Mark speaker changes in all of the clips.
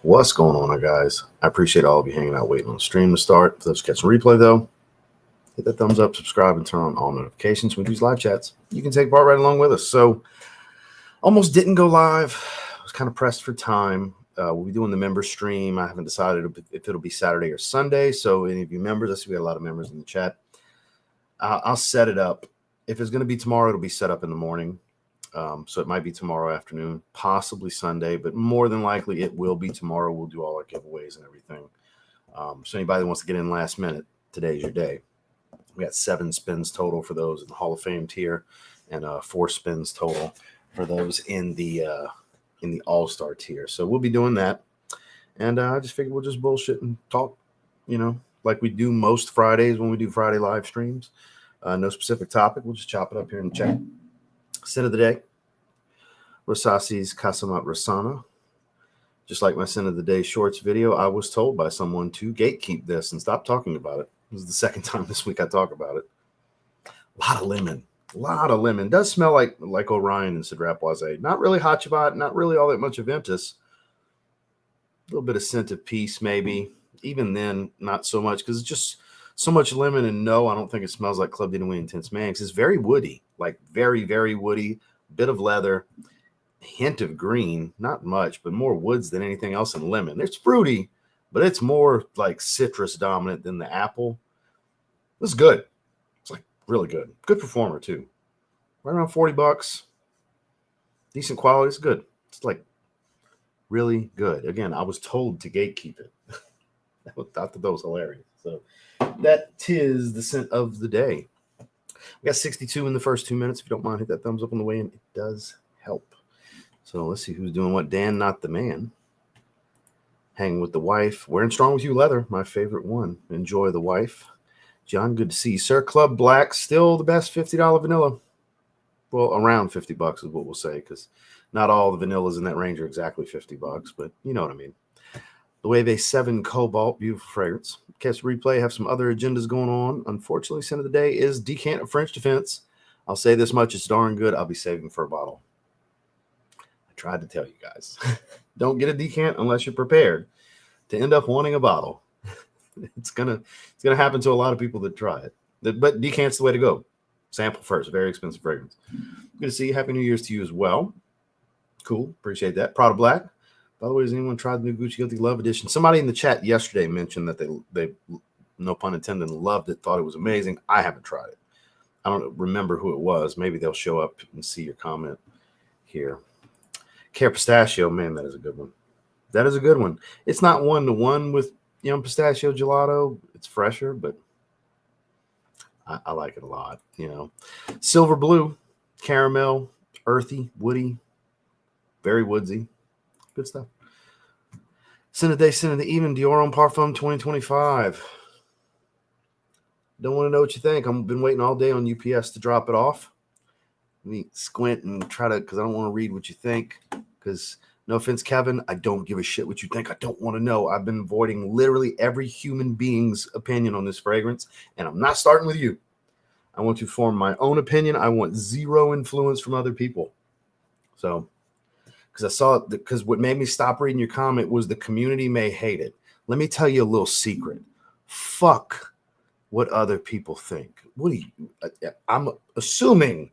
Speaker 1: What's going on, guys? I appreciate all of you hanging out, waiting on the stream to start. For those catching replay, though, hit that thumbs up, subscribe, and turn on all notifications when we do live chats. You can take part right along with us. So, almost didn't go live. I was kind of pressed for time. We'll be doing the member stream. I haven't decided if it'll be Saturday or Sunday. So, any of you members, I see we got a lot of members in the chat. I'll set it up. If it's going to be tomorrow, it'll be set up in the morning. So it might be tomorrow afternoon, possibly Sunday, but more than likely it will be tomorrow. We'll do all our giveaways and everything. So anybody that wants to get in last minute, today's your day. We got 7 spins total for those in the Hall of Fame tier, and 4 spins total for those in the All-Star tier. So we'll be doing that, and I just figured we'll just bullshit and talk, like we do most Fridays when we do Friday live streams. No specific topic. We'll just chop it up here in the chat. Sin of the day, Rosasi's Kasamat Rasana. Just like my Sin of the Day shorts video, I was told by someone to gatekeep this and stop talking about it. This is the second time this week I talk about it. A lot of lemon. A lot of lemon. Does smell like Orion and Sidrap Boise. Not really Hachibat, not really all that much Aventus. A little bit of scent of peace, maybe. Even then, not so much, because it's just so much lemon. And no, I don't think it smells like Club de Nuit Intense Manx. It's very woody, like very, very woody, bit of leather, hint of green, not much, but more woods than anything else in lemon. It's fruity, but it's more like citrus dominant than the apple. This is good. It's like really good. Good performer too. Right around $40. Decent quality. It's good. It's like really good. Again, I was told to gatekeep it. I thought that was hilarious. So that is the scent of the day. We got 62 in the first 2 minutes. If you don't mind, hit that thumbs up on the way in. It does help. So let's see who's doing what. Dan, not the man. Hanging with the wife. Wearing Strong With You leather, my favorite one. Enjoy the wife. John, good to see you, sir. Club Black, still the best $50 vanilla. Well, around $50 is what we'll say, because not all the vanillas in that range are exactly $50, but you know what I mean. The Wave 7 Cobalt, beautiful fragrance. Catch replay, have some other agendas going on. Unfortunately, Sin of the Day is Decant of French Defense. I'll say this much, it's darn good. I'll be saving for a bottle. I tried to tell you guys. Don't get a decant unless you're prepared to end up wanting a bottle. It's gonna happen to a lot of people that try it. But decant's the way to go. Sample first. Very expensive fragrance. Good to see you. Happy New Year's to you as well. Cool. Appreciate that. Prada Black. By the way, has anyone tried the new Gucci Guilty Love edition? Somebody in the chat yesterday mentioned that they no pun intended, loved it, thought it was amazing. I haven't tried it. I don't remember who it was. Maybe they'll show up and see your comment here. Care Pistachio, man, that is a good one. That is a good one. It's not one-to-one with pistachio gelato. It's fresher, but I like it a lot. Silver Blue, caramel, earthy, woody, very woodsy. Good stuff. Sin of the Day, Sin of the Even, Dior Homme Parfum 2025. Don't want to know what you think. I've been waiting all day on UPS to drop it off. Let me squint and try to, because I don't want to read what you think. Because, no offense, Kevin, I don't give a shit what you think. I don't want to know. I've been avoiding literally every human being's opinion on this fragrance, and I'm not starting with you. I want to form my own opinion. I want zero influence from other people. So, because I saw it, because what made me stop reading your comment was the community may hate it. Let me tell you a little secret. Fuck what other people think. What do you? I'm assuming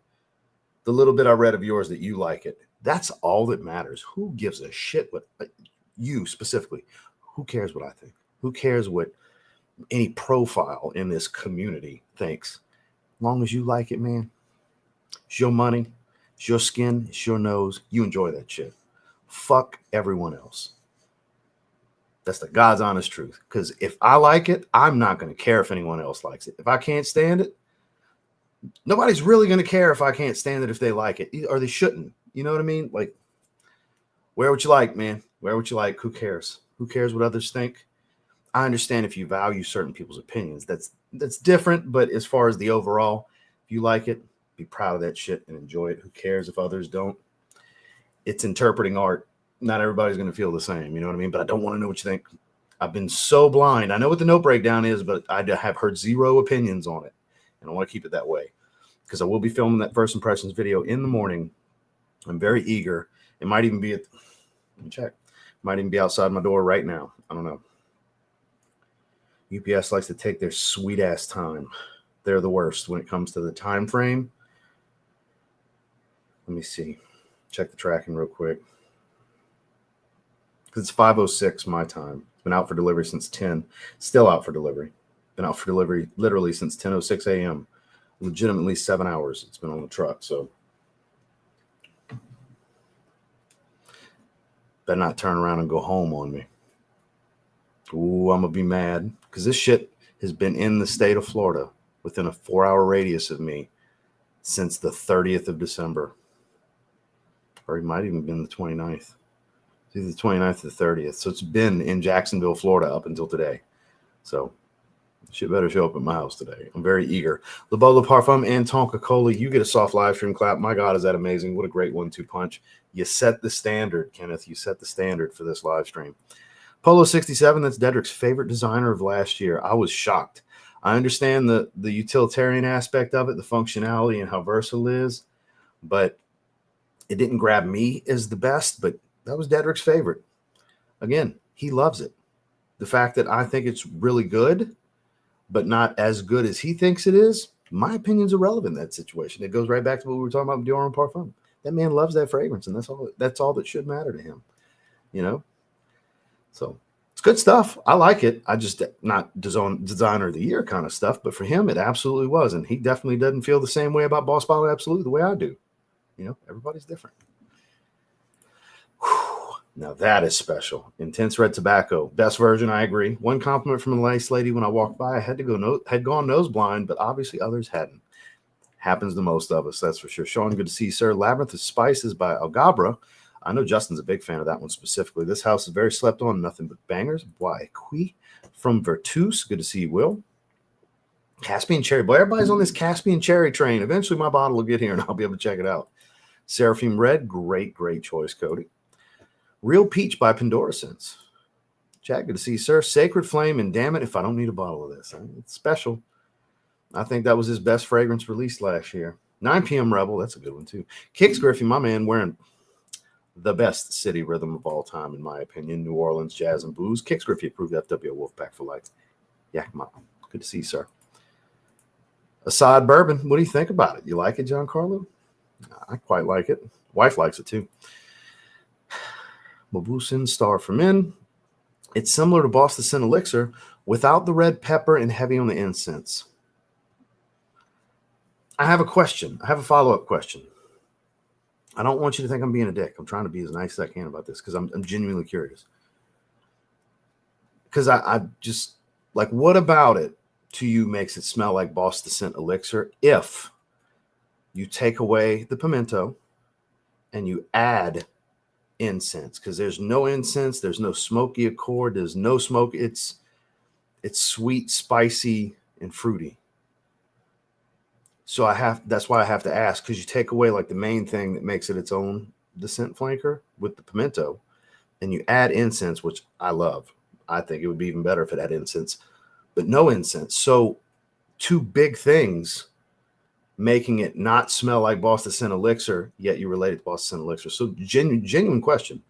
Speaker 1: the little bit I read of yours that you like it. That's all that matters. Who gives a shit what you specifically? Who cares what I think? Who cares what any profile in this community thinks? As long as you like it, man. It's your money. It's your skin. It's your nose. You enjoy that shit. Fuck everyone else. That's the God's honest truth. Because if I like it, I'm not going to care if anyone else likes it. If I can't stand it, nobody's really going to care if I can't stand it if they like it. Or they shouldn't. You know what I mean? Like, wear what you like, man. Wear what you like. Who cares? Who cares what others think? I understand if you value certain people's opinions. That's different. But as far as the overall, if you like it, be proud of that shit and enjoy it. Who cares if others don't? It's interpreting art. Not everybody's going to feel the same. You know what I mean? But I don't want to know what you think. I've been so blind. I know what the note breakdown is, but I have heard zero opinions on it. And I want to keep it that way. Because I will be filming that first impressions video in the morning. I'm very eager. It might even be Let me check. Might even be outside my door right now. I don't know. UPS likes to take their sweet ass time. They're the worst when it comes to the time frame. Let me see. Check the tracking real quick. Because it's 5:06 my time. It's been out for delivery since 10. Still out for delivery. Been out for delivery literally since 10:06 a.m. Legitimately 7 hours. It's been on the truck. So better not turn around and go home on me. Ooh, I'm going to be mad. Because this shit has been in the state of Florida within a 4-hour radius of me since the 30th of December. Or it might even been the 29th. It's either the 29th or the 30th. So it's been in Jacksonville, Florida up until today. So shit better show up at my house today. I'm very eager. Le Beau Le Parfum and Tonka Cola. You get a soft live stream clap. My God, is that amazing. What a great 1-2 punch. You set the standard, Kenneth. You set the standard for this live stream. Polo 67, that's Dedrick's favorite designer of last year. I was shocked. I understand the utilitarian aspect of it, the functionality and how versatile it is, but it didn't grab me as the best, but that was Dedrick's favorite. Again, he loves it. The fact that I think it's really good, but not as good as he thinks it is, my opinion's irrelevant in that situation. It goes right back to what we were talking about with Dior and Parfum. That man loves that fragrance, and that's all that should matter to him, you know? So it's good stuff. I like it. I just not designer of the year kind of stuff, but for him, it absolutely was. And he definitely doesn't feel the same way about Boss Bottle Absolute the way I do. You know, everybody's different. Whew. Now that is special. Intense Red Tobacco. Best version, I agree. One compliment from the nice lady when I walked by. I had gone nose blind, but obviously others hadn't. Happens to most of us, that's for sure. Sean, good to see you, sir. Labyrinth of Spices by Algabra. I know Justin's a big fan of that one specifically. This house is very slept on, nothing but bangers. Why? From Vertus. Good to see you, Will. Caspian Cherry. Boy, everybody's on this Caspian Cherry train. Eventually my bottle will get here and I'll be able to check it out. Seraphim Red. Great choice, Cody. Real Peach by Pandora Sense. Jack, good to see you, sir. Sacred Flame, and damn it if I don't need a bottle of this. It's special. I think that was his best fragrance released last year. 9 p.m. Rebel. That's a good one, too. Kix Griffey, my man, wearing the best city rhythm of all time, in my opinion. New Orleans Jazz and Blues. Kix Griffey approved FWO Wolfpack for life. Yakima. Good to see you, sir. Assad Bourbon. What do you think about it? You like it, Giancarlo? I quite like it. Wife likes it, too. Mabusin Star for Men. It's similar to Boss the Sin Elixir without the red pepper and heavy on the incense. I have a question. I have a follow-up question. I don't want you to think I'm being a dick. I'm trying to be as nice as I can about this because I'm genuinely curious. Because I just, like, what about it to you makes it smell like Boss the Scent Elixir if you take away the pimento and you add incense? Because there's no incense, there's no smoky accord, there's no smoke. It's sweet, spicy, and fruity. So that's why I have to ask, because you take away like the main thing that makes it its own, the scent flanker with the pimento, and you add incense, which I love. I think it would be even better if it had incense, but no incense. So two big things making it not smell like Boss the Scent Elixir, yet you relate it to Boss the Scent Elixir. So genuine question.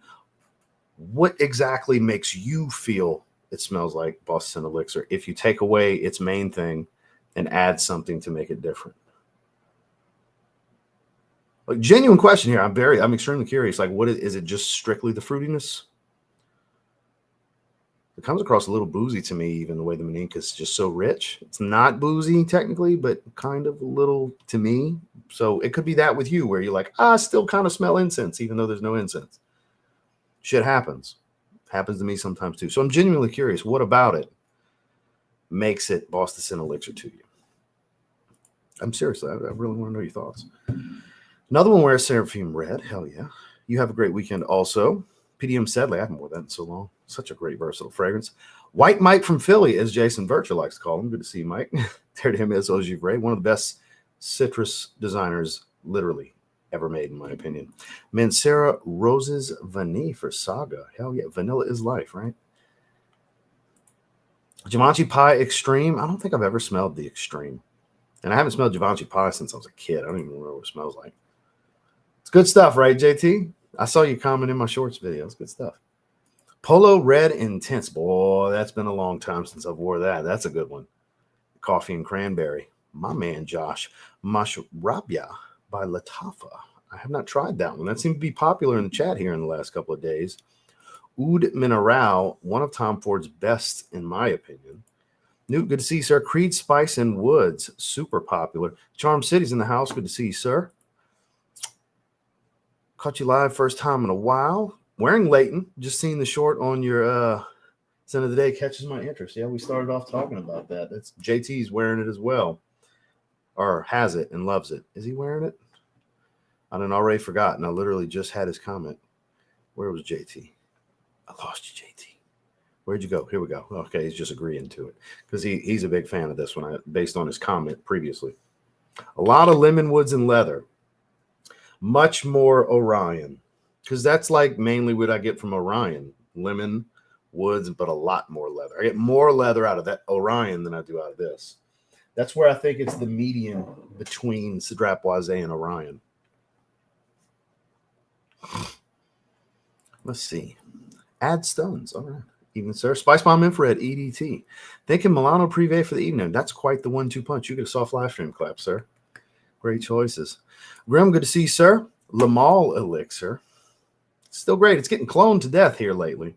Speaker 1: What exactly makes you feel it smells like Boss the Scent Elixir if you take away its main thing and add something to make it different? Like, genuine question here. I'm extremely curious. Like, what is it? Just strictly the fruitiness? It comes across a little boozy to me, even the way the Maninka is just so rich. It's not boozy technically, but kind of a little to me. So it could be that with you, where you're like, I still kind of smell incense, even though there's no incense. Shit happens. Happens to me sometimes too. So I'm genuinely curious. What about it makes it Boss the Scent Elixir to you? I'm seriously, I really want to know your thoughts. Another one wears Seraphim Red. Hell yeah. You have a great weekend also. PDM Sedley. I haven't worn that in so long. Such a great versatile fragrance. White Mike from Philly, as Jason Virtue likes to call him. Good to see you, Mike. There to him is Ogivray, one of the best citrus designers literally ever made, in my opinion. Mancera Roses Vanille for Saga. Hell yeah. Vanilla is life, right? Givenchy Pie Extreme. I don't think I've ever smelled the Extreme. And I haven't smelled Givenchy Pie since I was a kid. I don't even remember what it smells like. It's good stuff, right, JT? I saw you comment in my shorts video. It's good stuff. Polo Red Intense. Boy, that's been a long time since I've wore that. That's a good one. Coffee and cranberry. My man, Josh. Mashrabia by Latafa. I have not tried that one. That seemed to be popular in the chat here in the last couple of days. Oud Mineral, one of Tom Ford's best, in my opinion. Newt, good to see you, sir. Creed Spice and Woods, super popular. Charm City's in the house. Good to see you, sir. Caught you live first time in a while. Wearing Leighton. Just seeing the short on your Center of the Day catches my interest. Yeah, we started off talking about that. That's JT's wearing it as well. Or has it and loves it. Is he wearing it? I done already forgotten. I literally just had his comment. Where was JT? I lost you, JT. Where'd you go? Here we go. Okay, he's just agreeing to it because he's a big fan of this one based on his comment previously. A lot of lemon woods and leather. Much more Orion because that's like mainly what I get from Orion. Lemon, woods, but a lot more leather. I get more leather out of that Orion than I do out of this. That's where I think it's the median between Sidrapoise and Orion. Let's see. Add stones. All right. Even sir. Spice Bomb Infrared EDT. Thinking Milano Privé for the evening. That's quite the 1-2 punch. You get a soft live stream clap, sir. Great choices. Grim, good to see you, sir. Lamal Elixir. Still great. It's getting cloned to death here lately.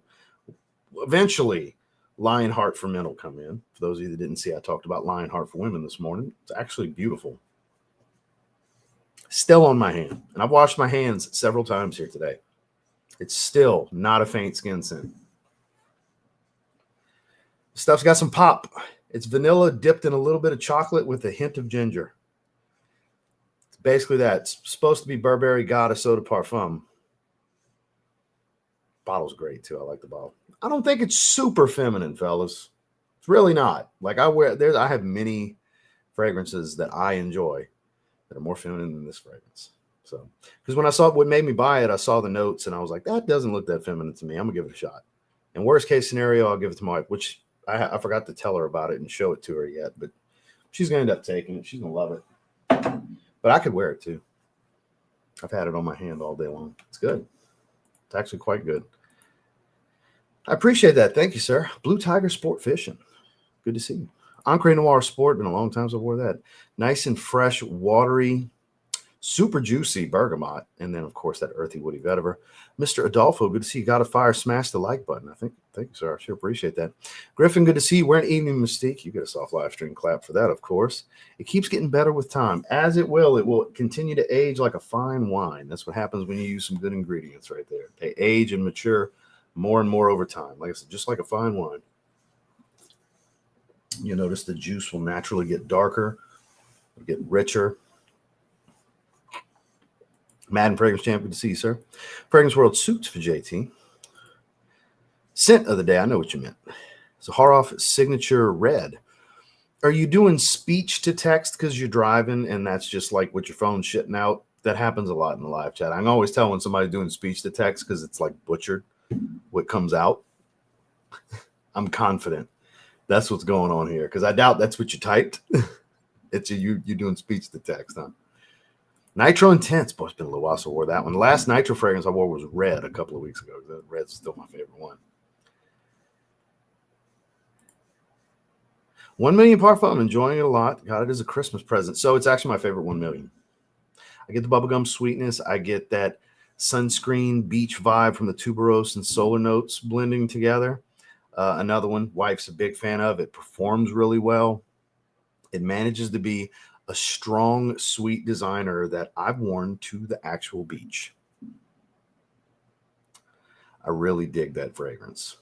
Speaker 1: Eventually, Lionheart for Men will come in. For those of you that didn't see, I talked about Lionheart for Women this morning. It's actually beautiful. Still on my hand. And I've washed my hands several times here today. It's still not a faint skin scent. Stuff's got some pop. It's vanilla dipped in a little bit of chocolate with a hint of ginger. It's basically that. It's supposed to be Burberry Goddess Eau de Parfum. Bottle's great too. I like the bottle. I don't think it's super feminine, fellas. It's really not. Like I have many fragrances that I enjoy that are more feminine than this fragrance. So, because when I saw what made me buy it, I saw the notes and I was like, that doesn't look that feminine to me. I'm gonna give it a shot. And worst case scenario, I'll give it to my wife, which I forgot to tell her about it and show it to her yet, but she's gonna end up taking it. She's gonna love it. But I could wear it too. I've had it on my hand all day long. It's good. It's actually quite good. I appreciate that. Thank you, sir. Blue Tiger Sport Fishing. Good to see you. Encre Noir Sport. Been a long time since I wore that. Nice and fresh, watery, super juicy bergamot. And then, of course, that earthy, woody vetiver. Mr. Adolfo, good to see you. Got a fire. Smash the like button. Thank you, sir. I sure appreciate that. Griffin, good to see you. Wearing Evening Mystique. You get a soft live stream clap for that, of course. It keeps getting better with time. As it will continue to age like a fine wine. That's what happens when you use some good ingredients right there. They age and mature more and more over time. Like I said, just like a fine wine. You notice the juice will naturally get darker, get richer. Madden Fragrance Champ, good to see you, sir. Fragrance World Suits for JT. Scent of the day, I know what you meant. Zaharoff Signature Red. Are you doing speech to text because you're driving and that's just like with your phone shitting out? That happens a lot in the live chat. I can always tell when somebody's doing speech to text because it's like butchered what comes out. I'm confident that's what's going on here because I doubt that's what you typed. It's you doing speech to text, huh? Nitro Intense. Boy, it's been a little while since I wore that one. The last Nitro fragrance I wore was red a couple of weeks ago. That red's still my favorite one. 1 Million Parfum. I'm enjoying it a lot. Got it as a Christmas present. So it's actually my favorite 1 million. I get the bubblegum sweetness. I get that sunscreen beach vibe from the tuberose and solar notes blending together. Another one, wife's a big fan of. It performs really well. It manages to be a strong, sweet designer that I've worn to the actual beach. I really dig that fragrance.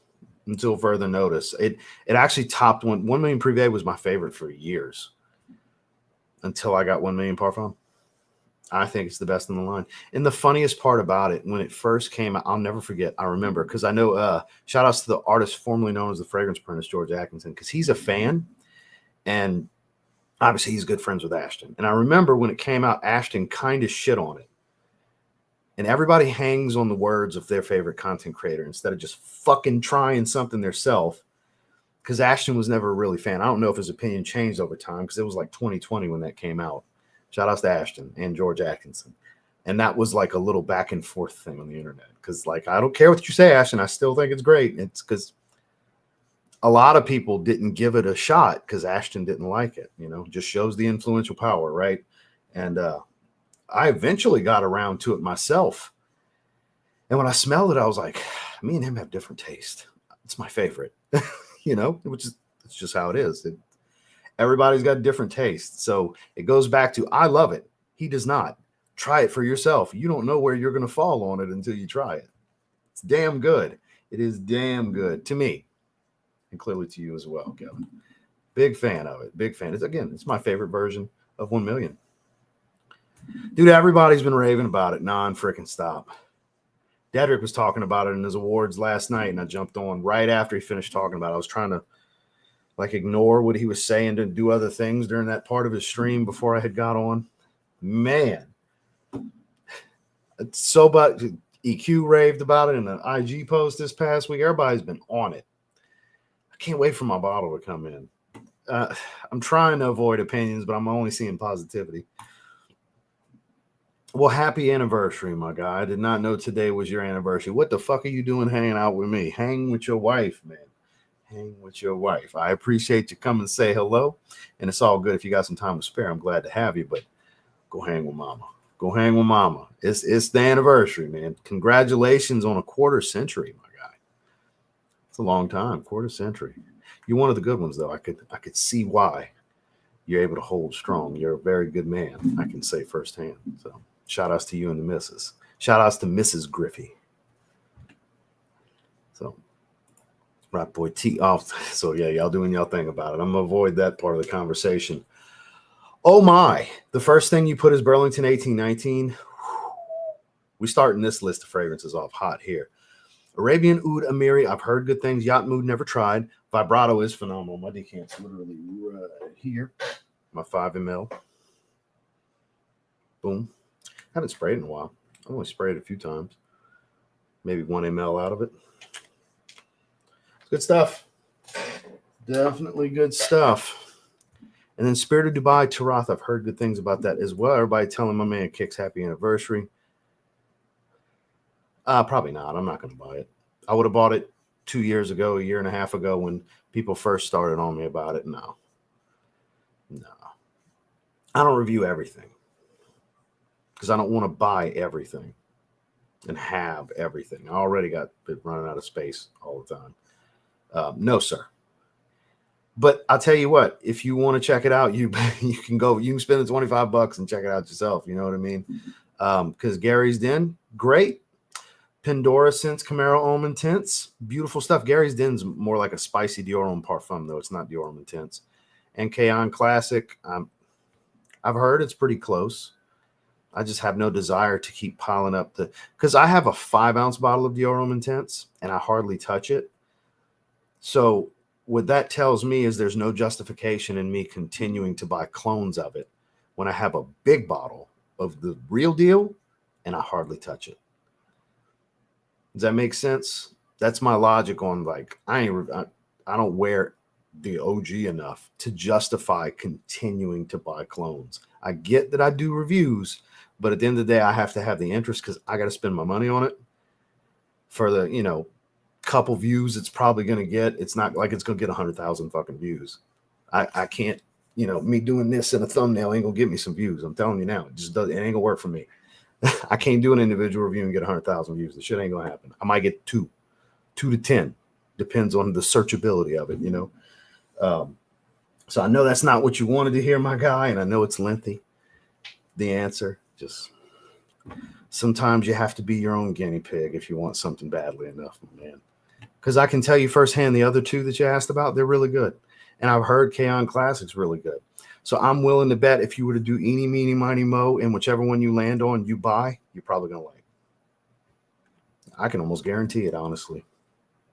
Speaker 1: Until further notice, it actually topped 1 Million Privé was my favorite for years. Until I got 1 Million Parfum. I think it's the best in the line. And the funniest part about it, when it first came out, I'll never forget. I remember because I know shout outs to the artist formerly known as the Fragrance Apprentice, George Atkinson, because he's a fan. And obviously he's good friends with Ashton. And I remember when it came out, Ashton kind of shit on it. And everybody hangs on the words of their favorite content creator instead of just fucking trying something themselves. Because Ashton was never a really fan. I don't know if his opinion changed over time because it was like 2020 when that came out. Shout outs to Ashton and George Atkinson. And that was like a little back and forth thing on the internet. Because like, I don't care what you say, Ashton, I still think it's great. It's because a lot of people didn't give it a shot because Ashton didn't like it, just shows the influential power, right? And I eventually got around to it myself. And when I smelled it, I was like, me and him have different taste. It's my favorite, which is, it's just how it is. Everybody's got different tastes. So it goes back to, I love it. He does not. Try it for yourself. You don't know where you're going to fall on it until you try it. It's damn good. It is damn good to me. And clearly to you as well, Kevin. Big fan of it. Big fan. It's my favorite version of 1 million. Dude, everybody's been raving about it. Non-freaking stop. Dedrick was talking about it in his awards last night, and I jumped on right after he finished talking about it. I was trying to ignore what he was saying to do other things during that part of his stream before I had got on. Man. It's so but EQ raved about it in an IG post this past week. Everybody's been on it. I can't wait for my bottle to come in. I'm trying to avoid opinions, but I'm only seeing positivity. Well, happy anniversary, my guy. I did not know today was your anniversary. What the fuck are you doing hanging out with me? Hang with your wife, man. Hang with your wife. I appreciate you coming and say hello. And it's all good if you got some time to spare. I'm glad to have you, but go hang with mama. Go hang with mama. It's the anniversary, man. Congratulations on a quarter century, my guy. It's a long time, quarter century. You're one of the good ones, though. I could see why you're able to hold strong. You're a very good man, I can say firsthand. So shout outs to you and the missus. Shout outs to Mrs. Griffey. So right, boy, T off. So yeah, y'all doing y'all thing about it. I'm gonna avoid that part of the conversation. Oh my, the first thing you put is Burlington 1819. We starting this list of fragrances off hot here. Arabian Oud Amiri, I've heard good things. Yacht Mood, never tried. Vibrato is phenomenal. My decant's literally right here. My 5 ml. Boom. Haven't sprayed in a while. I've only sprayed it a few times. Maybe 1 ml out of it. Good stuff. Definitely good stuff. And then Spirit of Dubai, Tarath. I've heard good things about that as well. Everybody telling my man Kicks happy anniversary. Probably not. I'm not going to buy it. I would have bought it 2 years ago, a year and a half ago when people first started on me about it. No. I don't review everything because I don't want to buy everything and have everything. I already got it running out of space all the time. No, sir. But I'll tell you what, if you want to check it out, you can go, you can spend the $25 and check it out yourself. You know what I mean? Because Gary's Den, great. Pandora Scents, Camaro Homme Intense, beautiful stuff. Gary's Den's more like a spicy Dior Homme Parfum, though. It's not Dior Homme Intense. And Kaon Classic, I've heard it's pretty close. I just have no desire to keep piling up because I have a 5-ounce bottle of Dior Homme Intense and I hardly touch it. So what that tells me is there's no justification in me continuing to buy clones of it when I have a big bottle of the real deal and I hardly touch it. Does that make sense? That's my logic on I don't wear the OG enough to justify continuing to buy clones. I get that I do reviews, but at the end of the day, I have to have the interest because I got to spend my money on it for the, couple views it's probably going to get. It's not like it's going to get 100,000 fucking views. I can't, me doing this in a thumbnail ain't going to get me some views. I'm telling you now, it just doesn't, it ain't going to work for me. I can't do an individual review and get 100,000 views. The shit ain't going to happen. I might get 2 to 10. Depends on the searchability of it, So I know that's not what you wanted to hear, my guy, and I know it's lengthy. The answer, just sometimes you have to be your own guinea pig if you want something badly enough, man. Because I can tell you firsthand, the other 2 that you asked about, they're really good. And I've heard Kaon Classic's really good. So I'm willing to bet if you were to do eeny, meeny, miny, mo, and whichever one you land on, you buy, you're probably going to like it. I can almost guarantee it, honestly.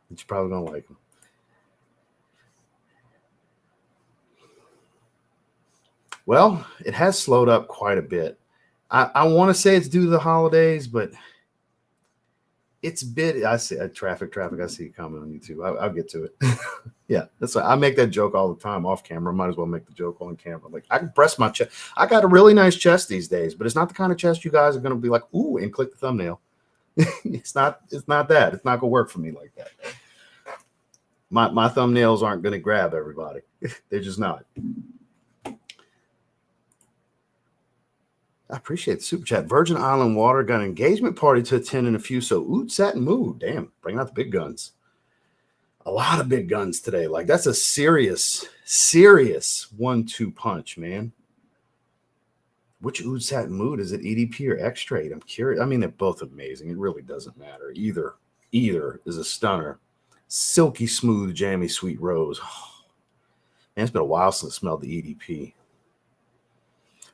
Speaker 1: That you're probably going to like them. Well, it has slowed up quite a bit. I want to say it's due to the holidays, but It's bit. I see traffic. I see you comment on YouTube. I'll get to it. Yeah, that's why I make that joke all the time off camera. Might as well make the joke on camera. Like I can press my chest. I got a really nice chest these days, but it's not the kind of chest you guys are going to be like, ooh, and click the thumbnail. It's not that. It's not going to work for me like that. My thumbnails aren't going to grab everybody. They're just not. I appreciate the super chat. Virgin Island Water got an engagement party to attend in a few. So oot, sat, and mood. Damn, bring out the big guns. A lot of big guns today. Like that's a serious 1-2 punch, man. Which oot, sat, and mood? Is it EDP or X-Trade? I'm curious. I mean, they're both amazing. It really doesn't matter. Either is a stunner. Silky smooth, jammy, sweet rose. Oh, man, it's been a while since I smelled the EDP.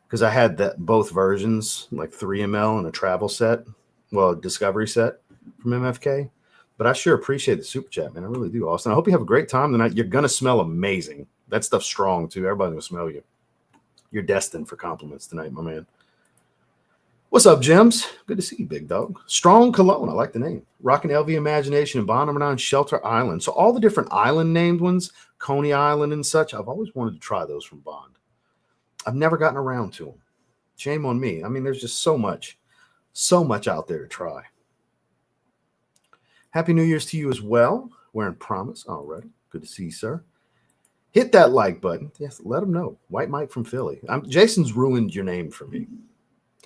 Speaker 1: Because I had both versions, like 3 ml and a travel set, well, a discovery set from MFK. But I sure appreciate the super chat, man. I really do, Austin. I hope you have a great time tonight. You're going to smell amazing. That stuff's strong, too. Everybody's going to smell you. You're destined for compliments tonight, my man. What's up, Gems? Good to see you, big dog. Strong Cologne. I like the name. Rockin' LV Imagination and Bond number 9, Shelter Island. So all the different island named ones, Coney Island and such, I've always wanted to try those from Bond. I've never gotten around to them. Shame on me. I mean, there's just so much out there to try. Happy New Year's to you as well. Wearing Promise. All right. Good to see you, sir. Hit that like button. Yes, let them know. White Mike from Philly. Jason's ruined your name for me.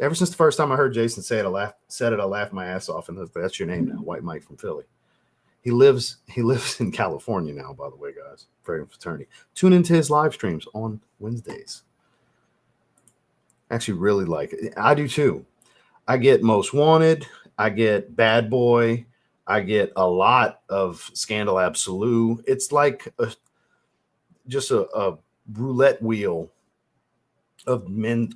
Speaker 1: Ever since the first time I heard Jason say it, I laughed my ass off, and that's your name now, White Mike from Philly. He lives in California now, by the way, guys. Fragrance Fraternity. Tune into his live streams on Wednesdays. Actually really like it. I do too. I get Most Wanted. I get Bad Boy. I get a lot of Scandal Absolute. It's like just a roulette wheel of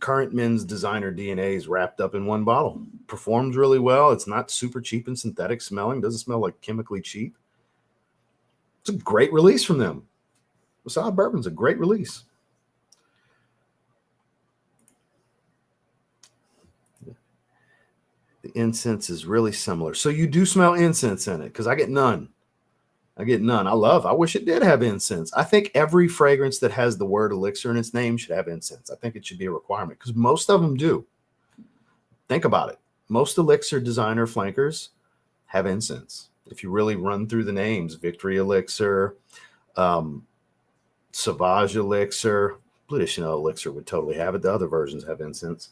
Speaker 1: current men's designer DNAs wrapped up in one bottle. Performs really well. It's not super cheap and synthetic smelling. Doesn't smell like chemically cheap. It's a great release from them. Wasabi Bourbon's a great release. The incense is really similar. So you do smell incense in it, because I get none. I wish it did have incense. I think every fragrance that has the word elixir in its name should have incense. I think it should be a requirement, because most of them do. Think about it. Most elixir designer flankers have incense. If you really run through the names, Victory Elixir, Sauvage Elixir, Bleu de Chanel Elixir would totally have it. The other versions have incense.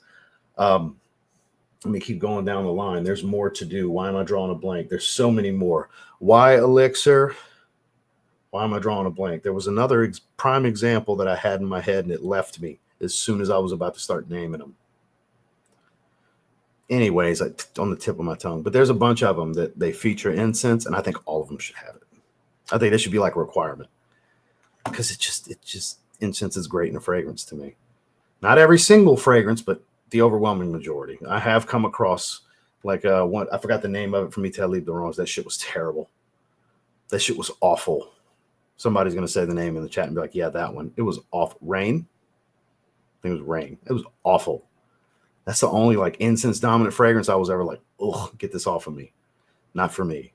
Speaker 1: Let me keep going down the line. There's more to do. Why am I drawing a blank? There's so many more. Why Elixir? Why am I drawing a blank? There was another prime example that I had in my head, and it left me as soon as I was about to start naming them. Anyways, on the tip of my tongue. But there's a bunch of them that they feature incense, and I think all of them should have it. I think that should be like a requirement, because it just incense is great in a fragrance to me. Not every single fragrance, but the overwhelming majority. I have come across like one, I forgot the name of it from Etel Libre d'Orange. That shit was terrible. That shit was awful. Somebody's going to say the name in the chat and be like, yeah, that one. It was awful. Rain? I think it was Rain. It was awful. That's the only like incense dominant fragrance I was ever like, oh, get this off of me. Not for me.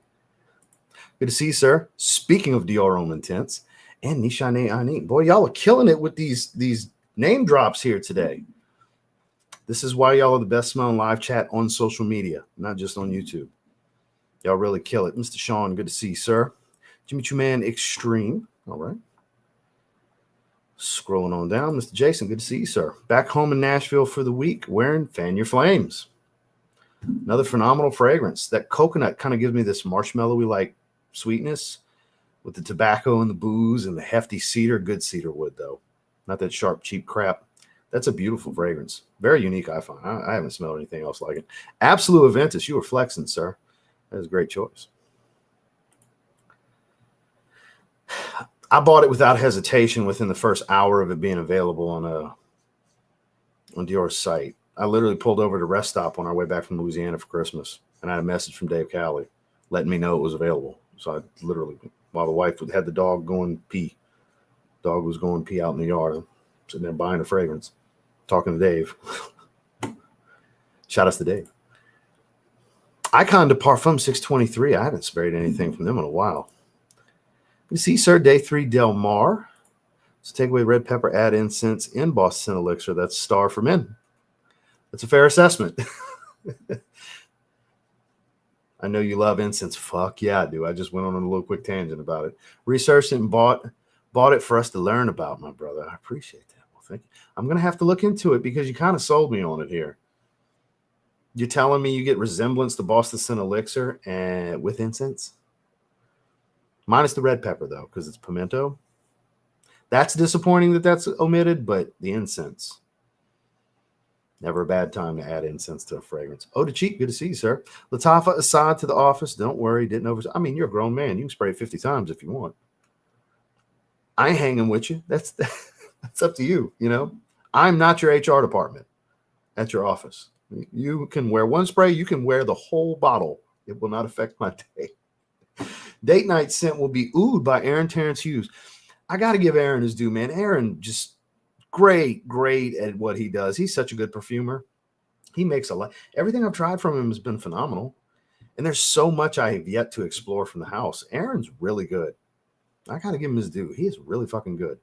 Speaker 1: Good to see you, sir. Speaking of Dior Homme Intense and Nishane Ani. Boy, y'all are killing it with these name drops here today. This is why y'all are the best smelling live chat on social media, not just on YouTube. Y'all really kill it. Mr. Sean, good to see you, sir. Jimmy Choo Man Extreme. All right. Scrolling on down. Mr. Jason, good to see you, sir. Back home in Nashville for the week, wearing Fan Your Flames. Another phenomenal fragrance. That coconut kind of gives me this marshmallowy like sweetness with the tobacco and the booze and the hefty cedar. Good cedar wood, though. Not that sharp, cheap crap. That's a beautiful fragrance. Very unique, I find. I haven't smelled anything else like it. Absolute Aventus, you were flexing, sir. That is a great choice. I bought it without hesitation within the first hour of it being available on Dior's site. I literally pulled over to Rest Stop on our way back from Louisiana for Christmas, and I had a message from Dave Cowley letting me know it was available. So I literally, while the wife had the dog going pee, dog was going pee out in the yard, I'm sitting there buying a fragrance, talking to Dave. Shout out to Dave. Icon de Parfum 623. I haven't sprayed anything from them in a while. You see, sir, Day 3 Del Mar. So take away red pepper, add incense, in Boss Scent Elixir. That's Star for Men. That's a fair assessment. I know you love incense. Fuck yeah, I do. I just went on a little quick tangent about it. Researched it and bought it for us to learn about, my brother. I appreciate that. Well, thank you. I'm going to have to look into it because you kind of sold me on it here. You're telling me you get resemblance to Boston Scent Elixir and with incense? Minus the red pepper, though, because it's pimento. That's disappointing that that's omitted, but the incense. Never a bad time to add incense to a fragrance. Oh, the cheek. Good to see you, sir. Latafa Assad to the office. Don't worry. Didn't over. I mean, you're a grown man. You can spray it 50 times if you want. I ain't hanging with you. That's up to you. You know, I'm not your HR department at your office. You can wear one spray. You can wear the whole bottle. It will not affect my day. Date night scent will be Oud by Aaron Terrence Hughes. I got to give Aaron his due, man. Aaron just great at what he does. He's such a good perfumer. He makes a lot. Everything I've tried from him has been phenomenal. And there's so much I have yet to explore from the house. Aaron's really good. I got to give him his due. He is really fucking good.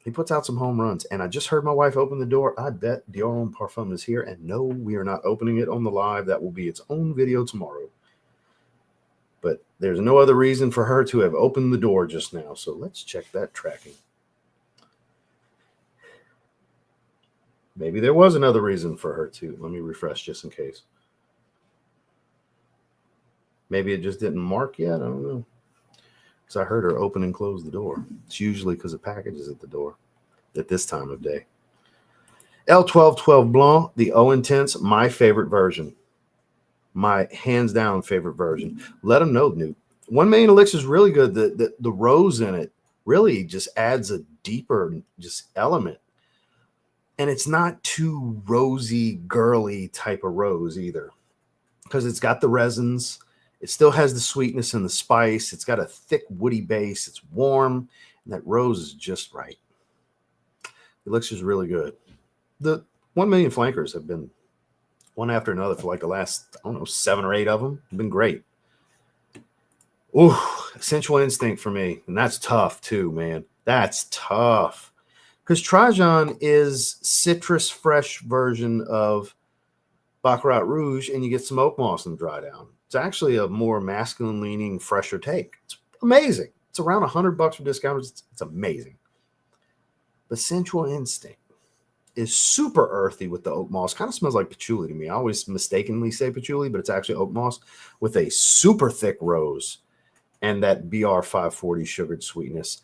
Speaker 1: He puts out some home runs. And I just heard my wife open the door. I bet Dior Homme Parfum is here. And no, we are not opening it on the live. That will be its own video tomorrow. But there's no other reason for her to have opened the door just now. So let's check that tracking. Maybe there was another reason for her to. Let me refresh just in case. Maybe it just didn't mark yet. I don't know. Because I heard her open and close the door. It's usually because the package is at the door at this time of day. L1212 Blanc, the O Intense, my favorite version. My hands down favorite version. Let them know, Newt. 1 Million Elixir is really good. The rose in it really just adds a deeper just element. And it's not too rosy, girly type of rose either. Because it's got the resins. It still has the sweetness and the spice. It's got a thick, woody base. It's warm. And that rose is just right. The elixir is really good. The 1 Million flankers have been one after another for like the last, I don't know, 7 or 8 of them. Have been great. Ooh, Sensual Instinct for me. And that's tough too, man. That's tough. Because Trajan is citrus fresh version of Baccarat Rouge, and you get some oak moss in the dry down. It's actually a more masculine leaning, fresher take. It's amazing. It's around $100 for discounters. It's amazing. But Sensual Instinct is super earthy with the oak moss. Kind of smells like patchouli to me. I always mistakenly say patchouli, but it's actually oak moss with a super thick rose and that BR 540 sugared sweetness.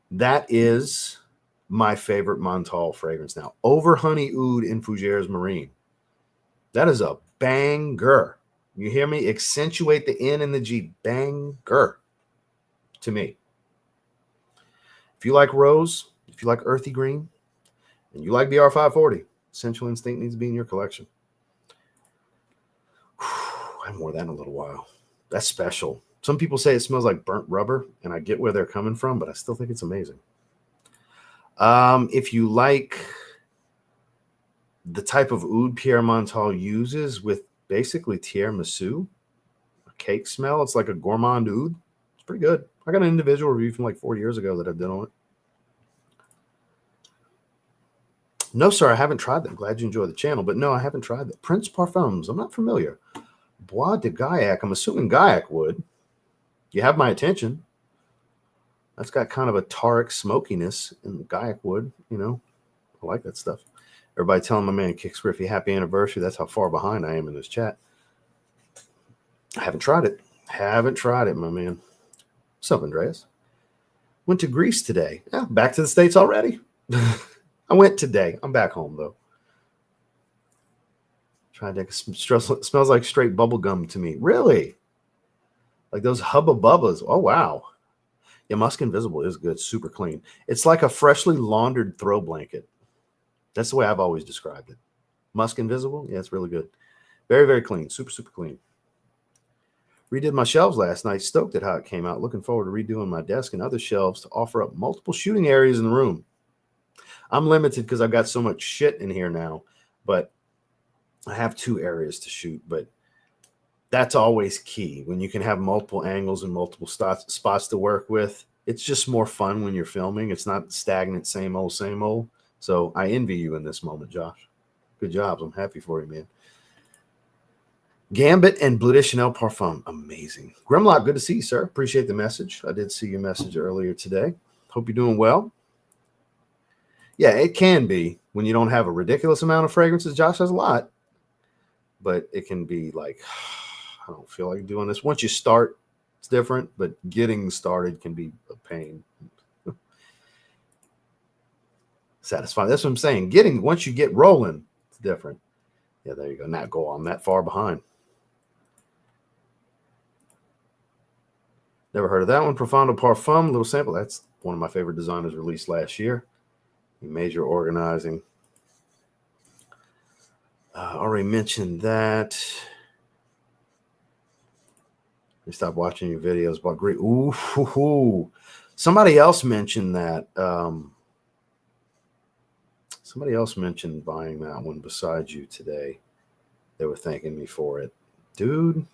Speaker 1: That is my favorite Montal fragrance now. Over Honey Oud in Fougères Marine. That is a banger. You hear me? Accentuate the N and the G. Banger to me. If you like rose, if you like earthy green, and you like BR 540, Sensual Instinct needs to be in your collection. I haven't worn that in a little while. That's special. Some people say it smells like burnt rubber, and I get where they're coming from, but I still think it's amazing. If you like the type of oud Pierre Montal uses with basically tiramisu, a cake smell, it's like a gourmand oud. It's pretty good. I got an individual review from like 4 years ago that I did on it. No, sir, I haven't tried that. I'm glad you enjoy the channel, but no, I haven't tried that. Prince Parfums, I'm not familiar. Bois de Gaillac, I'm assuming Gaillac would. You have my attention. That's got kind of a taric smokiness in Gaillac wood, you know. I like that stuff. Everybody telling my man Kick Scriffy happy anniversary. That's how far behind I am in this chat. I haven't tried it. Haven't tried it, my man. What's up, Andreas? Went to Greece today. Yeah, back to the States already. I went today. I'm back home, though. Tried to smells like straight bubble gum to me. Really? Like those Hubba Bubbas. Oh, wow. Yeah, Musk Invisible is good. Super clean. It's like a freshly laundered throw blanket. That's the way I've always described it. Musk Invisible? Yeah, it's really good. Very, very clean. Super, super clean. Redid my shelves last night. Stoked at how it came out. Looking forward to redoing my desk and other shelves to offer up multiple shooting areas in the room. I'm limited because I've got so much shit in here now, but I have 2 areas to shoot. But That's always key. When you can have multiple angles and multiple spots to work with, it's just more fun when you're filming. It's not stagnant, same old, same old. So I envy you in this moment, Josh. Good jobs. I'm happy for you, man. Gambit and Bleu de Chanel Parfum. Amazing. Grimlock, good to see you, sir. Appreciate the message. I did see your message earlier today. Hope you're doing well. Yeah, it can be when you don't have a ridiculous amount of fragrances. Josh has a lot, but it can be like, I don't feel like doing this. Once you start, it's different, but getting started can be a pain. Satisfying. That's what I'm saying. Once you get rolling, it's different. Yeah, there you go. Not go on that far behind. Never heard of that one. Profondo Parfum, little sample. That's one of my favorite designers released last year. Major organizing. Already mentioned that. You stop watching your videos about great. Ooh. Somebody else mentioned that. Somebody else mentioned buying that one besides you today. They were thanking me for it. Dude,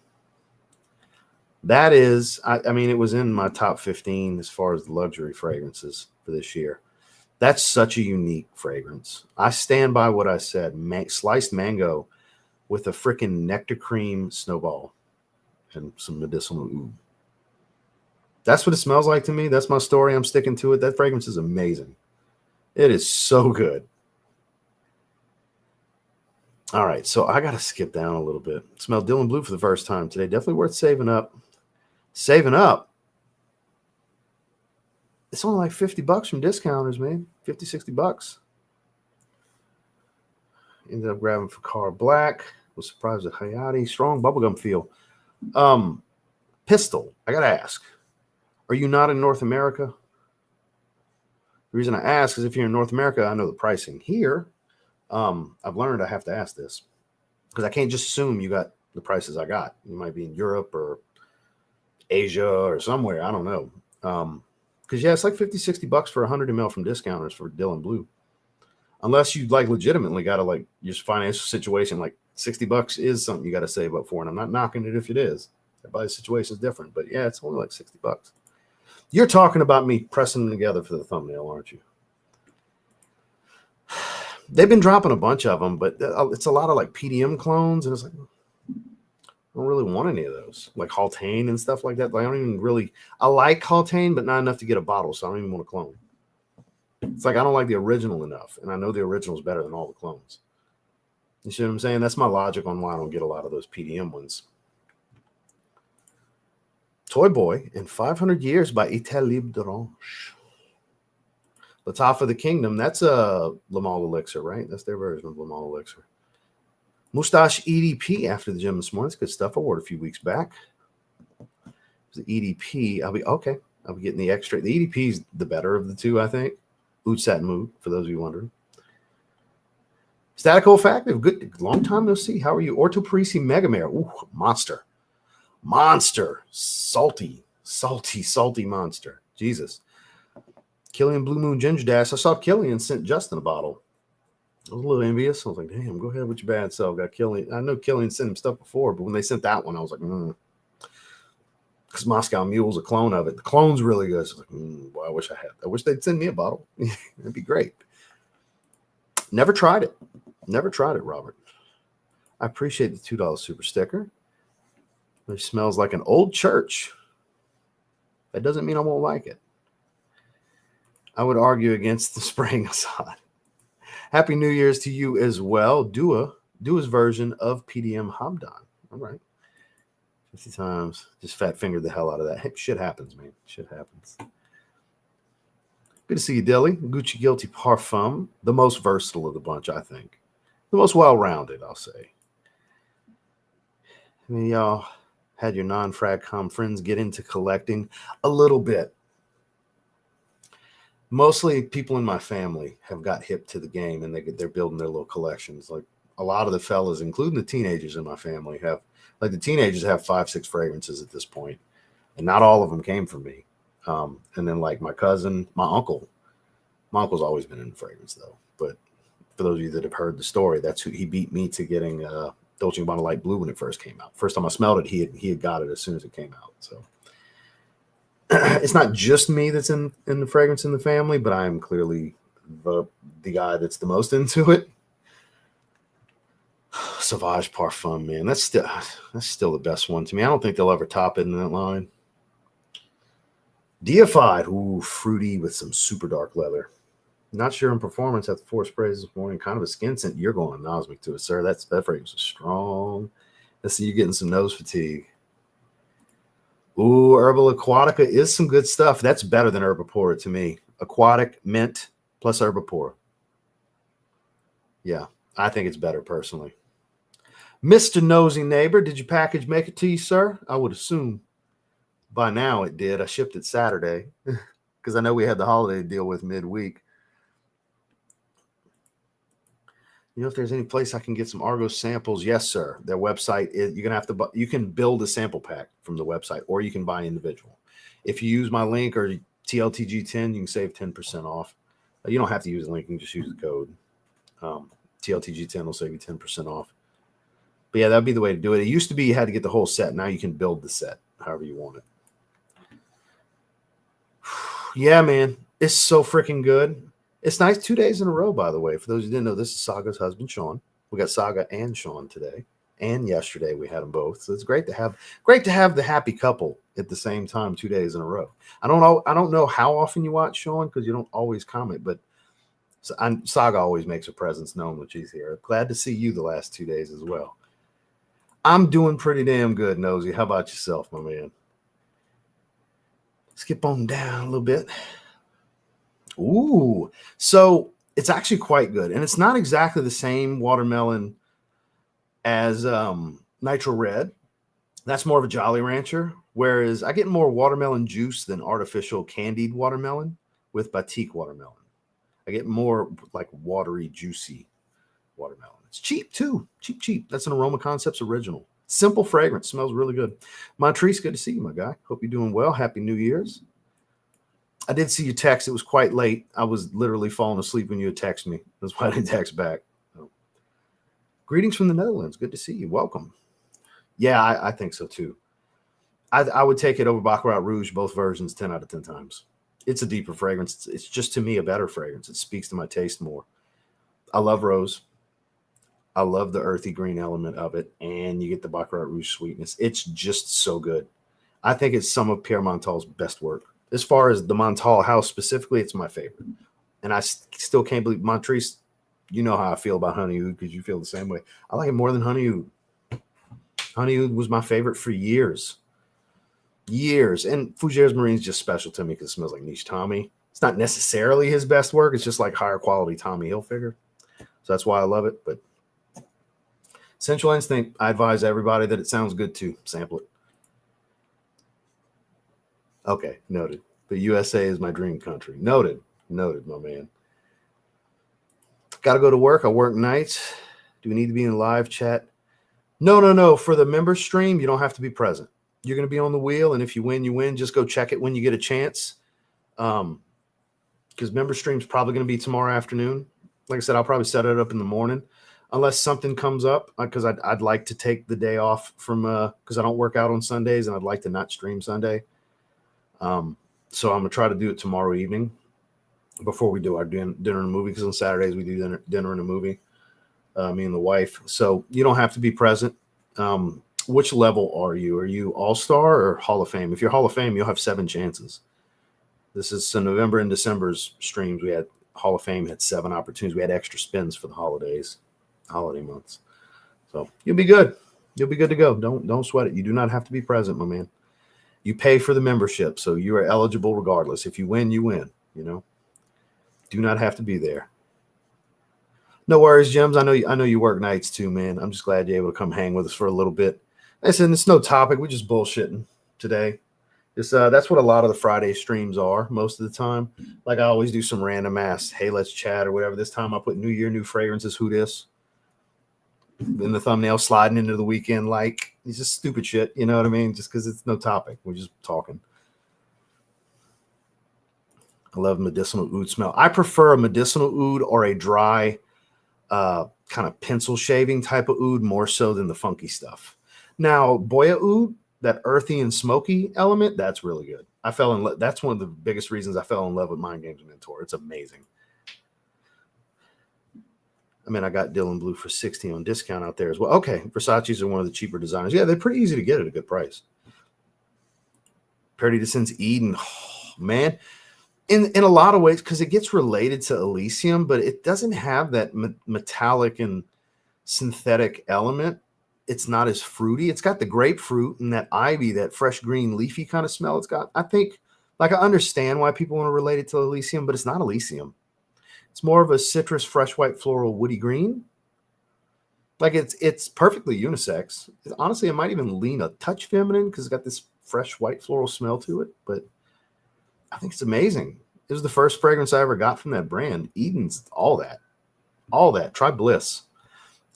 Speaker 1: that is, I mean, it was in my top 15 as far as the luxury fragrances for this year. That's such a unique fragrance. I stand by what I said. Sliced mango with a freaking nectar cream snowball and some medicinal oud. That's what it smells like to me. That's my story. I'm sticking to it. That fragrance is amazing. It is so good. All right, so I got to skip down a little bit. Smell Dylan Blue for the first time today. Definitely worth saving up. Saving up. It's only like $50 from discounters, man. 50, $60. Ended up grabbing for Car Black. Was surprised at Hayati. Strong bubblegum feel. Pistol, I got to ask. Are you not in North America? The reason I ask is if you're in North America, I know the pricing. Here, I've learned I have to ask this because I can't just assume you got the prices I got. You might be in Europe or Asia or somewhere. I don't know. Because, yeah, it's like $50, $60 for 100 ml from discounters for Dylan Blue. Unless you like legitimately got to like your financial situation, like $60 is something you got to save up for. And I'm not knocking it if it is. Everybody's situation is different. But, yeah, it's only like $60. You're talking about me pressing them together for the thumbnail, aren't you? They've been dropping a bunch of them, but it's a lot of like PDM clones. And it's like, I don't really want any of those, like Haltane and stuff like that. Like, I don't even really, I like Haltane, but not enough to get a bottle, so I don't even want to clone. It's like I don't like the original enough, and I know the original is better than all the clones. You see what I'm saying? That's my logic on why I don't get a lot of those PDM ones. Toy Boy in 500 Years by Italib d'Orange. Lataf of the Kingdom, that's a Le Male Elixir, right? That's their version of Le Male Elixir. Moustache EDP after the gym this morning. It's good stuff. I wore it a few weeks back. The EDP, I'll be getting the extra. The EDP is the better of the two, I think. Oud Satin Mood, for those of you wondering. Static Olfactive, good. Long time no see. How are you? Orto Parisi Megamare. Ooh, monster. Salty monster. Jesus. Killian Blue Moon Ginger Dash. I saw Killian sent Justin a bottle. I was a little envious. I was like, damn, go ahead with your bad self. Got Killian. I know Killian sent him stuff before, but when they sent that one, I was like, because Moscow Mule's a clone of it. The clone's really good. So I was like, boy, I wish I had. I wish they'd send me a bottle. That'd be great. Never tried it, Robert. I appreciate the $2 super sticker. It smells like an old church. That doesn't mean I won't like it. I would argue against the spraying Assad. Happy New Year's to you as well. Dua's version of PDM Hamdan. All right. 50 times. Just fat fingered the hell out of that. Hey, shit happens, man. Shit happens. Good to see you, Dilly. Gucci Guilty Parfum. The most versatile of the bunch, I think. The most well-rounded, I'll say. I mean, y'all had your non-fragcom friends get into collecting a little bit. Mostly people in my family have got hip to the game, and they're building their little collections. Like a lot of the fellas, including the teenagers in my family, have like the teenagers have 5-6 fragrances at this point, and not all of them came from me. And then like my cousin, my uncle's always been in fragrance though. But for those of you that have heard the story, that's who he beat me to getting Dolce & Gabbana Light Blue when it first came out. First time I smelled it, he had got it as soon as it came out. So it's not just me that's in the fragrance in the family, but I am clearly the guy that's the most into it. Sauvage Parfum, man, that's still the best one to me. I don't think they'll ever top it in that line. Deified, ooh, fruity with some super dark leather. Not sure in performance after 4 sprays this morning. Kind of a skin scent. You're going anosmic to it, sir. That fragrance is strong. Let's see, you're getting some nose fatigue. Ooh, Herbal Aquatica is some good stuff. That's better than Herbapora to me. Aquatic, mint, plus Herbapora. Yeah, I think it's better personally. Mr. Nosy Neighbor, did your package make it to you, sir? I would assume by now it did. I shipped it Saturday because I know we had the holiday to deal with midweek. You know, if there's any place I can get some Argos samples, yes, sir. Their website is, you're gonna have to. You can build a sample pack from the website, or you can buy individual. If you use my link or TLTG 10, you can save 10% off. You don't have to use the link; you can just use the code. TLTG 10 will save you 10% off. But yeah, that'd be the way to do it. It used to be you had to get the whole set. Now you can build the set however you want it. Yeah, man, it's so freaking good. It's nice 2 days in a row, by the way. For those who didn't know, this is Saga's husband, Sean. We got Saga and Sean today, and yesterday we had them both. So it's great to have the happy couple at the same time 2 days in a row. I don't know how often you watch Sean because you don't always comment, but Saga always makes her presence known when she's here. Glad to see you the last 2 days as well. I'm doing pretty damn good, Nosy. How about yourself, my man? Skip on down a little bit. Ooh, so it's actually quite good. And it's not exactly the same watermelon as Nitro Red. That's more of a Jolly Rancher. Whereas I get more watermelon juice than artificial candied watermelon with Batik watermelon. I get more like watery, juicy watermelon. It's cheap too. Cheap. That's an Aroma Concepts original. Simple fragrance. Smells really good. Montrese, good to see you, my guy. Hope you're doing well. Happy New Year's. I did see your text. It was quite late. I was literally falling asleep when you had texted me. That's why I didn't text back. So. Greetings from the Netherlands. Good to see you. Welcome. Yeah, I think so too. I would take it over Baccarat Rouge, both versions, 10 out of 10 times. It's a deeper fragrance. It's just, to me, a better fragrance. It speaks to my taste more. I love rose. I love the earthy green element of it, and you get the Baccarat Rouge sweetness. It's just so good. I think it's some of Pierre Montal's best work. As far as the Montal house specifically, it's my favorite. And I still can't believe Montrese, you know how I feel about Honey Oud because you feel the same way. I like it more than Honey Oud. Honey Oud was my favorite for years. And Fougères Marine is just special to me because it smells like Niche Tommy. It's not necessarily his best work. It's just like higher quality Tommy Hilfiger. So that's why I love it. But Sensual Instinct, I advise everybody that it sounds good to sample it. Okay, noted. But USA is my dream country. Noted, my man. Got to go to work. I work nights. Do we need to be in live chat? No. For the member stream, you don't have to be present. You're going to be on the wheel, and if you win, you win. Just go check it when you get a chance. Because member stream's probably going to be tomorrow afternoon. Like I said, I'll probably set it up in the morning. Unless something comes up, because I'd like to take the day off from because I don't work out on Sundays, and I'd like to not stream Sunday. So I'm gonna try to do it tomorrow evening before we do our dinner and a movie, because on Saturdays we do dinner and a movie, me and the wife. So you don't have to be present. Which level are you? Are you All-Star or Hall of Fame? If you're Hall of Fame, you'll have 7 chances. This is November and December's streams. We had Hall of Fame had 7 opportunities. We had extra spins for the holiday months. So you'll be good. You'll be good to go. Don't sweat it. You do not have to be present, my man. You pay for the membership, so you are eligible regardless. If you win, you win. You know, do not have to be there. No worries, Gems. I know you work nights too, man. I'm just glad you're able to come hang with us for a little bit. Listen, it's no topic. We're just bullshitting today. That's what a lot of the Friday streams are most of the time. Like I always do some random ass, hey, let's chat or whatever. This time I put New Year, new fragrances. Who dis? In the thumbnail, sliding into the weekend, like it's just stupid shit. You know what I mean? Just because it's no topic, we're just talking. I love medicinal oud smell. I prefer a medicinal oud or a dry kind of pencil shaving type of oud more so than the funky stuff. Now, Boya oud, that earthy and smoky element, that's really good. I fell in love. That's one of the biggest reasons I fell in love with Mind Games Mentor. It's amazing. I mean, I got Dylan Blue for 60 on discount out there as well. Okay, Versace's are one of the cheaper designers. Yeah, they're pretty easy to get at a good price. Parity Descends Eden, oh, man. In a lot of ways, because it gets related to Elysium, but it doesn't have that metallic and synthetic element. It's not as fruity. It's got the grapefruit and that ivy, that fresh green leafy kind of smell it's got. I think, like, I understand why people want to relate it to Elysium, but it's not Elysium. It's more of a citrus, fresh white, floral, woody green. Like, it's perfectly unisex. Honestly, it might even lean a touch feminine because it's got this fresh white floral smell to it, but I think it's amazing. It was the first fragrance I ever got from that brand. Eden's all that. All that. Try Bliss.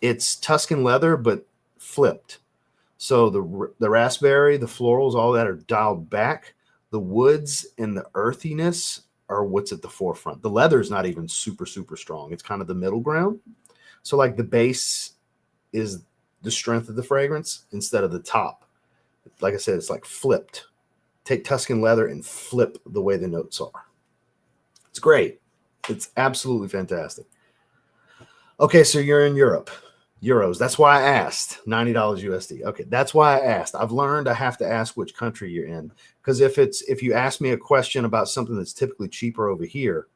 Speaker 1: It's Tuscan leather, but flipped. So the raspberry, the florals, all that are dialed back. The woods and the earthiness are what's at the forefront. The leather is not even super, super strong. It's kind of the middle ground. So like the base is the strength of the fragrance instead of the top. Like I said, it's like flipped. Take Tuscan leather and flip the way the notes are. It's great. It's absolutely fantastic. Okay, so you're in Europe. Euros. That's why I asked. $90 USD. Okay, that's why I asked. I've learned I have to ask which country you're in. Because if you ask me a question about something that's typically cheaper over here,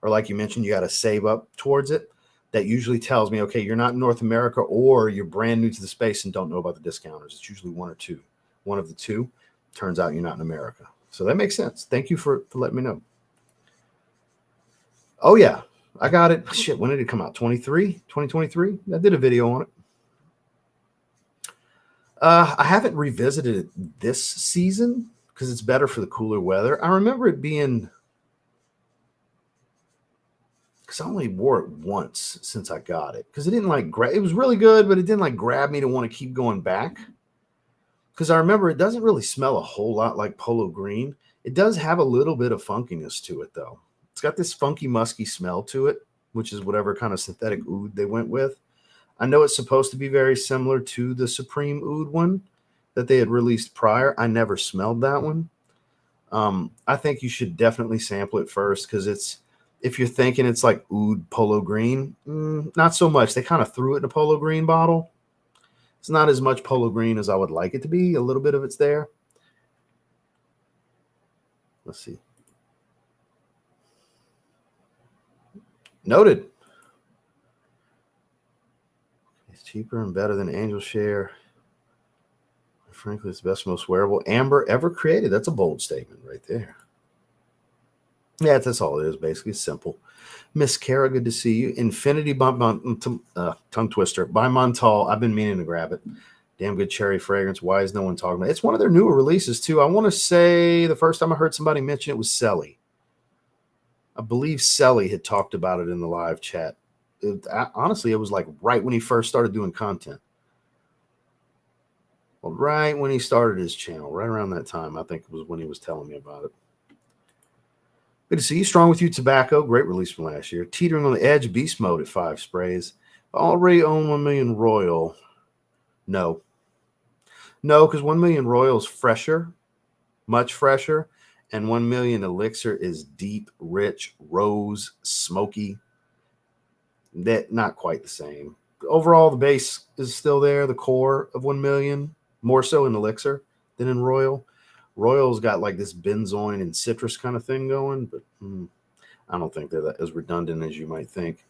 Speaker 1: or like you mentioned, you got to save up towards it, that usually tells me, okay, you're not in North America or you're brand new to the space and don't know about the discounters. It's usually one or two. One of the two. Turns out you're not in America. So that makes sense. Thank you for letting me know. Oh, yeah. I got it. Shit, when did it come out? 2023? I did a video on it. I haven't revisited it this season because it's better for the cooler weather. I remember it being, because I only wore it once since I got it, because it didn't like it was really good, but it didn't like grab me to want to keep going back. Because I remember it doesn't really smell a whole lot like Polo Green. It does have a little bit of funkiness to it, though. It's got this funky, musky smell to it, which is whatever kind of synthetic oud they went with. I know it's supposed to be very similar to the Supreme Oud one that they had released prior. I never smelled that one. I think you should definitely sample it first because if you're thinking it's like oud Polo Green, not so much. They kind of threw it in a Polo Green bottle. It's not as much Polo Green as I would like it to be. A little bit of it's there. Let's see. Noted. It's cheaper and better than Angel Share. Frankly, it's the best, most wearable amber ever created. That's a bold statement right there. Yeah, that's all it is. Basically, simple. Miss Kara, good to see you. Infinity Tongue Twister by Montal. I've been meaning to grab it. Damn good cherry fragrance. Why is no one talking about it? It's one of their newer releases, too. I want to say the first time I heard somebody mention it was Selly. I believe Selly had talked about it in the live chat. Honestly, it was like right when he first started doing content. Well, right when he started his channel, right around that time, I think it was when he was telling me about it. Good to see you. Strong with You Tobacco. Great release from last year. Teetering on the Edge. Beast Mode at 5 sprays. Already own 1 million Royal. No. No, because 1 million Royal is fresher. Much fresher. And 1 million Elixir is deep, rich, rose, smoky. That not quite the same. Overall, the base is still there. The core of 1 million. More so in Elixir than in Royal. Royal's got like this benzoin and citrus kind of thing going, but I don't think they're as redundant as you might think.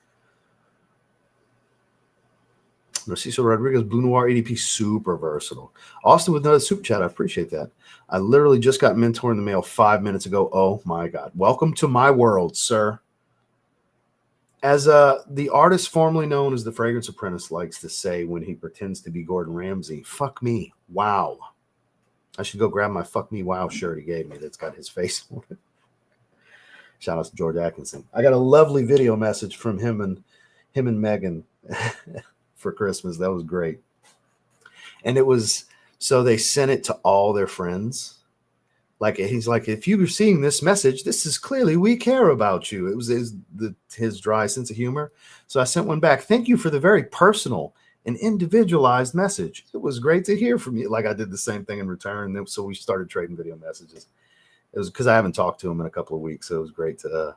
Speaker 1: Narciso Rodriguez, Blue Noir EDP, super versatile. Austin with another super chat. I appreciate that. I literally just got Mentor in the mail 5 minutes ago. Oh my God. Welcome to my world, sir. As the artist formerly known as the Fragrance Apprentice likes to say when he pretends to be Gordon Ramsay, fuck me. Wow. I should go grab my Fuck Me Wow shirt he gave me that's got his face on it. Shout out to George Atkinson. I got a lovely video message from him and Megan for Christmas. That was great. And it was, so they sent it to all their friends. Like, he's like, if you were seeing this message, this is clearly we care about you. It was his dry sense of humor. So I sent one back. Thank you for the very personal and individualized message. It was great to hear from you. Like, I did the same thing in return. So we started trading video messages. It was because I haven't talked to him in a couple of weeks. So it was great to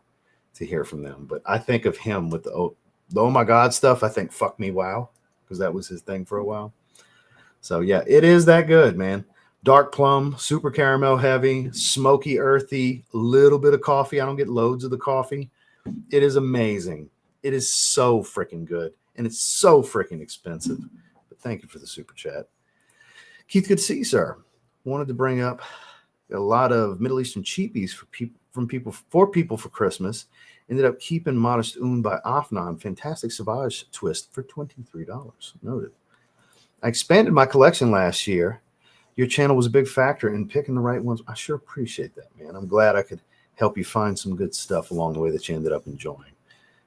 Speaker 1: hear from them. But I think of him with the oh my God stuff. I think fuck me wow, because that was his thing for a while. So yeah, it is that good, man. Dark plum, super caramel heavy, smoky, earthy, little bit of coffee. I don't get loads of the coffee. It is amazing. It is so freaking good. And it's so freaking expensive. But thank you for the super chat. Keith, good to see you, sir. Wanted to bring up a lot of Middle Eastern cheapies for people for Christmas. Ended up keeping Modest Un by Afnan. Fantastic Sauvage twist for $23. Noted. I expanded my collection last year. Your channel was a big factor in picking the right ones. I sure appreciate that, man. I'm glad I could help you find some good stuff along the way that you ended up enjoying.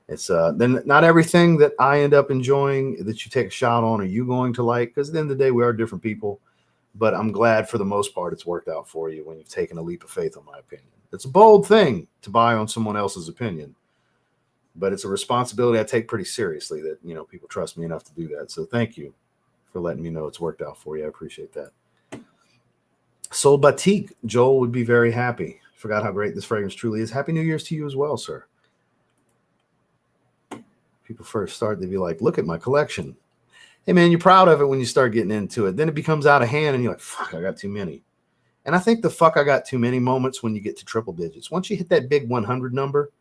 Speaker 1: It's then not everything that I end up enjoying that you take a shot on are you going to like, because at the end of the day, we are different people. But I'm glad for the most part it's worked out for you when you've taken a leap of faith on my opinion. It's a bold thing to buy on someone else's opinion, but it's a responsibility I take pretty seriously that, you know, people trust me enough to do that. So thank you for letting me know it's worked out for you. I appreciate that. Soul Batik, Joel would be very happy. Forgot how great this fragrance truly is. Happy New Year's to you as well, sir. People first start, they'd be like, look at my collection. Hey, man, you're proud of it when you start getting into it. Then it becomes out of hand and you're like, fuck, I got too many. And I think the fuck I got too many moments when you get to triple digits. Once you hit that big 100 number,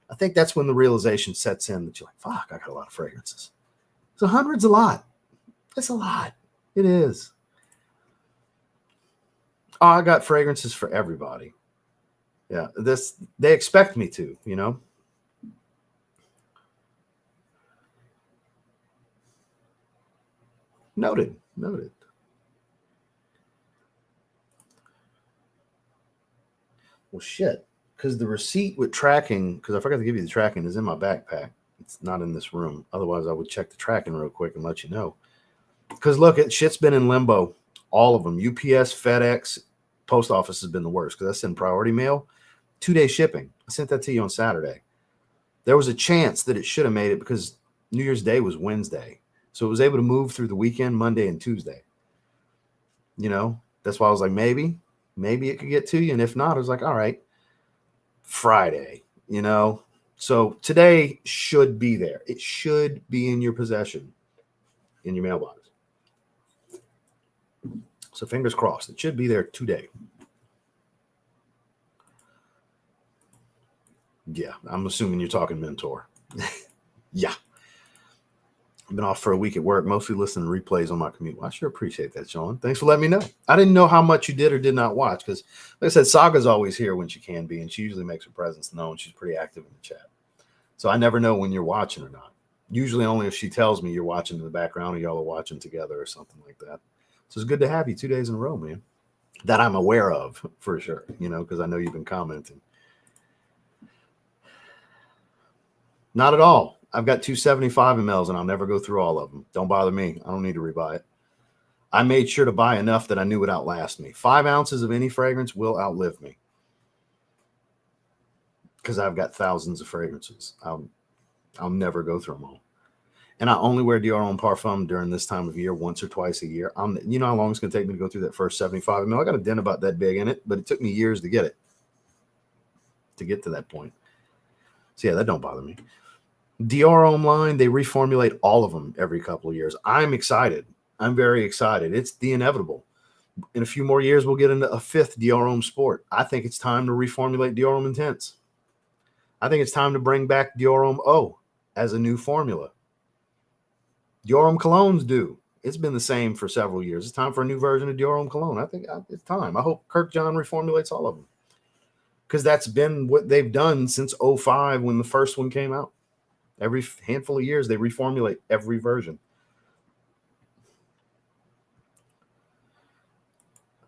Speaker 1: I think that's when the realization sets in that you're like, fuck, I got a lot of fragrances. So 100's a lot. It's a lot. It is. Oh, I got fragrances for everybody. Yeah, they expect me to, you know. Noted. Well, shit, because the receipt with tracking, because I forgot to give you the tracking, is in my backpack. It's not in this room. Otherwise, I would check the tracking real quick and let you know. Because look, shit's been in limbo. All of them. UPS, FedEx, post office has been the worst because I send priority mail, 2-day shipping. I sent that to you on Saturday. There was a chance that it should have made it because New Year's Day was Wednesday. So it was able to move through the weekend, Monday and Tuesday. You know, that's why I was like, maybe it could get to you. And if not, I was like, all right, Friday, you know. So today should be there. It should be in your possession, in your mailbox. So fingers crossed. It should be there today. Yeah, I'm assuming you're talking Mentor. Yeah. I've been off for a week at work, mostly listening to replays on my commute. Well, I sure appreciate that, Sean. Thanks for letting me know. I didn't know how much you did or did not watch because, like I said, Saga's always here when she can be, and she usually makes her presence known. She's pretty active in the chat. So I never know when you're watching or not. Usually only if she tells me you're watching in the background or y'all are watching together or something like that. So it's good to have you 2 days in a row, man. That I'm aware of for sure, you know, because I know you've been commenting. Not at all. I've got 275 mLs and I'll never go through all of them. Don't bother me. I don't need to rebuy it. I made sure to buy enough that I knew would outlast me. 5 ounces of any fragrance will outlive me because I've got thousands of fragrances. I'll never go through them all. And I only wear Dior Homme Parfum during this time of year, once or twice a year. You know how long it's going to take me to go through that first 75 ml? I got a dent about that big in it, but it took me years to get it, to get to that point. So yeah, that don't bother me. Dior Homme line, they reformulate all of them every couple of years. I'm excited. I'm very excited. It's the inevitable. In a few more years, we'll get into a 5th Dior Homme Sport. I think it's time to reformulate Dior Homme Intense. I think it's time to bring back Dior Homme O as a new formula. Dior Homme Colognes do. It's been the same for several years. It's time for a new version of Dior Homme Cologne. I think it's time. I hope Kirk John reformulates all of them because that's been what they've done since 2005 when the first one came out. Every handful of years, they reformulate every version.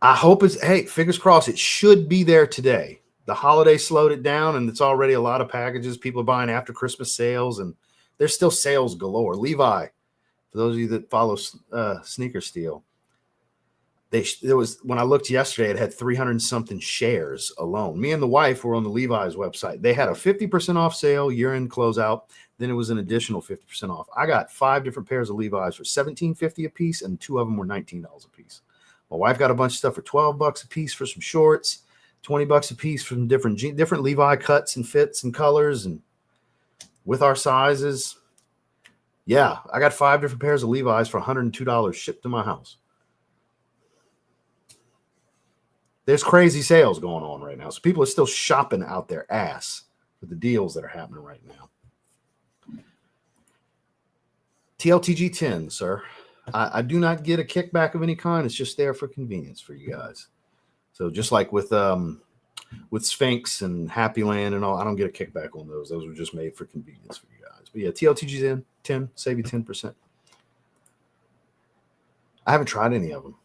Speaker 1: I hope it's, hey, fingers crossed, it should be there today. The holiday slowed it down, and it's already a lot of packages. People are buying after Christmas sales, and there's still sales galore. Levi, for those of you that follow Sneaker Steel, There was, when I looked yesterday, it had 300 something shares alone. Me and the wife were on the Levi's website. They had a 50% off sale, year-end closeout. Then it was an additional 50% off. I got 5 different pairs of Levi's for $17.50 a piece, and 2 of them were $19 a piece. My wife got a bunch of stuff for $12 a piece for some shorts, $20 a piece from different Levi cuts and fits and colors, and with our sizes. Yeah, I got 5 different pairs of Levi's for $102 shipped to my house. There's crazy sales going on right now. So people are still shopping out their ass for the deals that are happening right now. TLTG 10, sir. I do not get a kickback of any kind. It's just there for convenience for you guys. So just like with Sphinx and Happy Land and all, I don't get a kickback on those. Those were just made for convenience for you guys. But yeah, TLTG 10, save you 10%. I haven't tried any of them.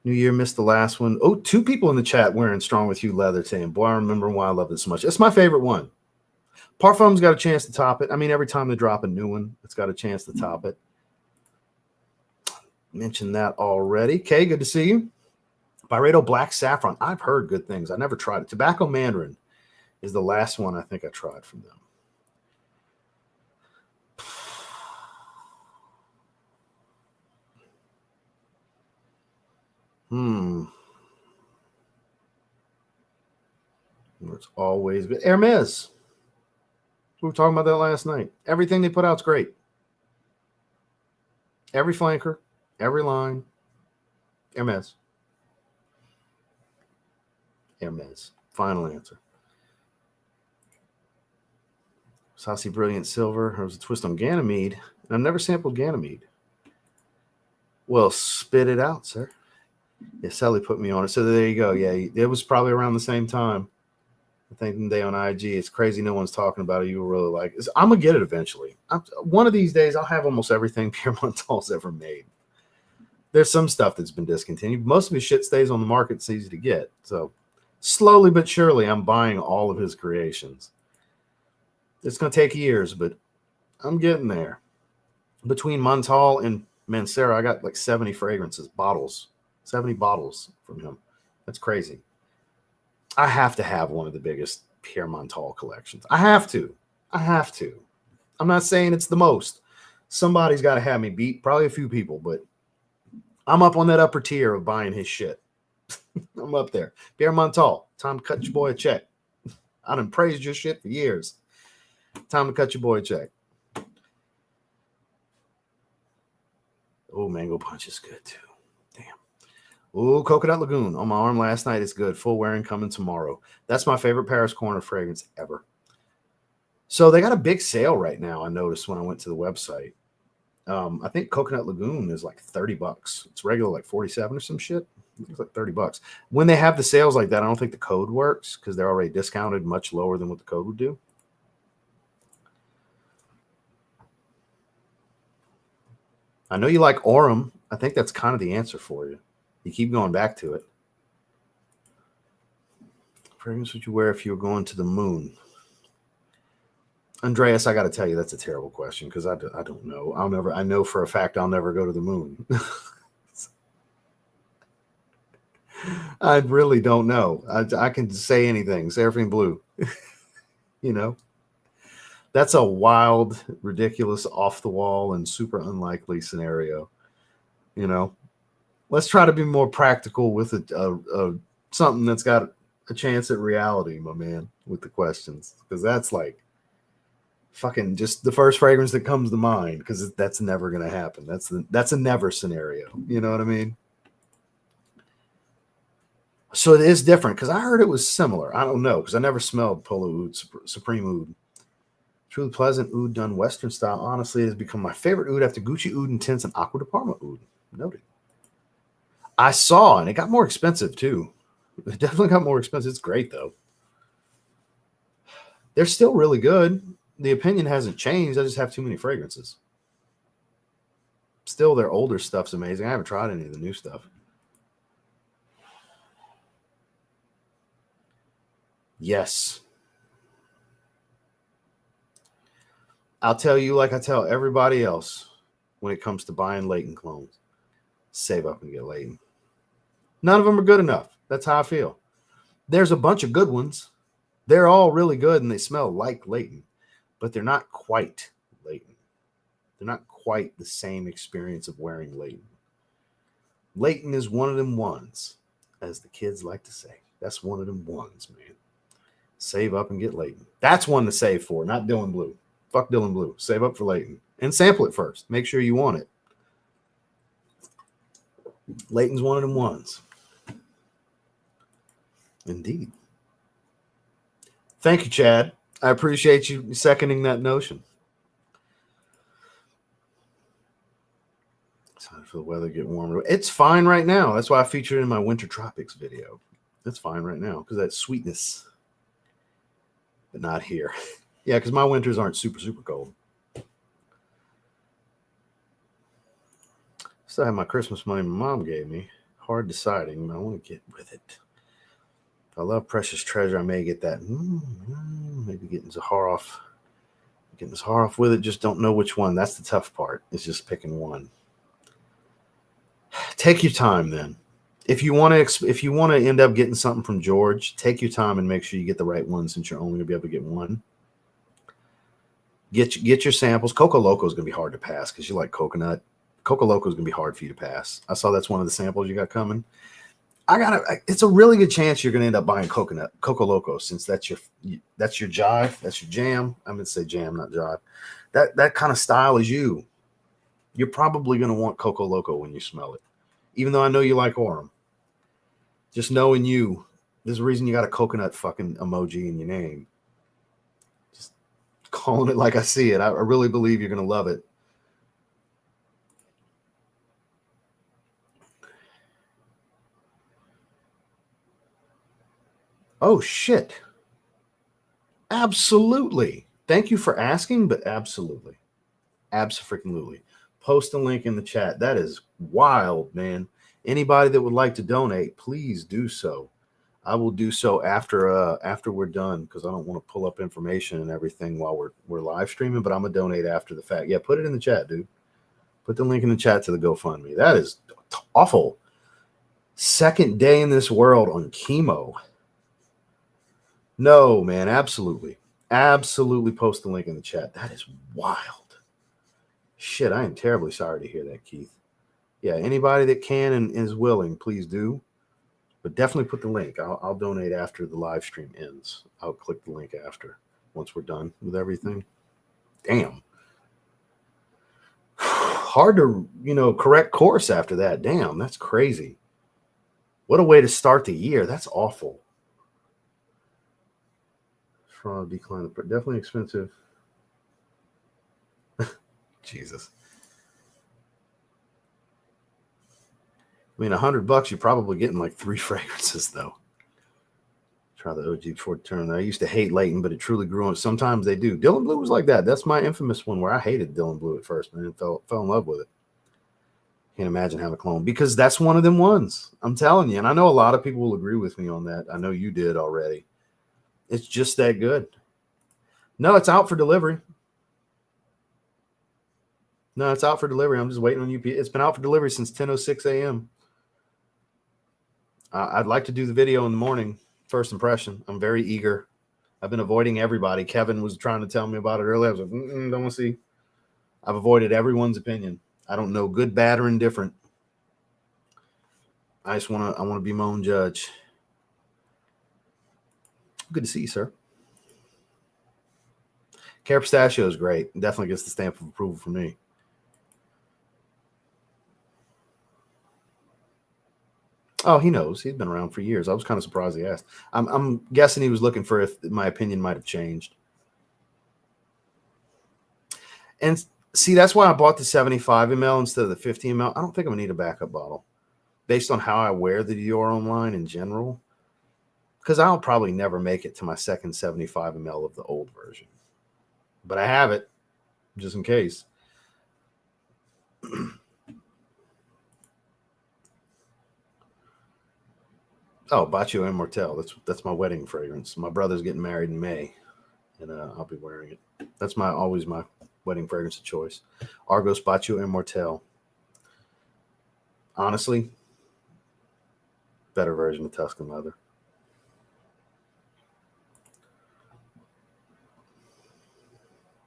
Speaker 1: New Year, missed the last one. Oh, 2 people in the chat wearing Strong With You leather saying, boy, I remember why I love this so much. It's my favorite one. Parfum's got a chance to top it. I mean, every time they drop a new one, it's got a chance to top it. Mentioned that already. Okay, good to see you. Byredo Black Saffron. I've heard good things. I never tried it. Tobacco Mandarin is the last one I think I tried from them. It's always good. Hermes. We were talking about that last night. Everything they put out's great. Every flanker, every line. Hermes. Final answer. Saucy Brilliant Silver. There was a twist on Ganymede. And I've never sampled Ganymede. Well, spit it out, sir. Yeah, Sally put me on it. So there you go. Yeah, it was probably around the same time. I think the day on IG. It's crazy no one's talking about it. You really like it. I'm going to get it eventually. One of these days, I'll have almost everything Pierre Montal's ever made. There's some stuff that's been discontinued. Most of his shit stays on the market. It's easy to get. So slowly but surely, I'm buying all of his creations. It's going to take years, but I'm getting there. Between Montal and Mancera, I got like 70 fragrances, bottles. 70 bottles from him. That's crazy. I have to have one of the biggest Pierre Montal collections. I have to. I'm not saying it's the most. Somebody's got to have me beat. Probably a few people, but I'm up on that upper tier of buying his shit. I'm up there. Pierre Montal, time to cut your boy a check. I done praised your shit for years. Time to cut your boy a check. Oh, Mango Punch is good too. Damn. Oh, Coconut Lagoon on my arm last night is good. Full wearing coming tomorrow. That's my favorite Paris Corner fragrance ever. So they got a big sale right now. I noticed when I went to the website. I think Coconut Lagoon is like $30. It's regular like 47 or some shit. It's like $30. When they have the sales like that, I don't think the code works because they're already discounted much lower than what the code would do. I know you like Aurum. I think that's kind of the answer for you. You keep going back to it. Fragrance would you wear if you were going to the moon? Andreas, I got to tell you, that's a terrible question because I don't know. I know for a fact I'll never go to the moon. I really don't know. I can say anything. Seraphine Blue. You know, that's a wild, ridiculous, off the wall, and super unlikely scenario. You know, let's try to be more practical with something that's got a chance at reality, my man, with the questions, because that's like fucking just the first fragrance that comes to mind, because that's never going to happen. That's a never scenario. You know what I mean? So it is different because I heard it was similar. I don't know because I never smelled Polo Oud, Supreme Oud. Truly pleasant oud done Western style. Honestly, it has become my favorite oud after Gucci Oud Intense and Aqua de Parma Oud. Noted. I saw, and it got more expensive too. It definitely got more expensive. It's great though. They're still really good. The opinion hasn't changed. I just have too many fragrances. Still, their older stuff's amazing. I haven't tried any of the new stuff. Yes. I'll tell you like I tell everybody else. when it comes to buying Layton clones. Save up and get Layton. None of them are good enough. That's how I feel. There's a bunch of good ones. They're all really good and they smell like Layton, but they're not quite Layton. They're not quite the same experience of wearing Layton. Layton is one of them ones, as the kids like to say. That's one of them ones, man. Save up and get Layton. That's one to save for, not Dylan Blue. Fuck Dylan Blue. Save up for Layton. And sample it first. Make sure you want it. Layton's one of them ones. Indeed. Thank you, Chad. I appreciate you seconding that notion. Time for the weather to get warmer. It's fine right now. That's why I featured it in my Winter Tropics video. It's fine right now because that sweetness, but not here. Yeah, because my winters aren't super, super cold. Still have my Christmas money my mom gave me. Hard deciding, but I want to get with it. If I love Precious Treasure, I may get that. Maybe getting Zahar off. Getting Zahar off with it. Just don't know which one. That's the tough part. It's just picking one. Take your time then. If you want to end up getting something from George, take your time and make sure you get the right one since you're only gonna be able to get one. Get your samples. Coco Loco is gonna be hard to pass because you like coconut. Coco Loco is gonna be hard for you to pass. I saw that's one of the samples you got coming. It's a really good chance you're gonna end up buying Coco Loco since that's your jive, that's your jam. I'm gonna say jam, not jive. That kind of style is you. You're probably gonna want Coco Loco when you smell it. Even though I know you like Orem. Just knowing you, there's a reason you got a coconut fucking emoji in your name. Just calling it like I see it. I really believe you're going to love it. Oh, shit. Absolutely. Thank you for asking, but absolutely. Abso-freaking-lutely. Post a link in the chat. That is wild, man. Anybody that would like to donate, please do so. I will do so after we're done because I don't want to pull up information and everything while we're live streaming, but I'm gonna donate after the fact. Yeah, put it in the chat, dude. Put the link in the chat to the GoFundMe. That is awful. Second day in this world on chemo. No, man, absolutely. Absolutely post the link in the chat. That is wild. Shit, I am terribly sorry to hear that, Keith. Yeah, anybody that can and is willing, please do. But definitely put the link. I'll donate after the live stream ends. I'll click the link after once we're done with everything. Damn. Hard to, correct course after that. Damn, that's crazy. What a way to start the year. That's awful. Fraud decline. Definitely expensive. Jesus. I mean, $100, you're probably getting like 3 fragrances, though. Try the OG before turn. I used to hate Layton, but it truly grew on. Sometimes they do. Dylan Blue was like that. That's my infamous one where I hated Dylan Blue at first, man, and fell in love with it. Can't imagine having a clone because that's one of them ones. I'm telling you, and I know a lot of people will agree with me on that. I know you did already. It's just that good. No, it's out for delivery. No, it's out for delivery. I'm just waiting on UPS. It's been out for delivery since 10:06 a.m. I'd like to do the video in the morning, first impression. I'm very eager. I've been avoiding everybody. Kevin was trying to tell me about it earlier. I was like, don't want to see. I've avoided everyone's opinion. I don't know good, bad, or indifferent. I want to be my own judge. Good to see you, sir. Care Pistachio is great. Definitely gets the stamp of approval from me. Oh, he knows. He's been around for years. I was kind of surprised he asked. I'm guessing he was looking for if my opinion might have changed. And see, that's why I bought the 75 ml instead of the 50 ml. I don't think I'm going to need a backup bottle based on how I wear the Dior online in general, because I'll probably never make it to my second 75 ml of the old version. But I have it just in case. Oh, Bacio Immortel. That's my wedding fragrance. My brother's getting married in May, and I'll be wearing it. That's always my wedding fragrance of choice. Argo Spaccio Immortelle. Honestly, better version of Tuscan leather.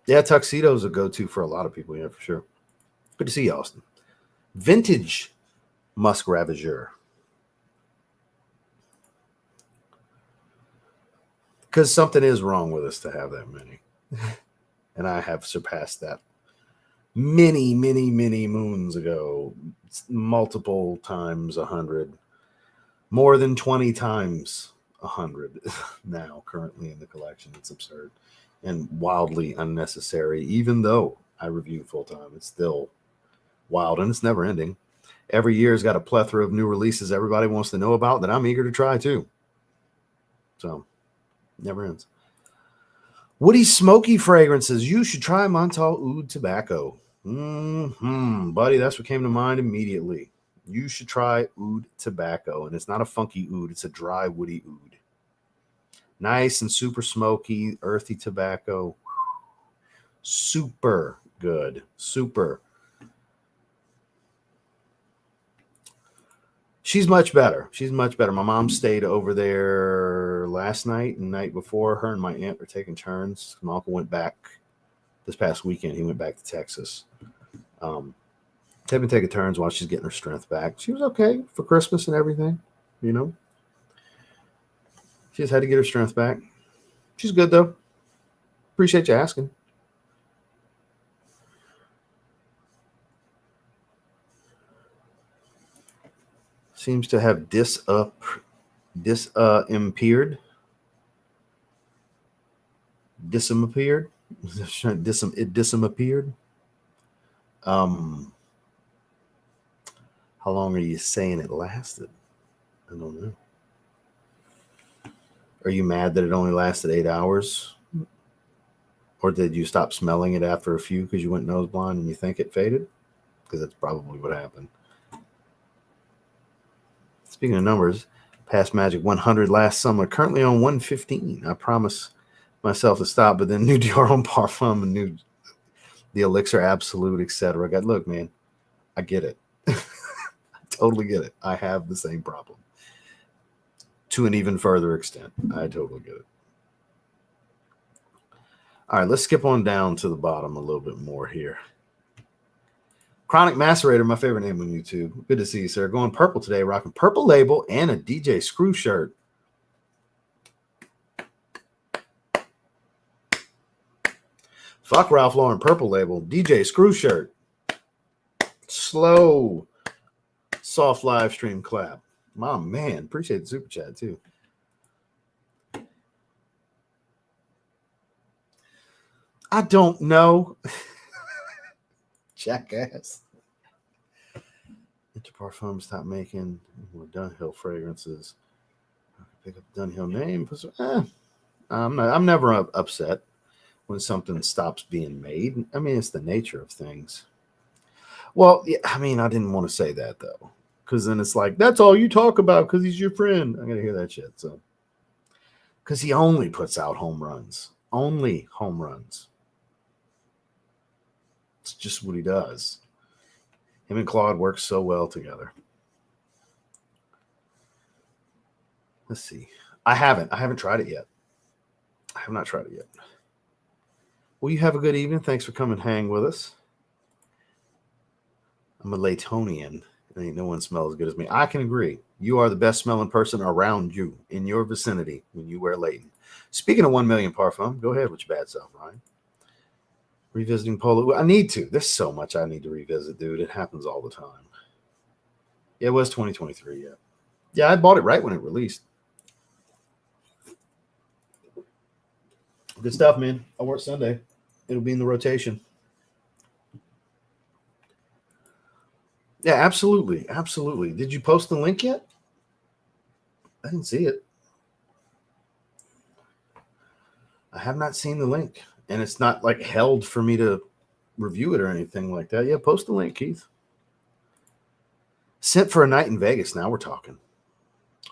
Speaker 1: Yeah, tuxedo is a go-to for a lot of people. Yeah, for sure. Good to see you, Austin. Vintage Musk Ravageur. Because something is wrong with us to have that many. And I have surpassed that many, many, many moons ago. Multiple times 100. More than 20 times 100 now currently in the collection. It's absurd and wildly unnecessary. Even though I review full-time, it's still wild, and it's never ending. Every year's got a plethora of new releases everybody wants to know about that I'm eager to try too. So, never ends. Woody smoky fragrances. You should try Montal Oud Tobacco. Buddy, that's what came to mind immediately. You should try Oud Tobacco. And it's not a funky oud. It's a dry, woody oud. Nice and super smoky, earthy tobacco. Super good. Super. She's much better. She's much better. My mom stayed over there last night and the night before. Her and my aunt were taking turns. My uncle went back this past weekend. He went back to Texas. They've been taking turns while she's getting her strength back. She was okay for Christmas and everything, you know. She just had to get her strength back. She's good, though. Appreciate you asking. Seems to have disappeared. It disappeared. How long are you saying it lasted? I don't know. Are you mad that it only lasted 8 hours? Or did you stop smelling it after a few because you went nose blind and you think it faded? Because that's probably what happened. Speaking of numbers, past Magic 100 last summer, currently on 115. I promise myself to stop, but then new Dior Homme Parfum and new the Elixir Absolute, etc. Look, man, I get it. I totally get it. I have the same problem. To an even further extent. I totally get it. All right, let's skip on down to the bottom a little bit more here. Chronic Macerator, my favorite name on YouTube. Good to see you, sir. Going purple today, rocking Purple Label and a DJ Screw shirt. Fuck Ralph Lauren Purple Label, DJ Screw shirt. Slow, soft live stream clap. My man, appreciate the super chat too. I don't know. Jackass. Inter Parfum stop making more Dunhill fragrances. I can pick up Dunhill name. I'm never upset when something stops being made. I mean, it's the nature of things. Well, yeah, I mean, I didn't want to say that though, because then it's like that's all you talk about because he's your friend. I'm gonna hear that shit. So, because he only puts out home runs, only home runs. It's just what he does. Him and Claude work so well together. Let's see. I haven't tried it yet. I have not tried it yet. Well, you have a good evening. Thanks for coming hang with us. I'm a Laytonian. Ain't no one smells as good as me. I can agree. You are the best smelling person around you in your vicinity when you wear Layton. Speaking of 1 million parfum, go ahead with your bad self, Ryan. Revisiting Polo. I need to. There's so much I need to revisit, dude. It happens all the time. Yeah, it was 2023. Yeah. Yeah, I bought it right when it released. Good stuff, man. I work Sunday. It'll be in the rotation. Yeah, absolutely. Absolutely. Did you post the link yet? I didn't see it. I have not seen the link. And it's not like held for me to review it or anything like that. Yeah, post the link, Keith. Sent for a night in Vegas. Now we're talking.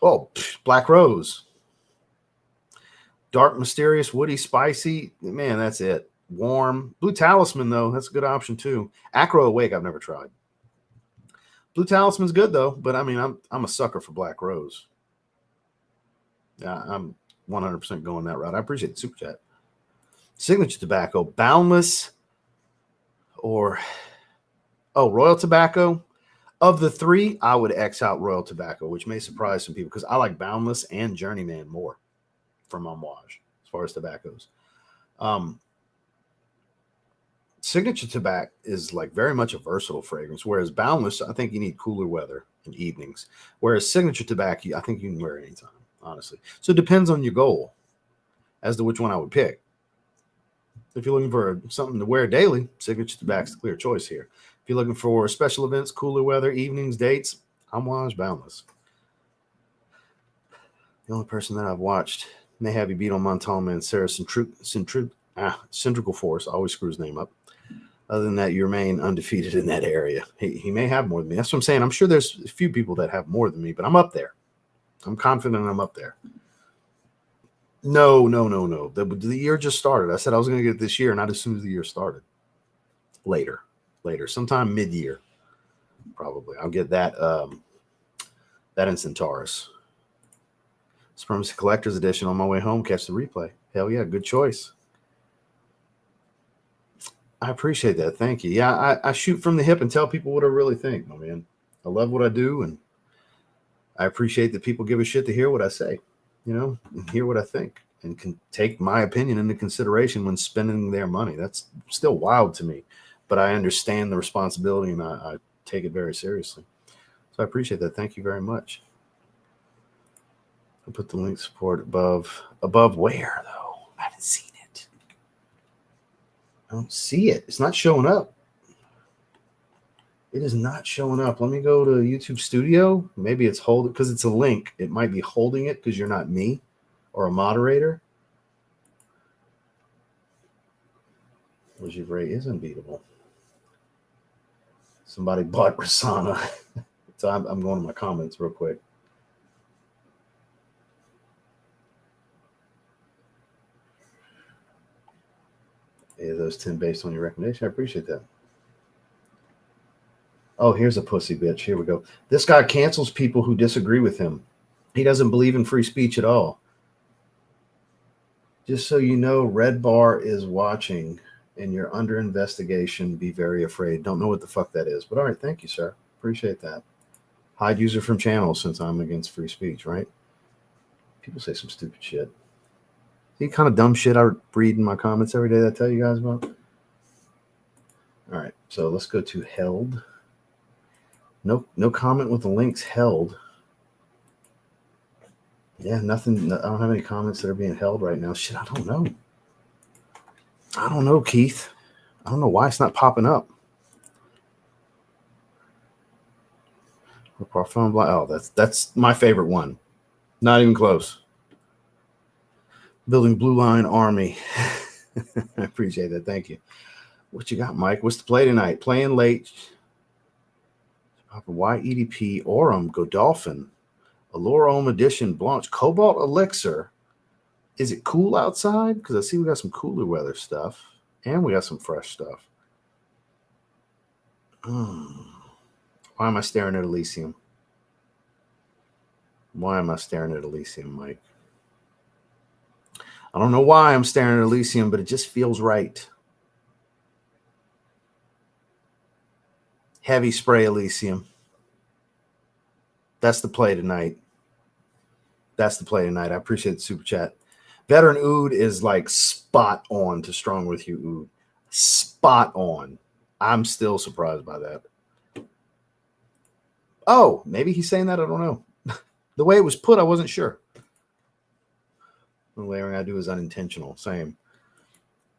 Speaker 1: Oh, Black Rose. Dark, mysterious, woody, spicy. Man, that's it. warm. Blue Talisman, though, that's a good option too. Acro Awake, I've never tried. Blue Talisman's good though, but I mean, I'm a sucker for Black Rose. Yeah, I'm 100% going that route. I appreciate the super chat. Signature Tobacco, Boundless, or Royal Tobacco. Of the three, I would X out Royal Tobacco, which may surprise some people because I like Boundless and Journeyman more from Amouage as far as tobaccos. Signature Tobacco is like very much a versatile fragrance, whereas Boundless, I think you need cooler weather in evenings. Whereas Signature Tobacco, I think you can wear it anytime, honestly. So it depends on your goal as to which one I would pick. If you're looking for something to wear daily, Signature Tobacco is the clear choice here. If you're looking for special events, cooler weather, evenings, dates, Amouage Boundless. The only person that I've watched may have you beat on Montana and Sarah Centrical Force. I always screw his name up. Other than that, you remain undefeated in that area. He may have more than me. That's what I'm saying. I'm sure there's a few people that have more than me, but I'm up there. I'm confident I'm up there. No. The year just started. I said I was going to get it this year, not as soon as the year started. Later, sometime mid-year, probably. I'll get that in Centaurus. Supremacy Collector's Edition on my way home. Catch the replay. Hell yeah, good choice. I appreciate that. Thank you. Yeah, I shoot from the hip and tell people what I really think, my man. I love what I do, and I appreciate that people give a shit to hear what I say, and hear what I think, and can take my opinion into consideration when spending their money. That's still wild to me, but I understand the responsibility, and I take it very seriously. So I appreciate that. Thank you very much. I'll put the link support above. Above where, though? I haven't seen it. I don't see it. It's not showing up. It is not showing up. Let me go to YouTube Studio. Maybe it's holding because it's a link. It might be holding it because you're not me or a moderator. Ray is unbeatable. Somebody bought Rasana. So I'm going to my comments real quick. Yeah, those 10 based on your recommendation. I appreciate that. Oh, here's a pussy bitch. Here we go. This guy cancels people who disagree with him. He doesn't believe in free speech at all. Just so you know, Red Bar is watching and you're under investigation. Be very afraid. Don't know what the fuck that is. But all right, thank you, sir. Appreciate that. Hide user from channel since I'm against free speech, right? People say some stupid shit. See kind of dumb shit I read in my comments every day that I tell you guys about? All right, so let's go to held. No comment with the links held. Yeah, nothing. I don't have any comments that are being held right now. Shit, I don't know. I don't know, Keith. I don't know why it's not popping up. Oh, that's my favorite one. Not even close. Building Blue Line Army. I appreciate that. Thank you. What you got, Mike? What's the play tonight? Playing late. Y EDP Aurum Godolphin. Allure Edition Blanche Cobalt Elixir. Is it cool outside? Because I see we got some cooler weather stuff. And we got some fresh stuff. Why am I staring at Elysium? Why am I staring at Elysium, Mike? I don't know why I'm staring at Elysium, but it just feels right. Heavy spray Elysium. That's the play tonight. That's the play tonight. I appreciate the super chat. Veteran Oud is like spot on to Strong With You Oud. Spot on. I'm still surprised by that. Oh, maybe he's saying that. I don't know. The way it was put, I wasn't sure. The layering I do is unintentional. Same.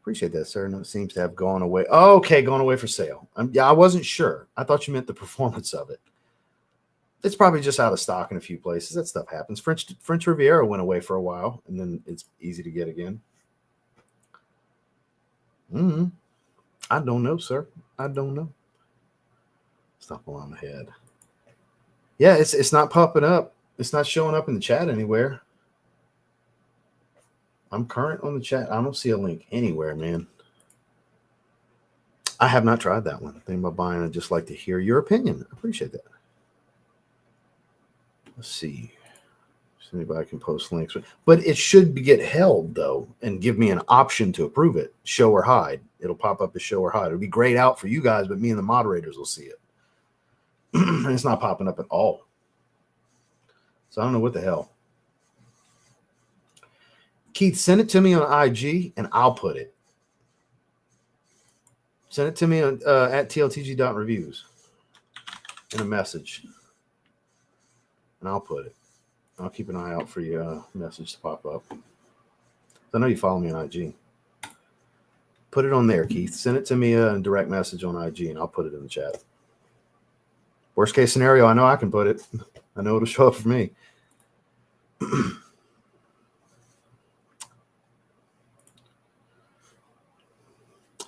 Speaker 1: Appreciate that, sir. No, it seems to have gone away. Oh, okay, gone away for sale. Yeah, I wasn't sure. I thought you meant the performance of it. It's probably just out of stock in a few places. That stuff happens. French Riviera went away for a while, and then it's easy to get again. I don't know, sir. I don't know. Stop along the head. Yeah, it's not popping up. It's not showing up in the chat anywhere. I'm current on the chat. I don't see a link anywhere, man. I have not tried that one. Thinking about buying. I'd just like to hear your opinion. I appreciate that. Let's see. So anybody can post links. But it should get held, though, and give me an option to approve it. Show or hide. It'll pop up as show or hide. It'll be grayed out for you guys, but me and the moderators will see it. It's not popping up at all. So I don't know what the hell. Keith, send it to me on IG, and I'll put it. Send it to me on, at TLTG.reviews in a message, and I'll put it. I'll keep an eye out for your message to pop up. I know you follow me on IG. Put it on there, Keith. Send it to me in direct message on IG, and I'll put it in the chat. Worst case scenario, I know I can put it. I know it'll show up for me.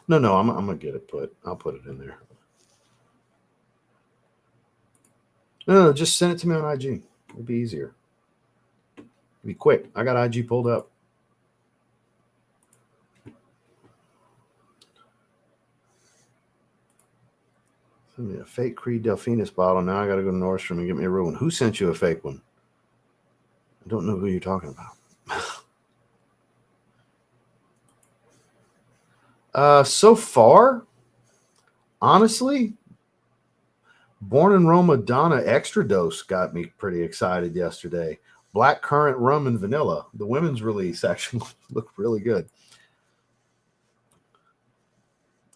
Speaker 1: No, I'm going to get it put. I'll put it in there. No, just send it to me on IG. It'll be easier. It'll be quick. I got IG pulled up. Send me a fake Creed Delphinus bottle. Now I got to go to Nordstrom and get me a real one. Who sent you a fake one? I don't know who you're talking about. So far, honestly, Born in Roma Donna Extra Dose got me pretty excited yesterday. Black Currant Rum and Vanilla. The women's release actually looked really good.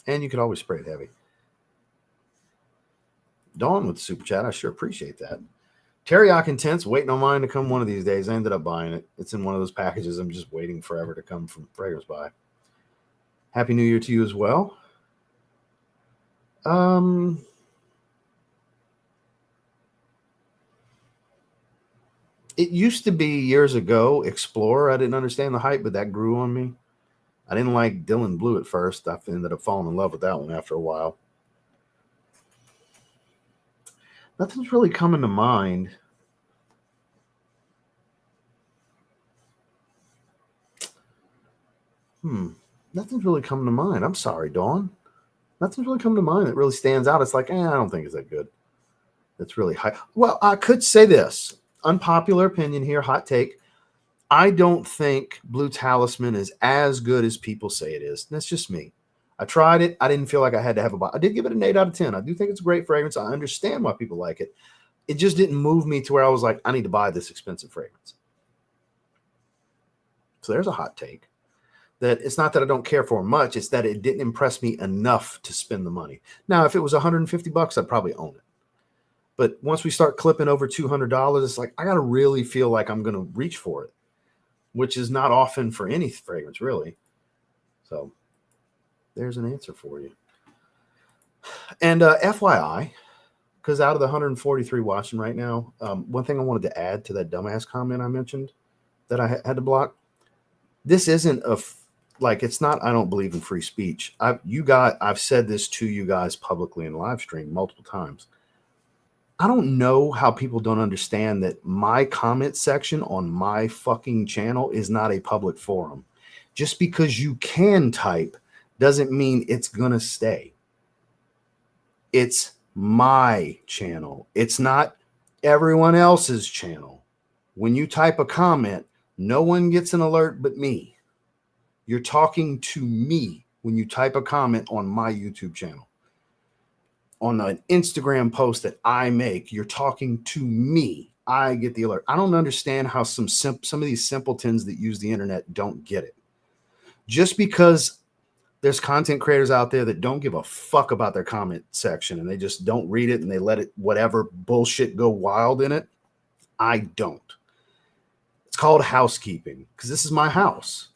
Speaker 1: And you could always spray it heavy. Dawn with the super chat. I sure appreciate that. Teriyaki Intense, waiting on mine to come one of these days. I ended up buying it. It's in one of those packages I'm just waiting forever to come from Fragrance Buy. Happy New Year to you as well. It used to be years ago, Explorer. I didn't understand the hype, but that grew on me. I didn't like Dylan Blue at first. I ended up falling in love with that one after a while. Nothing's really coming to mind. Nothing's really coming to mind. I'm sorry, Dawn. Nothing's really coming to mind that really stands out. It's like, I don't think it's that good. That's really high. Well, I could say this. Unpopular opinion here, hot take. I don't think Blue Talisman is as good as people say it is. That's just me. I tried it. I didn't feel like I had to have a buy. I did give it an 8 out of 10. I do think it's a great fragrance. I understand why people like it. It just didn't move me to where I was like, I need to buy this expensive fragrance. So there's a hot take. That it's not that I don't care for it much. It's that it didn't impress me enough to spend the money. Now, if it was $150, I'd probably own it. But once we start clipping over $200, it's like, I got to really feel like I'm going to reach for it, which is not often for any fragrance, really. So there's an answer for you. And FYI, because out of the 143 watching right now, one thing I wanted to add to that dumbass comment I mentioned that I had to block. This isn't it's not, I don't believe in free speech. I've said this to you guys publicly in live stream multiple times. I don't know how people don't understand that my comment section on my fucking channel is not a public forum. Just because you can type doesn't mean it's going to stay. It's my channel. It's not everyone else's channel. When you type a comment, no one gets an alert but me. You're talking to me when you type a comment on my YouTube channel. On an Instagram post that I make, you're talking to me. I get the alert. I don't understand how some of these simpletons that use the internet don't get it. Just because there's content creators out there that don't give a fuck about their comment section and they just don't read it and they let it, whatever bullshit, go wild in it. I don't. It's called housekeeping because this is my house.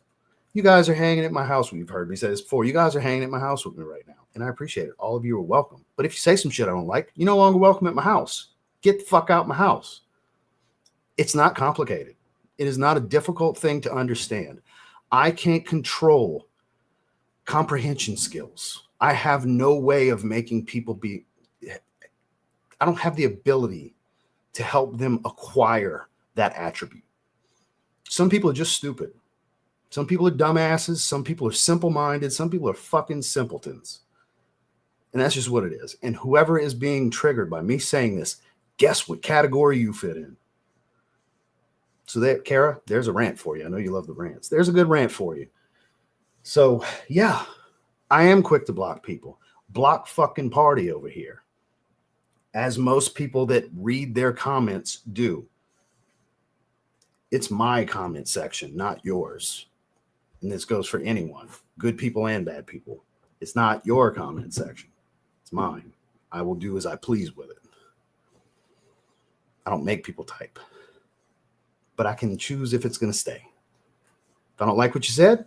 Speaker 1: You guys are hanging at my house. You've heard me say this before. You guys are hanging at my house with me right now, and I appreciate it. All of you are welcome. But if you say some shit I don't like, you're no longer welcome at my house. Get the fuck out of my house. It's not complicated. It is not a difficult thing to understand. I can't control comprehension skills. I have no way of making people I don't have the ability to help them acquire that attribute. Some people are just stupid. Some people are dumbasses. Some people are simple-minded. Some people are fucking simpletons. And that's just what it is. And whoever is being triggered by me saying this, guess what category you fit in. So that, Kara, there's a rant for you. I know you love the rants. There's a good rant for you. So yeah, I am quick to block people. Block fucking party over here. As most people that read their comments do. It's my comment section, not yours. And this goes for anyone, good people and bad people. It's not your comment section. It's mine. I will do as I please with it. I don't make people type. But I can choose if it's going to stay. If I don't like what you said,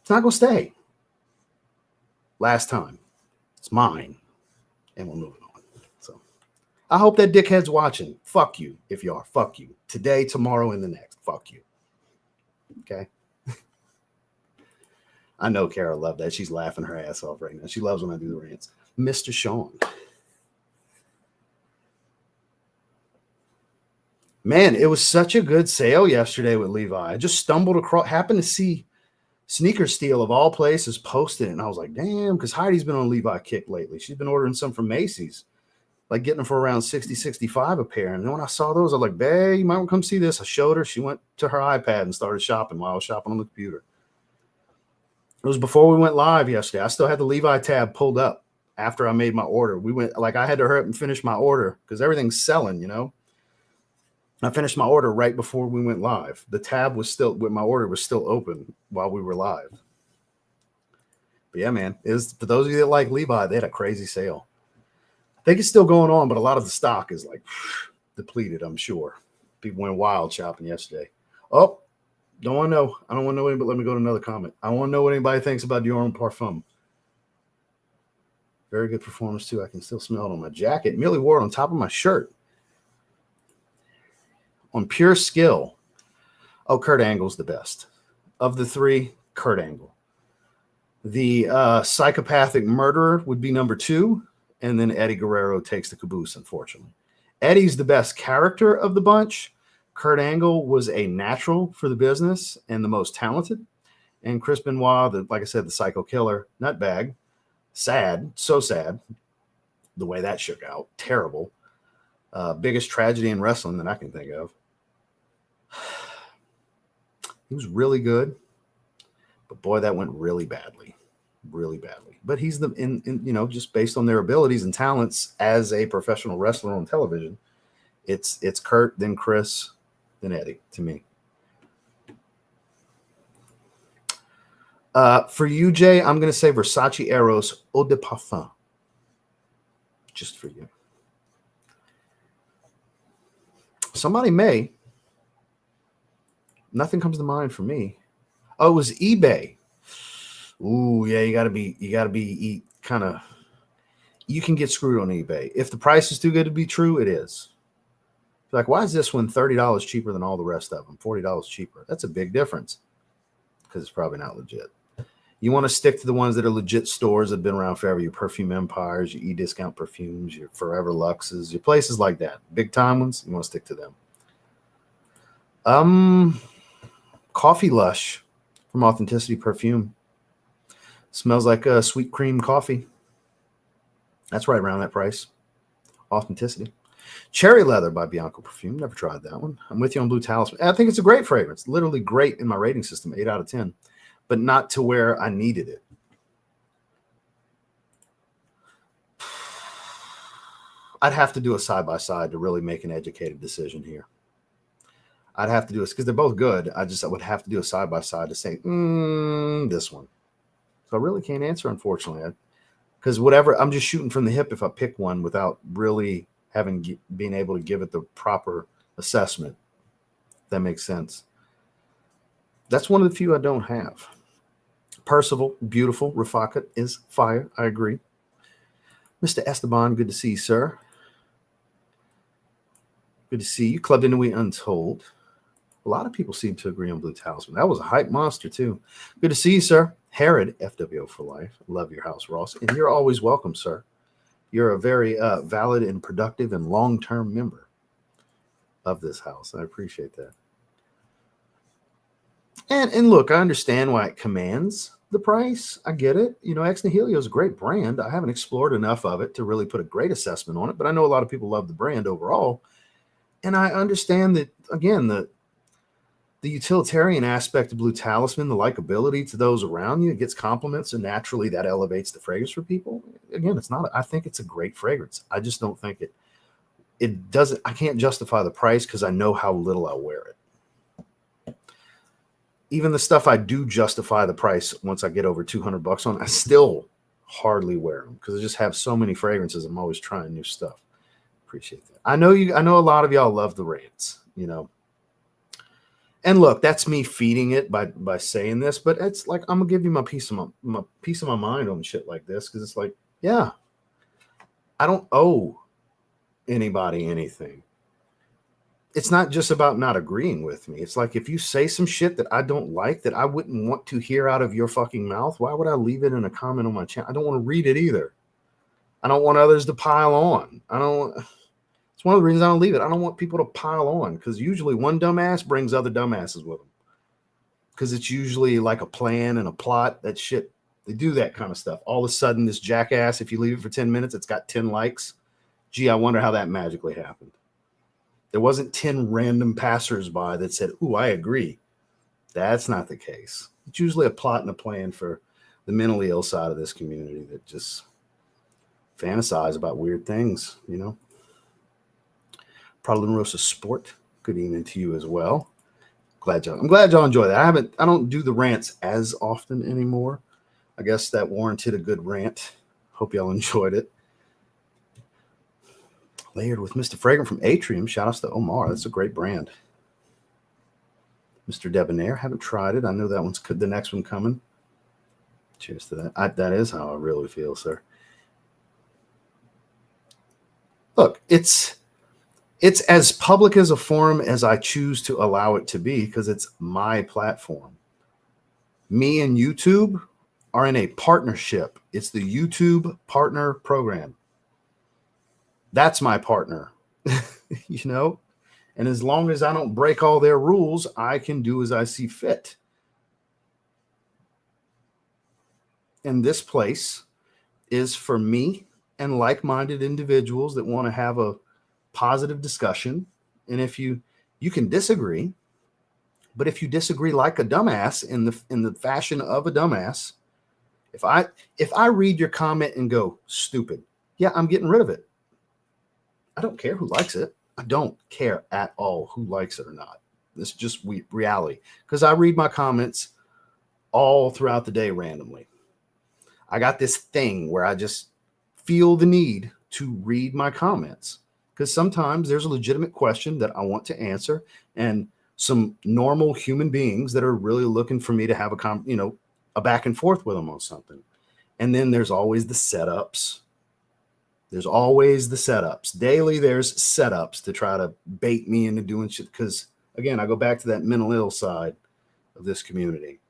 Speaker 1: it's not going to stay. Last time. It's mine. And we're moving on. So I hope that dickhead's watching. Fuck you if you are. Fuck you. Today, tomorrow, and the next. Fuck you. Okay? I know Kara loved that. She's laughing her ass off right now. She loves when I do the rants. Mr. Sean. Man, it was such a good sale yesterday with Levi. I just stumbled across, happened to see Sneaker Steel of all places posted it. And I was like, damn, because Heidi's been on Levi kick lately. She's been ordering some from Macy's, like getting them for around 60, 65 a pair. And then when I saw those, I was like, babe, you might want to come see this. I showed her. She went to her iPad and started shopping while I was shopping on the computer. It was before we went live yesterday. I still had the Levi tab pulled up after I made my order. We went, like, I had to hurry up and finish my order because everything's selling, you know. I finished my order right before we went live. The tab was still, with my order was still open while we were live. But yeah, man, is for those of you that like Levi, they had a crazy sale. I think it's still going on, but a lot of the stock is like depleted, I'm sure. People went wild shopping yesterday. Oh, don't want to know. I don't want to know anybody, but let me go to another comment. I want to know what anybody thinks about Dior and Parfum. Very good performance, too. I can still smell it on my jacket. Millie wore it on top of my shirt. On pure skill, oh, Kurt Angle's the best. Of the three, Kurt Angle. The psychopathic murderer would be number 2, and then Eddie Guerrero takes the caboose, unfortunately. Eddie's the best character of the bunch. Kurt Angle was a natural for the business and the most talented. And Chris Benoit, like I said, the psycho killer, nutbag. Sad, so sad, the way that shook out. Terrible. Biggest tragedy in wrestling that I can think of. He was really good, but boy, that went really badly. But he's just based on their abilities and talents as a professional wrestler on television, it's Kurt, then Chris, then Eddie to me. For you, Jay, I'm going to say Versace Eros Eau de Parfum. Just for you. Somebody may. Nothing comes to mind for me. Oh, it was eBay. Ooh, yeah, you gotta be kind of. You can get screwed on eBay if the price is too good to be true. It is. Like, why is this one $30 cheaper than all the rest of them? $40 cheaper. That's a big difference because it's probably not legit. You want to stick to the ones that are legit stores that have been around forever. Your Perfume Empires, your eDiscount Perfumes, your Forever Luxes, your places like that. Big time ones. You want to stick to them. Coffee Lush from Authenticity Perfume. Smells like a sweet cream coffee. That's right around that price. Authenticity. Cherry Leather by Bianco Perfume. Never tried that one. I'm with you on Blue Talisman. I think it's a great fragrance. Literally great in my rating system. 8 out of 10. But not to where I needed it. I'd have to do a side-by-side to really make an educated decision here. I'd have to do this because they're both good. I would have to do a side-by-side to say, this one. So I really can't answer, unfortunately. Because whatever, I'm just shooting from the hip if I pick one without really being able to give it the proper assessment. If that makes sense. That's one of the few I don't have. Percival, beautiful. Rafaka is fire. I agree. Mr. Esteban, good to see you, sir. Good to see you. Clubbed into We Untold. A lot of people seem to agree on Blue Talisman. That was a hype monster, too. Good to see you, sir. Herod, FWO for life. Love your house, Ross. And you're always welcome, sir. You're a very valid and productive and long-term member of this house. I appreciate that. And look, I understand why it commands the price. I get it. You know, Ex Nihilo is a great brand. I haven't explored enough of it to really put a great assessment on it, but I know a lot of people love the brand overall. And I understand that, again, the utilitarian aspect of Blue Talisman, the likability to those around you, it gets compliments, and naturally that elevates the fragrance for people. Again, it's not, I think it's a great fragrance. I just don't think it doesn't, I can't justify the price because I know how little I wear it. Even the stuff I do justify the price once I get over $200 on, I still hardly wear them because I just have so many fragrances. I'm always trying new stuff. Appreciate that. I know a lot of y'all love the rants, you know. And look, that's me feeding it by saying this, but it's like I'm gonna give you my piece of my mind on shit like this because it's like, yeah, I don't owe anybody anything. It's not just about not agreeing with me. It's like if you say some shit that I don't like, that I wouldn't want to hear out of your fucking mouth, why would I leave it in a comment on my channel? I don't want to read it either. I don't want others to pile on. It's one of the reasons I don't leave it. I don't want people to pile on because usually one dumbass brings other dumbasses with them. Because it's usually like a plan and a plot. That shit, they do that kind of stuff. All of a sudden, this jackass, if you leave it for 10 minutes, it's got 10 likes. Gee, I wonder how that magically happened. There wasn't 10 random passersby that said, ooh, I agree. That's not the case. It's usually a plot and a plan for the mentally ill side of this community that just fantasize about weird things, you know. Pradalumerosa Sport, good evening to you as well. I'm glad y'all enjoy that. I don't do the rants as often anymore. I guess that warranted a good rant. Hope y'all enjoyed it. Layered with Mr. Fragrant from Atrium. Shout outs to Omar. That's a great brand. Mr. Debonair. Haven't tried it. I know that one's the next one coming. Cheers to that. That is how I really feel, sir. Look, it's as public as a forum as I choose to allow it to be because it's my platform. Me and YouTube are in a partnership. It's the YouTube Partner Program. That's my partner, you know? And as long as I don't break all their rules, I can do as I see fit. And this place is for me and like-minded individuals that want to have a positive discussion. And if you can disagree, but if you disagree like a dumbass in the fashion of a dumbass, if I read your comment and go stupid, yeah, I'm getting rid of it. I don't care who likes it. I don't care at all who likes it or not. This is just reality because I read my comments all throughout the day randomly. I got this thing where I just feel the need to read my comments because sometimes there's a legitimate question that I want to answer and some normal human beings that are really looking for me to have a back and forth with them on something. And then there's always the setups. Daily, there's setups to try to bait me into doing shit. Because, again, I go back to that mental ill side of this community.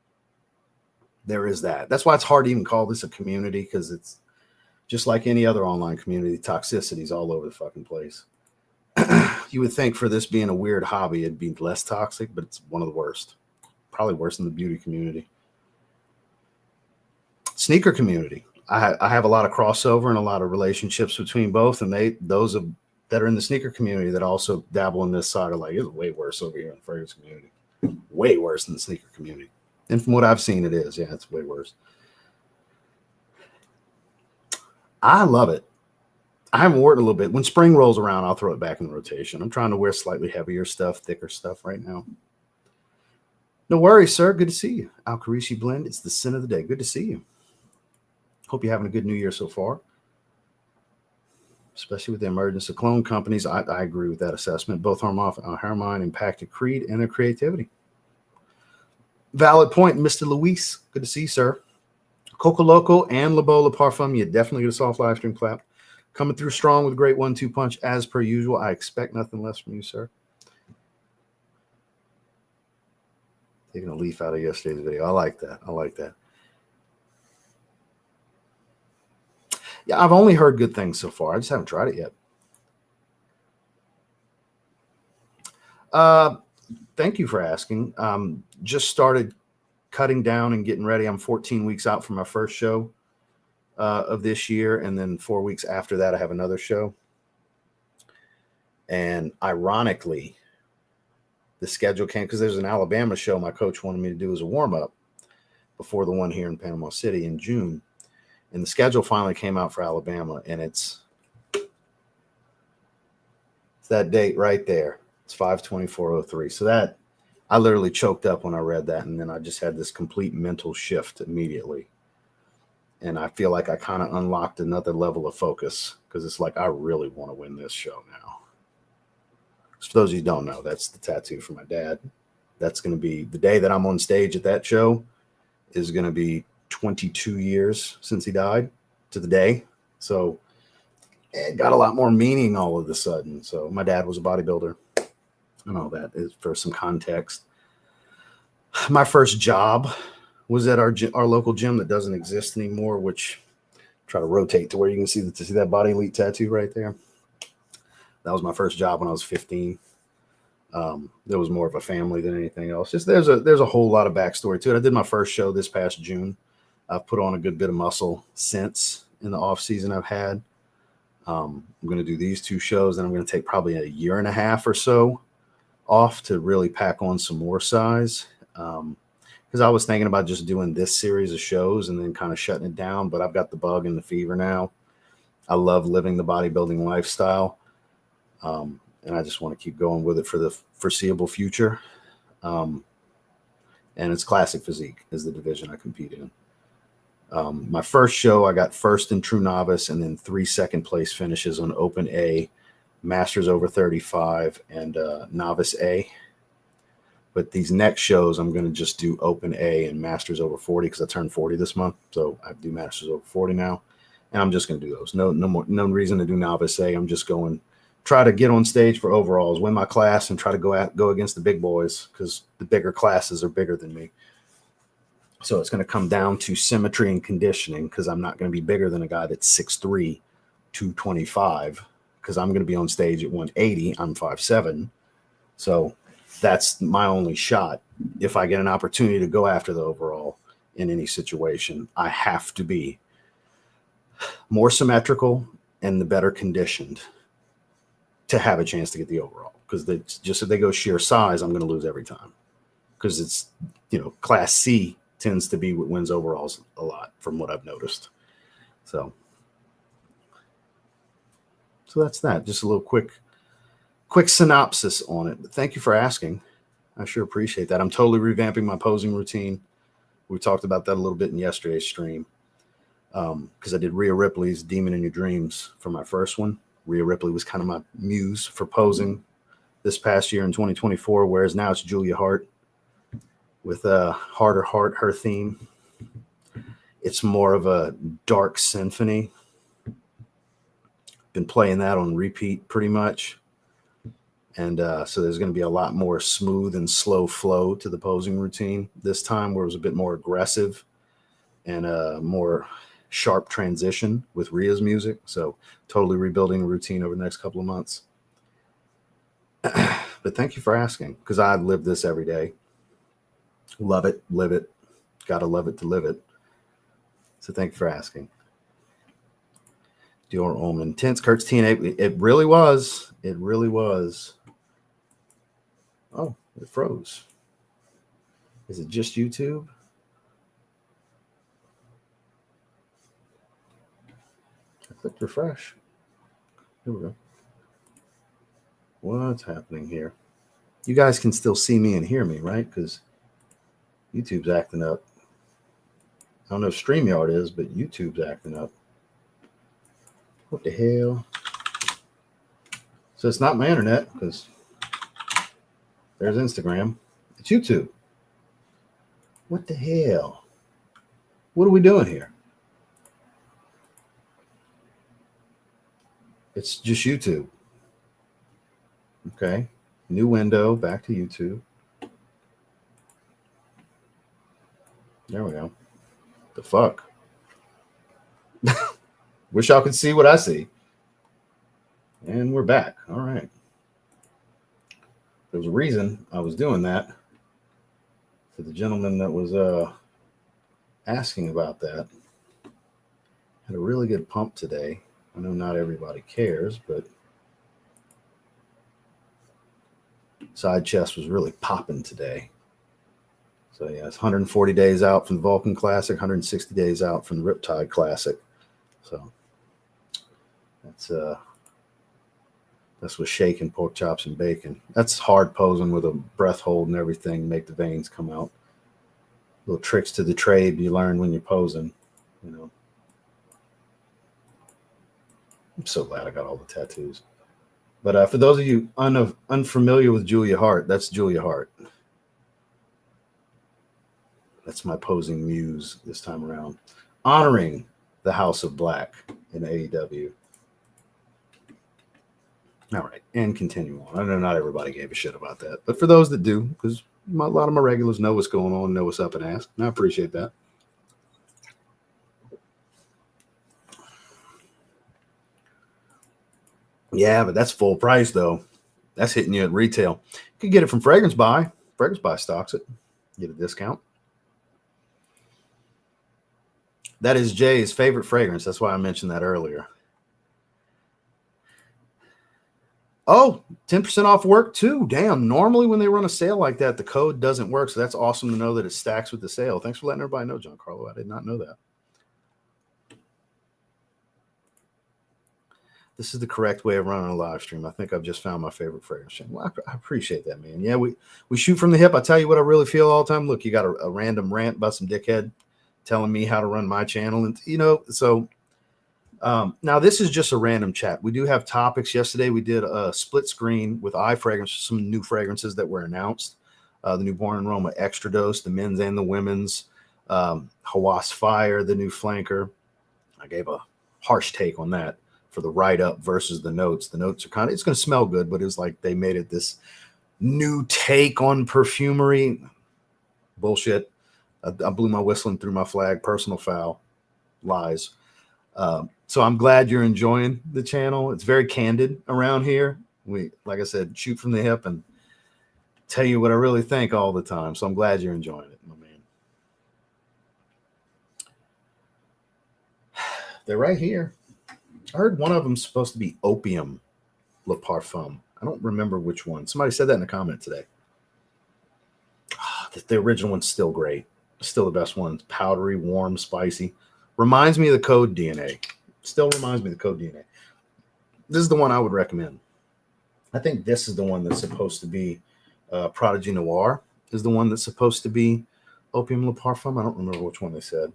Speaker 1: There is that. That's why it's hard to even call this a community because it's just like any other online community. Toxicity's all over the fucking place. You would think for this being a weird hobby, it'd be less toxic, but it's one of the worst. Probably worse than the beauty community. Sneaker community. I have a lot of crossover and a lot of relationships between both, and those that are in the sneaker community that also dabble in this side are like, it's way worse over here in the fragrance community. Way worse than the sneaker community. And from what I've seen, it is. Yeah, it's way worse. I love it. I haven't worn it a little bit. When spring rolls around, I'll throw it back in the rotation. I'm trying to wear slightly heavier stuff, thicker stuff right now. No worries, sir. Good to see you. Alcarici Blend. It's the sin of the day. Good to see you. Hope you're having a good new year so far. Especially with the emergence of clone companies. I agree with that assessment. Both Hermine impacted Creed and their creativity. Valid point, Mr. Luis. Good to see you, sir. Coco Loco and La Bola Parfum. You definitely get a soft live stream clap. Coming through strong with a great 1-2 punch as per usual. I expect nothing less from you, sir. Taking a leaf out of yesterday's video. I like that. Yeah, I've only heard good things so far. I just haven't tried it yet. Thank you for asking. Just started cutting down and getting ready. I'm 14 weeks out from my first show of this year. And then 4 weeks after that, I have another show. And ironically, the schedule came because there's an Alabama show my coach wanted me to do as a warm-up before the one here in Panama City in June. And the schedule finally came out for Alabama, and it's that date right there. It's 5/24/03. So that I literally choked up when I read that, and then I just had this complete mental shift immediately. And I feel like I kind of unlocked another level of focus because it's like I really want to win this show now. For those of you who don't know, that's the tattoo for my dad. That's going to be the day that I'm on stage at that show is going to be 22 years since he died to the day. So it got a lot more meaning all of a sudden. So my dad was a bodybuilder and all that is for some context. My first job was at our local gym that doesn't exist anymore, which try to rotate to where you can see that Body Elite tattoo right there. That was my first job when I was 15. There was more of a family than anything else. Just there's a whole lot of backstory to it. I did my first show this past June. I've put on a good bit of muscle since in the off season I've had. I'm going to do these 2 shows, and I'm going to take probably a year and a half or so off to really pack on some more size. Because I was thinking about just doing this series of shows and then kind of shutting it down, but I've got the bug and the fever now. I love living the bodybuilding lifestyle. And I just want to keep going with it for the foreseeable future. And it's classic physique is the division I compete in. My first show, I got first in true novice and then 3 second place finishes on open A, masters over 35 and novice A. But these next shows, I'm going to just do open A and masters over 40 because I turned 40 this month. So I do masters over 40 now. And I'm just going to do those. No reason to do novice A. I'm just going try to get on stage for overalls, win my class, and try to go against the big boys because the bigger classes are bigger than me. So it's going to come down to symmetry and conditioning because I'm not going to be bigger than a guy that's 6'3", 225 because I'm going to be on stage at 180. I'm 5'7". So that's my only shot. If I get an opportunity to go after the overall in any situation, I have to be more symmetrical and the better conditioned to have a chance to get the overall, because if they go sheer size, I'm going to lose every time because it's, class C tends to be what wins overalls a lot from what I've noticed. So that's that. Just a little quick synopsis on it. But thank you for asking. I sure appreciate that. I'm totally revamping my posing routine. We talked about that a little bit in yesterday's stream because I did Rhea Ripley's Demon in Your Dreams for my first one. Rhea Ripley was kind of my muse for posing this past year in 2024, whereas now it's Julia Hart with Harder Heart, her theme. It's more of a dark symphony. Been playing that on repeat pretty much. And so there's going to be a lot more smooth and slow flow to the posing routine this time, where it was a bit more aggressive and more sharp transition with Rhea's music. So totally rebuilding a routine over the next couple of months. But thank you for asking, because I live this every day. Love it, live it. Gotta love it to live it. So thank you for asking. Dior Ullman, intense Kurt's TNA. It really was. It really was. Oh, it froze. Is it just YouTube? I clicked refresh. Here we go. What's happening here? You guys can still see me and hear me, right? Because YouTube's acting up. I don't know if StreamYard is, but YouTube's acting up. What the hell? So it's not my internet, because there's Instagram. It's YouTube. What the hell? What are we doing here? It's just YouTube. Okay. New window, back to YouTube. There we go. The fuck? Wish y'all could see what I see. And we're back. All right. There was a reason I was doing that. to the gentleman that was asking about that. Had a really good pump today. I know not everybody cares, but side chest was really popping today. So yeah, it's 140 days out from the Vulcan Classic, 160 days out from the Riptide Classic. So that's with shaking, pork chops, and bacon. That's hard posing with a breath hold and everything, make the veins come out. Little tricks to the trade you learn when you're posing, you know. I'm so glad I got all the tattoos. But for those of you unfamiliar with Julia Hart, that's Julia Hart. That's my posing muse this time around. Honoring the House of Black in AEW. All right, and continue on. I know not everybody gave a shit about that, but for those that do, because a lot of my regulars know what's going on, know what's up, and ask, and I appreciate that. Yeah, but that's full price, though. That's hitting you at retail. You can get it from Fragrance Buy. Fragrance Buy stocks it. Get a discount. That is Jay's favorite fragrance. That's why I mentioned that earlier. Oh, 10% off work too. Damn. Normally when they run a sale like that, the code doesn't work. So that's awesome to know that it stacks with the sale. Thanks for letting everybody know, Giancarlo. I did not know that. This is the correct way of running a live stream. I think I've just found my favorite fragrance chain. Well, I appreciate that, man. Yeah, we shoot from the hip. I tell you what I really feel all the time. Look, you got a random rant about some dickhead telling me how to run my channel. And, you know, so now this is just a random chat. We do have topics. Yesterday we did a split screen with iFragrance, some new fragrances that were announced. The new Born Aroma Extra Dose, the men's and the women's. Hawas Fire, the new flanker. I gave a harsh take on that for the write-up versus the notes. The notes are kind of, it's going to smell good, but it's like they made it this new take on perfumery. Bullshit. I blew my whistle and threw my flag. Personal foul. Lies. So I'm glad you're enjoying the channel. It's very candid around here. We, like I said, shoot from the hip and tell you what I really think all the time. So I'm glad you're enjoying it, my man. They're right here. I heard one of them's supposed to be Opium Le Parfum. I don't remember which one. Somebody said that in a comment today. The original one's still great. Still the best one. It's powdery, warm, spicy. Reminds me of the Code DNA. Still reminds me of the Code DNA. This is the one I would recommend. I think this is the one that's supposed to be Prodigy Noir. Is the one that's supposed to be Opium Le Parfum. I don't remember which one they said.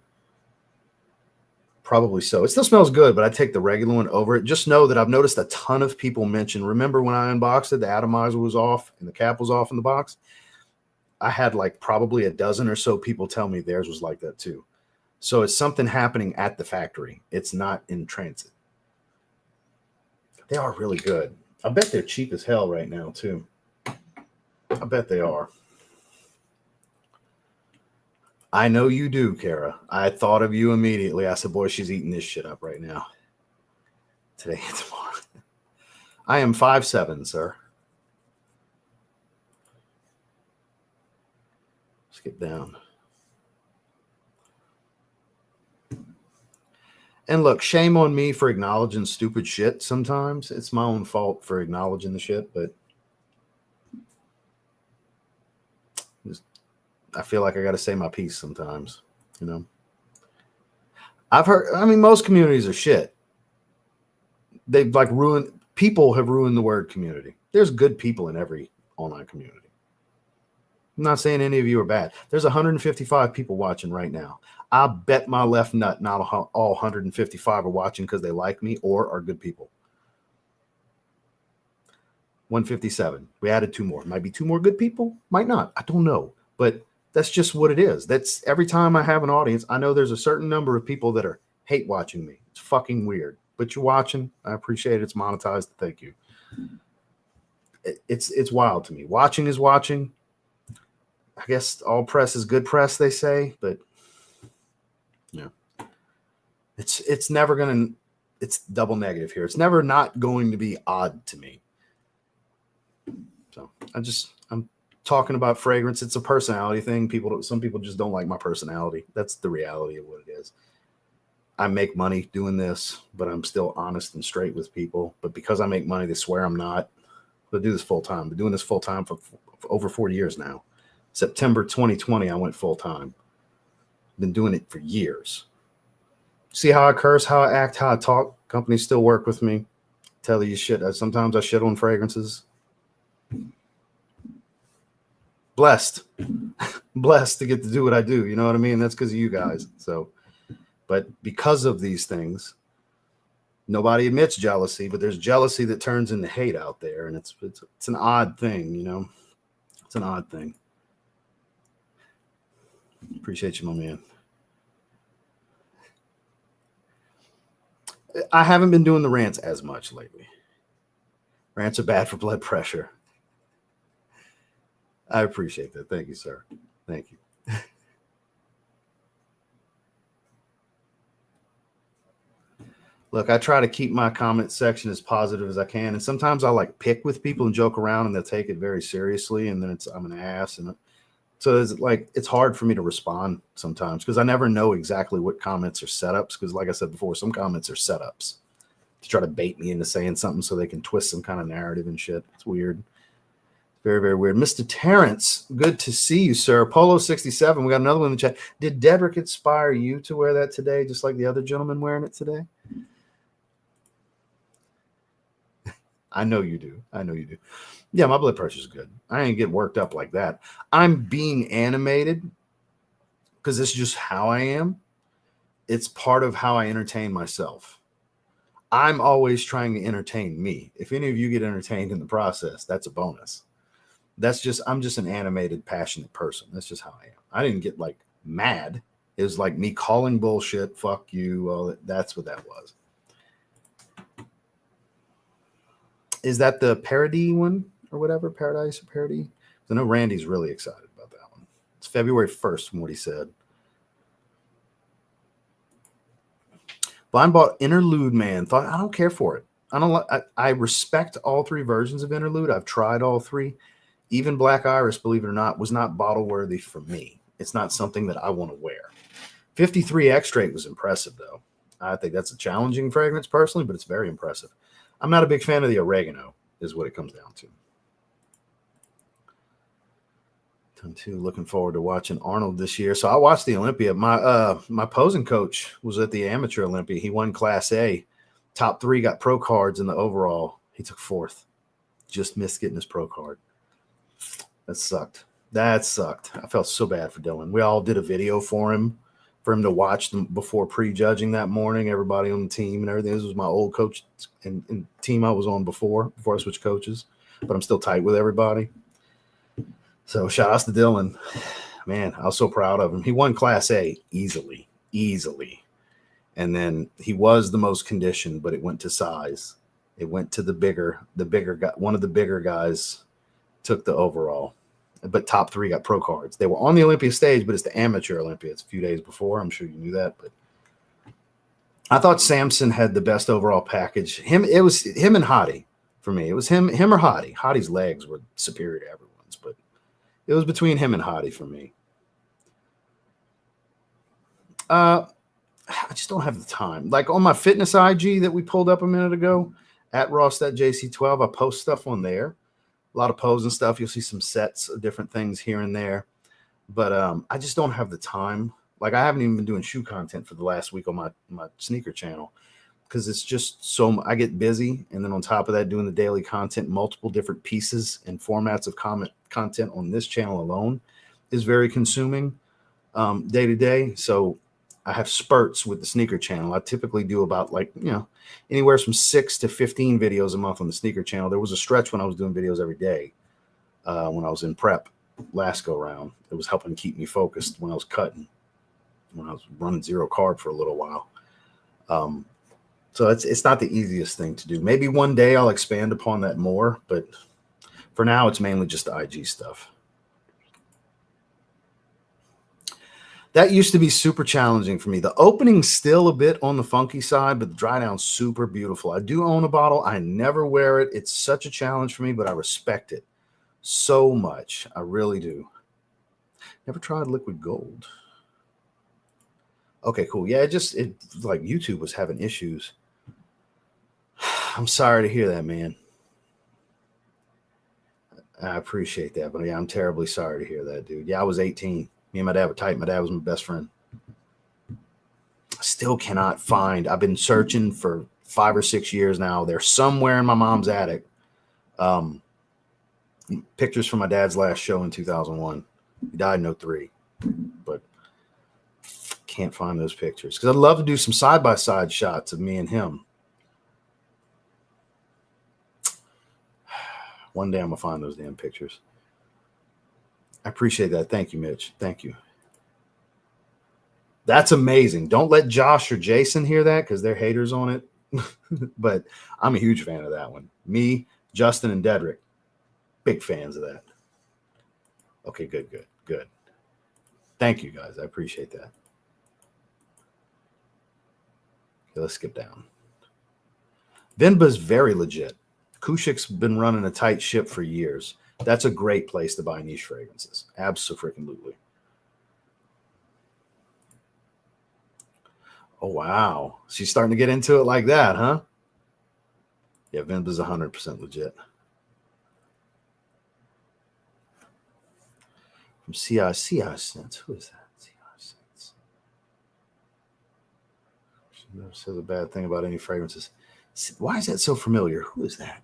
Speaker 1: Probably so. It still smells good, but I take the regular one over it. Just know that I've noticed a ton of people mention, remember when I unboxed it, the atomizer was off and the cap was off in the box? I had like probably a dozen or so people tell me theirs was like that too. So it's something happening at the factory. It's not in transit. They are really good. I bet they're cheap as hell right now too. I bet they are. I know you do, Kara. I thought of you immediately. I said, boy, she's eating this shit up right now. Today and tomorrow. I am 5'7", sir. Let's get down. And look, shame on me for acknowledging stupid shit sometimes. It's my own fault for acknowledging the shit, but I feel like I got to say my piece sometimes, you know. I've heard, I mean, most communities are shit. They've like ruined, people have ruined the word community. There's good people in every online community. I'm not saying any of you are bad. There's 155 people watching right now. I bet my left nut not all 155 are watching because they like me or are good people. 157. We added 2 more. Might be 2 more good people. Might not. I don't know. But that's just what it is. That's every time I have an audience, I know there's a certain number of people that are hate watching me. It's fucking weird. But you're watching. I appreciate it. It's monetized. Thank you. It's wild to me. Watching is watching. I guess all press is good press, they say, but yeah. It's never gonna, it's double negative here. It's never not going to be odd to me. So I'm talking about fragrance. It's a personality thing. Some people just don't like my personality. That's the reality of what it is. I make money doing this, but I'm still honest and straight with people. But because I make money, they swear I'm not. I do this full time. I've been doing this full time for over 40 years now. September 2020, I went full time. Been doing it for years. See how I curse, how I act, how I talk. Companies still work with me. Tell you shit. Sometimes I shit on fragrances. Blessed. Blessed to get to do what I do. You know what I mean? That's because of you guys. So, but because of these things, nobody admits jealousy, but there's jealousy that turns into hate out there. And it's an odd thing, you know? It's an odd thing. Appreciate you, my man. I haven't been doing the rants as much lately. Rants are bad for blood pressure. I appreciate that. Thank you, sir. Thank you. Look, I try to keep my comment section as positive as I can. And sometimes I like pick with people and joke around and they'll take it very seriously. And then I'm an ass. And so it's hard for me to respond sometimes because I never know exactly what comments are setups. Because like I said before, some comments are setups to try to bait me into saying something so they can twist some kind of narrative and shit. It's weird. Very, very weird. Mr. Terrence, good to see you, sir. Polo 67, we got another one in the chat. Did Dedrick inspire you to wear that today, just like the other gentleman wearing it today? I know you do. I know you do. Yeah, my blood pressure's good. I ain't get worked up like that. I'm being animated because this is just how I am. It's part of how I entertain myself. I'm always trying to entertain me. If any of you get entertained in the process, that's a bonus. I'm just an animated, passionate person. That's just how I am. I didn't get like mad. It was like me calling bullshit. Fuck you. Well, that's what that was. Is that the parody one or whatever? Paradise or parody? I know Randy's really excited about that one. It's February 1st from what he said. Blind bought Interlude Man. Thought I don't care for it. I respect all three versions of Interlude. I've tried all three. Even Black Iris, believe it or not, was not bottle worthy for me. It's not something that I want to wear. 53 Extrait was impressive, though. I think that's a challenging fragrance personally, but it's very impressive. I'm not a big fan of the oregano, is what it comes down to. Ton 2, looking forward to watching Arnold this year. So I watched the Olympia. My posing coach was at the Amateur Olympia. He won Class A. Top 3 got pro cards in the overall. He took 4th. Just missed getting his pro card. That sucked. That sucked. I felt so bad for Dylan. We all did a video for him to watch them before prejudging that morning. Everybody on the team and everything. This was my old coach and team I was on before I switched coaches, but I'm still tight with everybody. So shout outs to Dylan. Man, I was so proud of him. He won Class A easily. And then he was the most conditioned, but it went to size. It went to the bigger guy. One of the bigger guys took the overall, but top 3 got pro cards. They were on the Olympia stage, but it's the Amateur Olympia. It's a few days before. I'm sure you knew that, but I thought Samson had the best overall package. It was him and Hottie for me. It was him or Hottie. Hottie's legs were superior to everyone's, but it was between him and Hottie for me. I just don't have the time. Like on my fitness IG that we pulled up a minute ago at Ross.JC12, I post stuff on there. A lot of pose and stuff. You'll see some sets of different things here and there. But I just don't have the time. Like I haven't even been doing shoe content for the last week on my sneaker channel because it's just so I get busy. And then on top of that, doing the daily content, multiple different pieces and formats of content on this channel alone is very consuming day to day. So I have spurts with the sneaker channel. I typically do about anywhere from 6 to 15 videos a month on the sneaker channel. There was a stretch when I was doing videos every day when I was in prep last go round. It was helping keep me focused when I was cutting, when I was running 0 carb for a little while. So it's not the easiest thing to do. Maybe one day I'll expand upon that more, but for now it's mainly just the IG stuff. That used to be super challenging for me. The opening's still a bit on the funky side, but the dry down's super beautiful. I do own a bottle. I never wear it. It's such a challenge for me, but I respect it so much. I really do. Never tried liquid gold. Okay, cool. Yeah, it like YouTube was having issues. I'm sorry to hear that, man. I appreciate that, but yeah, I'm terribly sorry to hear that, dude. Yeah, I was 18. Me and my dad were tight. My dad was my best friend. Still cannot find. I've been searching for 5 or 6 years now. They're somewhere in my mom's attic. Pictures from my dad's last show in 2001. He died in 2003, but can't find those pictures because I'd love to do some side-by-side shots of me and him. One day I'm gonna find those damn pictures. I appreciate that. Thank you, Mitch. Thank you. That's amazing. Don't let Josh or Jason hear that because they're haters on it. But I'm a huge fan of that one. Me, Justin, and Dedrick, big fans of that. Okay, good. Thank you, guys. I appreciate that. Okay, let's skip down. Vinba's very legit. Kushik's been running a tight ship for years. That's a great place to buy niche fragrances. Absolutely. Oh, wow. She's starting to get into it like that, huh? Yeah, Vinba's 100% legit. From CI Sense. Who is that? CI Sense. She never says a bad thing about any fragrances. Why is that so familiar? Who is that?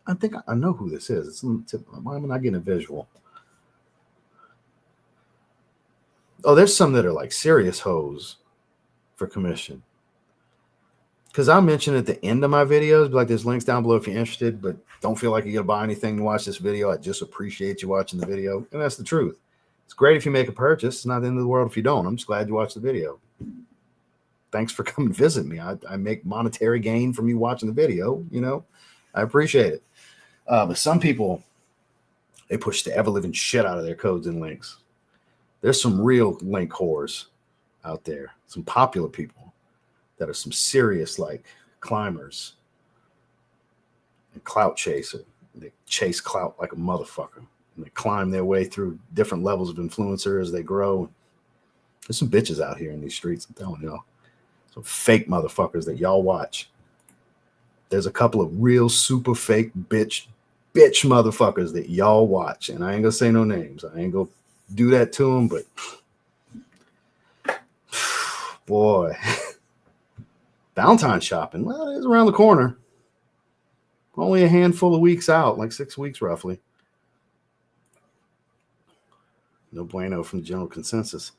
Speaker 1: I think I know who this is. Why am I not getting a visual? Oh, there's some that are like serious hoes for commission. Because I mentioned at the end of my videos, like there's links down below if you're interested, but don't feel like you're going to buy anything to watch this video. I just appreciate you watching the video. And that's the truth. It's great if you make a purchase. It's not the end of the world if you don't. I'm just glad you watched the video. Thanks for coming to visit me. I make monetary gain from you watching the video. You know, I appreciate it. But some people, they push the ever-living shit out of their codes and links. There's some real link whores out there. Some popular people that are some serious like climbers and clout chaser. They chase clout like a motherfucker. And they climb their way through different levels of influencer as they grow. There's some bitches out here in these streets, I'm telling y'all. Some fake motherfuckers that y'all watch. There's a couple of real super fake bitch motherfuckers that y'all watch. And I ain't gonna say no names. I ain't gonna do that to them, but boy. Valentine shopping. Well, it's around the corner. Only a handful of weeks out, like 6 weeks roughly. No bueno from the general consensus.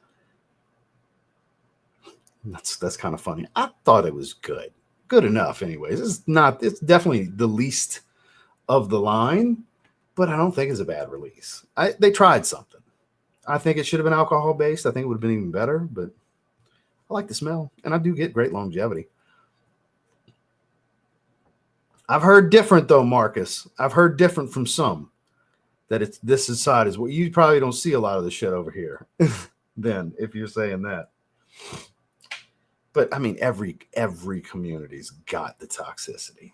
Speaker 1: That's kind of funny. I thought it was good. Good enough, anyways. It's definitely the least of the line, but I don't think it's a bad release. They tried something. I think it should have been alcohol based. I think it would have been even better, but I like the smell, and I do get great longevity. I've heard different though, Marcus. I've heard different from some that this side is what you probably don't see a lot of the shit over here. Then, if you're saying that. But I mean, every community's got the toxicity.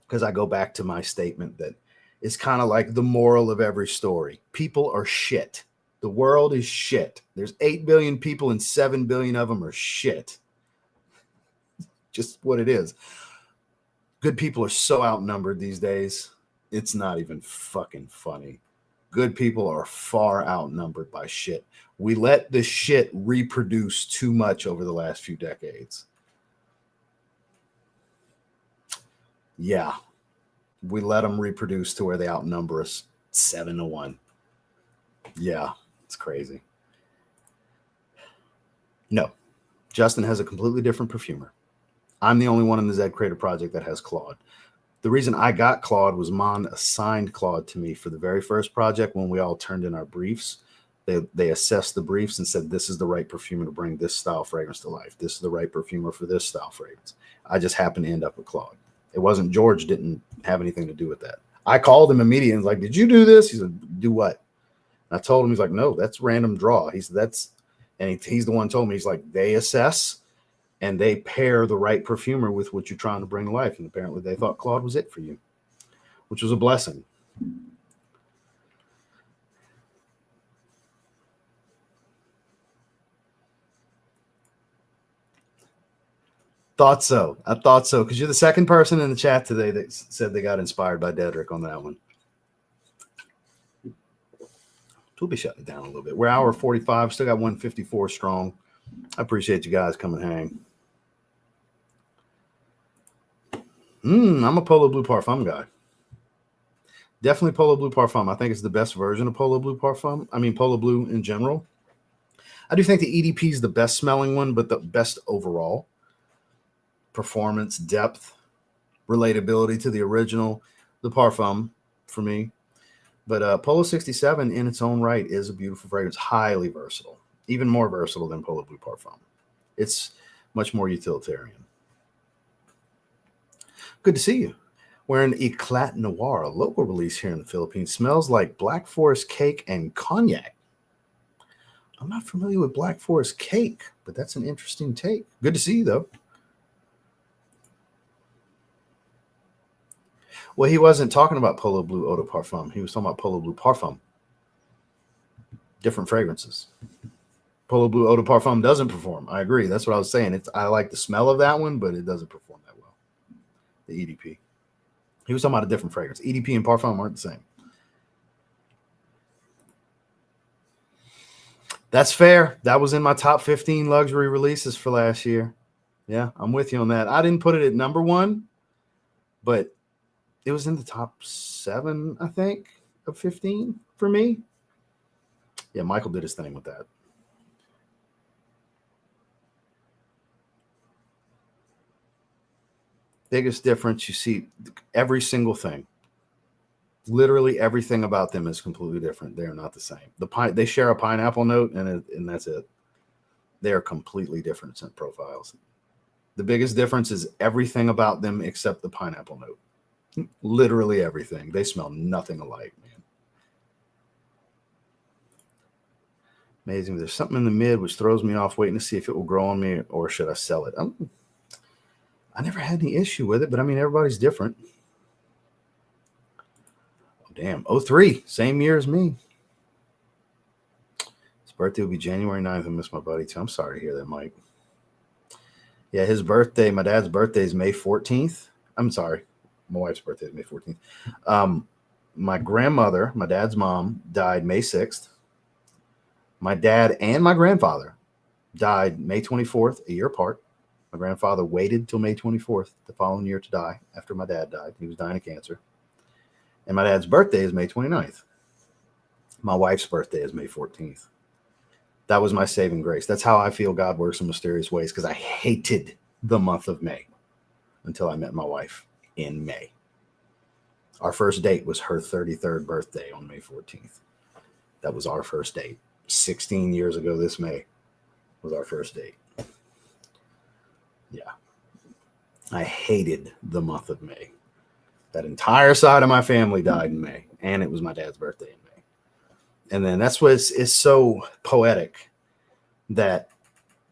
Speaker 1: Because I go back to my statement that it's kind of like the moral of every story. People are shit. The world is shit. There's 8 billion people and 7 billion of them are shit. Just what it is. Good people are so outnumbered these days. It's not even fucking funny. Good people are far outnumbered by shit. We let the shit reproduce too much over the last few decades. Yeah. We let them reproduce to where they outnumber us 7-1. Yeah, it's crazy. No, Justin has a completely different perfumer. I'm the only one in the Zed Creator Project that has Claude. The reason I got Claude was Mon assigned Claude to me for the very first project when we all turned in our briefs. They assessed the briefs and said, this is the right perfumer to bring this style fragrance to life. This is the right perfumer for this style fragrance. I just happened to end up with Claude. It wasn't George didn't have anything to do with that. I called him immediately and was like, did you do this? He said, do what? And I told him, he's like, no, that's random draw. He said, he's the one who told me, he's like, they assess and they pair the right perfumer with what you're trying to bring to life. And apparently they thought Claude was it for you, which was a blessing. thought so. I thought so, because you're the second person in the chat today that said they got inspired by Dedrick on that one. We'll be shutting it down a little bit. We're hour 45. Still got 154 strong. I appreciate you guys coming hang. I'm a Polo Blue Parfum guy. Definitely Polo Blue Parfum. I think it's the best version of Polo Blue Parfum. I mean, Polo Blue in general. I do think the EDP is the best smelling one, but the best overall. Performance, depth, relatability to the original, the Parfum for me. But Polo 67 in its own right is a beautiful fragrance, highly versatile, even more versatile than Polo Blue Parfum. It's much more utilitarian. Good to see you. Wearing Eclat Noir, a local release here in the Philippines. Smells like Black Forest cake and cognac. I'm not familiar with Black Forest cake, but that's an interesting take. Good to see you, though. Well, he wasn't talking about Polo Blue Eau de Parfum. He was talking about Polo Blue Parfum. Different fragrances. Polo Blue Eau de Parfum doesn't perform. I agree. That's what I was saying. I like the smell of that one, but it doesn't perform that well. The EDP. He was talking about a different fragrance. EDP and Parfum aren't the same. That's fair. That was in my top 15 luxury releases for last year. Yeah, I'm with you on that. I didn't put it at number 1, but it was in the top 7, I think, of 15 for me. Yeah, Michael did his thing with that. Biggest difference, you see every single thing. Literally everything about them is completely different. They are not the same. They share a pineapple note, and that's it. They are completely different scent profiles. The biggest difference is everything about them except the pineapple note. Literally everything. They smell nothing alike, man. Amazing. There's something in the mid which throws me off, waiting to see if it will grow on me or should I sell it. I never had any issue with it, but I mean, everybody's different. Oh, damn. 03, same year as me. His birthday will be January 9th. I miss my buddy too. I'm sorry to hear that, Mike. Yeah, his birthday, my dad's birthday is May 14th. I'm sorry. My wife's birthday is May 14th. My grandmother, my dad's mom, died May 6th. My dad and my grandfather died May 24th, a year apart. My grandfather waited till May 24th the following year to die after my dad died. He was dying of cancer. And my dad's birthday is May 29th. My wife's birthday is May 14th. That was my saving grace. That's how I feel God works in mysterious ways, because I hated the month of May until I met my wife in May. Our first date was her 33rd birthday on May 14th. That was our first date. 16 years ago this May was our first date. Yeah. I hated the month of May. That entire side of my family died in May, and it was my dad's birthday in May. And then that's what is so poetic, that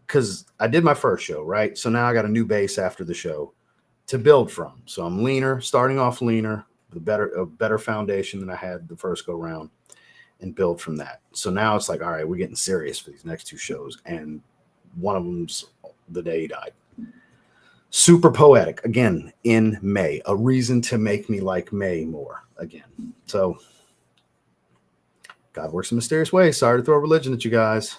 Speaker 1: because I did my first show, right? So now I got a new base after the show to build from. So I'm leaner, starting off leaner, a better foundation than I had the first go round, and build from that. So now it's like, all right, we're getting serious for these next 2 shows. And one of them's the day he died. Super poetic, again, in May. A reason to make me like May more again. So God works in mysterious ways. Sorry to throw religion at you guys.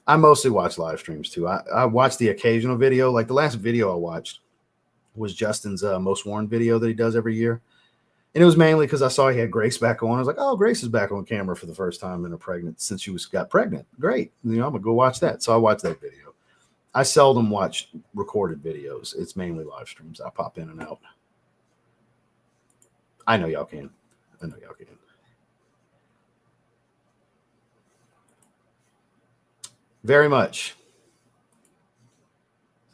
Speaker 1: I mostly watch live streams too. I watch the occasional video. Like the last video I watched was Justin's Most Worn video that he does every year. And it was mainly because I saw he had Grace back on. I was like, oh, Grace is back on camera for the first time since she got pregnant. Great. I'm going to go watch that. So I watched that video. I seldom watch recorded videos. It's mainly live streams. I pop in and out. I know y'all can. Very much.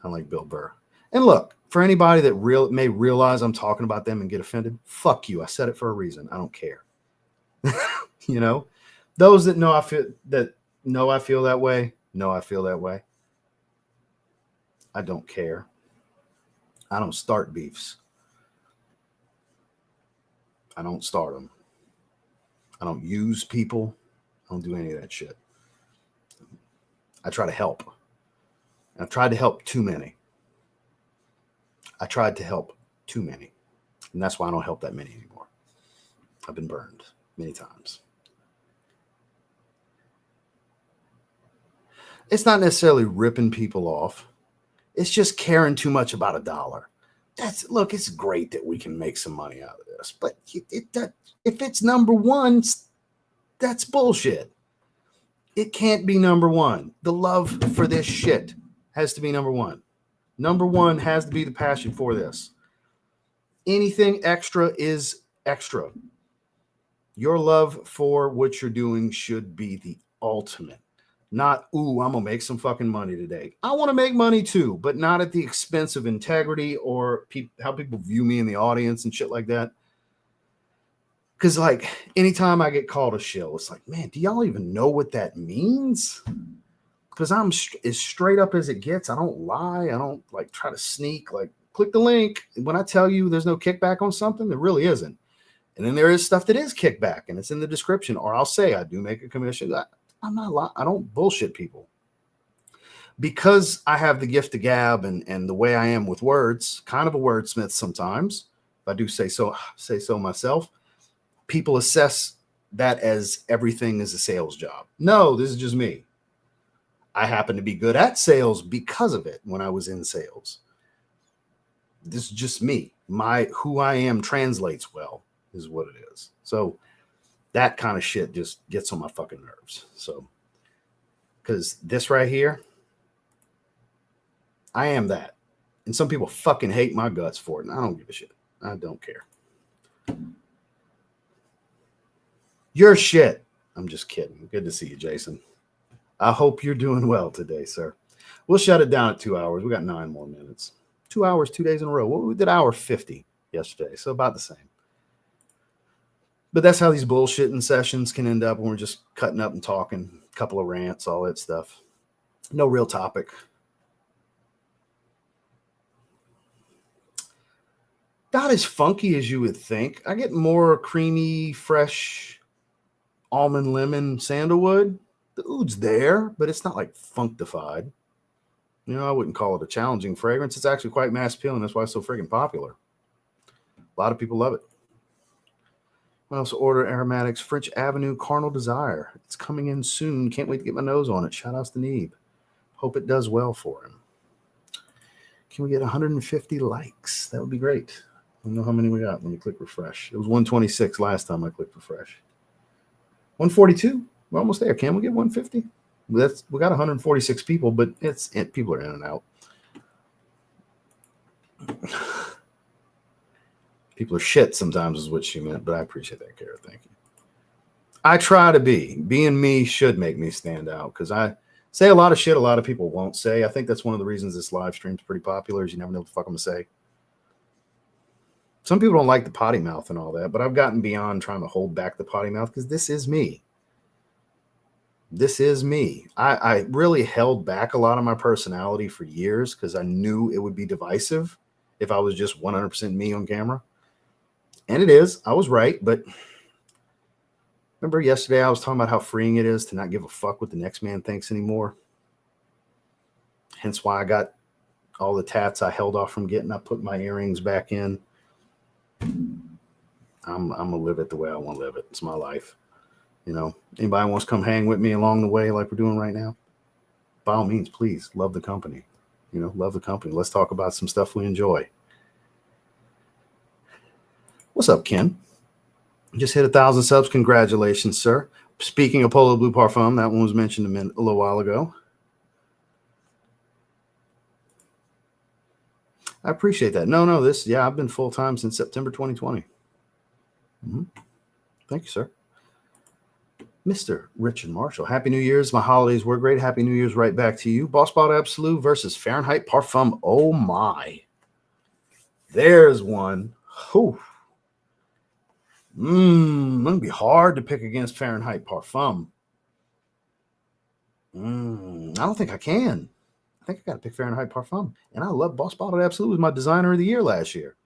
Speaker 1: Sound like Bill Burr. And look, for anybody that may realize I'm talking about them and get offended, fuck you. I said it for a reason. I don't care. You know, those that know I feel that way, know I feel that way. I don't care. I don't start beefs. I don't start them. I don't use people. I don't do any of that shit. I try to help. I've tried to help too many. I tried to help too many, and that's why I don't help that many anymore. I've been burned many times. It's not necessarily ripping people off. It's just caring too much about a dollar. Look, it's great that we can make some money out of this, but if it's number one, that's bullshit. It can't be number one. The love for this shit has to be number one. Number one has to be the passion for this. Anything extra is extra. Your love for what you're doing should be the ultimate. Not, ooh, I'm going to make some fucking money today. I want to make money too, but not at the expense of integrity or how people view me in the audience and shit like that. Because, like, anytime I get called a shill, it's like, man, do y'all even know what that means? Because I'm as straight up as it gets. I don't lie. I don't, like, try to sneak. Like, click the link. When I tell you there's no kickback on something, there really isn't. And then there is stuff that is kickback, and it's in the description. Or I'll say I do make a commission. I'm not lying. I don't bullshit people. Because I have the gift of gab and the way I am with words, kind of a wordsmith sometimes, if I do say so myself, people assess that as everything is a sales job. No, this is just me. I happen to be good at sales because of it when I was in sales. This is just me. Who I am translates well is what it is. So that kind of shit just gets on my fucking nerves. So, because this right here, I am that. And some people fucking hate my guts for it. And I don't give a shit. I don't care. You're shit. I'm just kidding. Good to see you, Jason. I hope you're doing well today, sir. We'll shut it down at 2 hours. We got 9 more minutes. 2 hours, 2 days in a row. We did hour 50 yesterday, so about the same. But that's how these bullshitting sessions can end up when we're just cutting up and talking, a couple of rants, all that stuff. No real topic. Not as funky as you would think. I get more creamy, fresh almond, lemon, sandalwood. The oud's there, but it's not like functified. You know, I wouldn't call it a challenging fragrance. It's actually quite mass appealing. That's why it's so friggin' popular. A lot of people love it. I also order aromatics, French Avenue, Carnal Desire. It's coming in soon. Can't wait to get my nose on it. Shout outs to Neeb. Hope it does well for him. Can we get 150 likes? That would be great. I don't know how many we got. Let me click refresh. It was 126 last time I clicked refresh. 142. We're almost there. Can we get 150? We got 146 people, but people are in and out. People are shit sometimes is what she meant, but I appreciate that, Kara. Thank you. I try to be. Being me should make me stand out because I say a lot of shit a lot of people won't say. I think that's one of the reasons this live stream is pretty popular is you never know what the fuck I'm going to say. Some people don't like the potty mouth and all that, but I've gotten beyond trying to hold back the potty mouth because this is me. This is me. I really held back a lot of my personality for years because I knew it would be divisive if I was just 100% me on camera. And it is. I was right. But remember yesterday I was talking about how freeing it is to not give a fuck what the next man thinks anymore. Hence why I got all the tats I held off from getting. I put my earrings back in. I'm going to live it the way I want to live it. It's my life. You know, anybody wants to come hang with me along the way like we're doing right now? By all means, please love the company. You know, love the company. Let's talk about some stuff we enjoy. What's up, Ken? Just hit 1,000 subs. Congratulations, sir. Speaking of Polo Blue Parfum, that one was mentioned a little while ago. I appreciate that. No, I've been full-time since September 2020. Thank you, sir. Mr. Richard Marshall. Happy New Year's. My holidays were great. Happy New Year's right back to you. Boss Bot Absolute versus Fahrenheit Parfum. Oh, my. There's one. Whew. It's going to be hard to pick against Fahrenheit Parfum. I don't think I can. I think I got to pick Fahrenheit Parfum. And I love Boss Bottled Absolute. It was my designer of the year last year.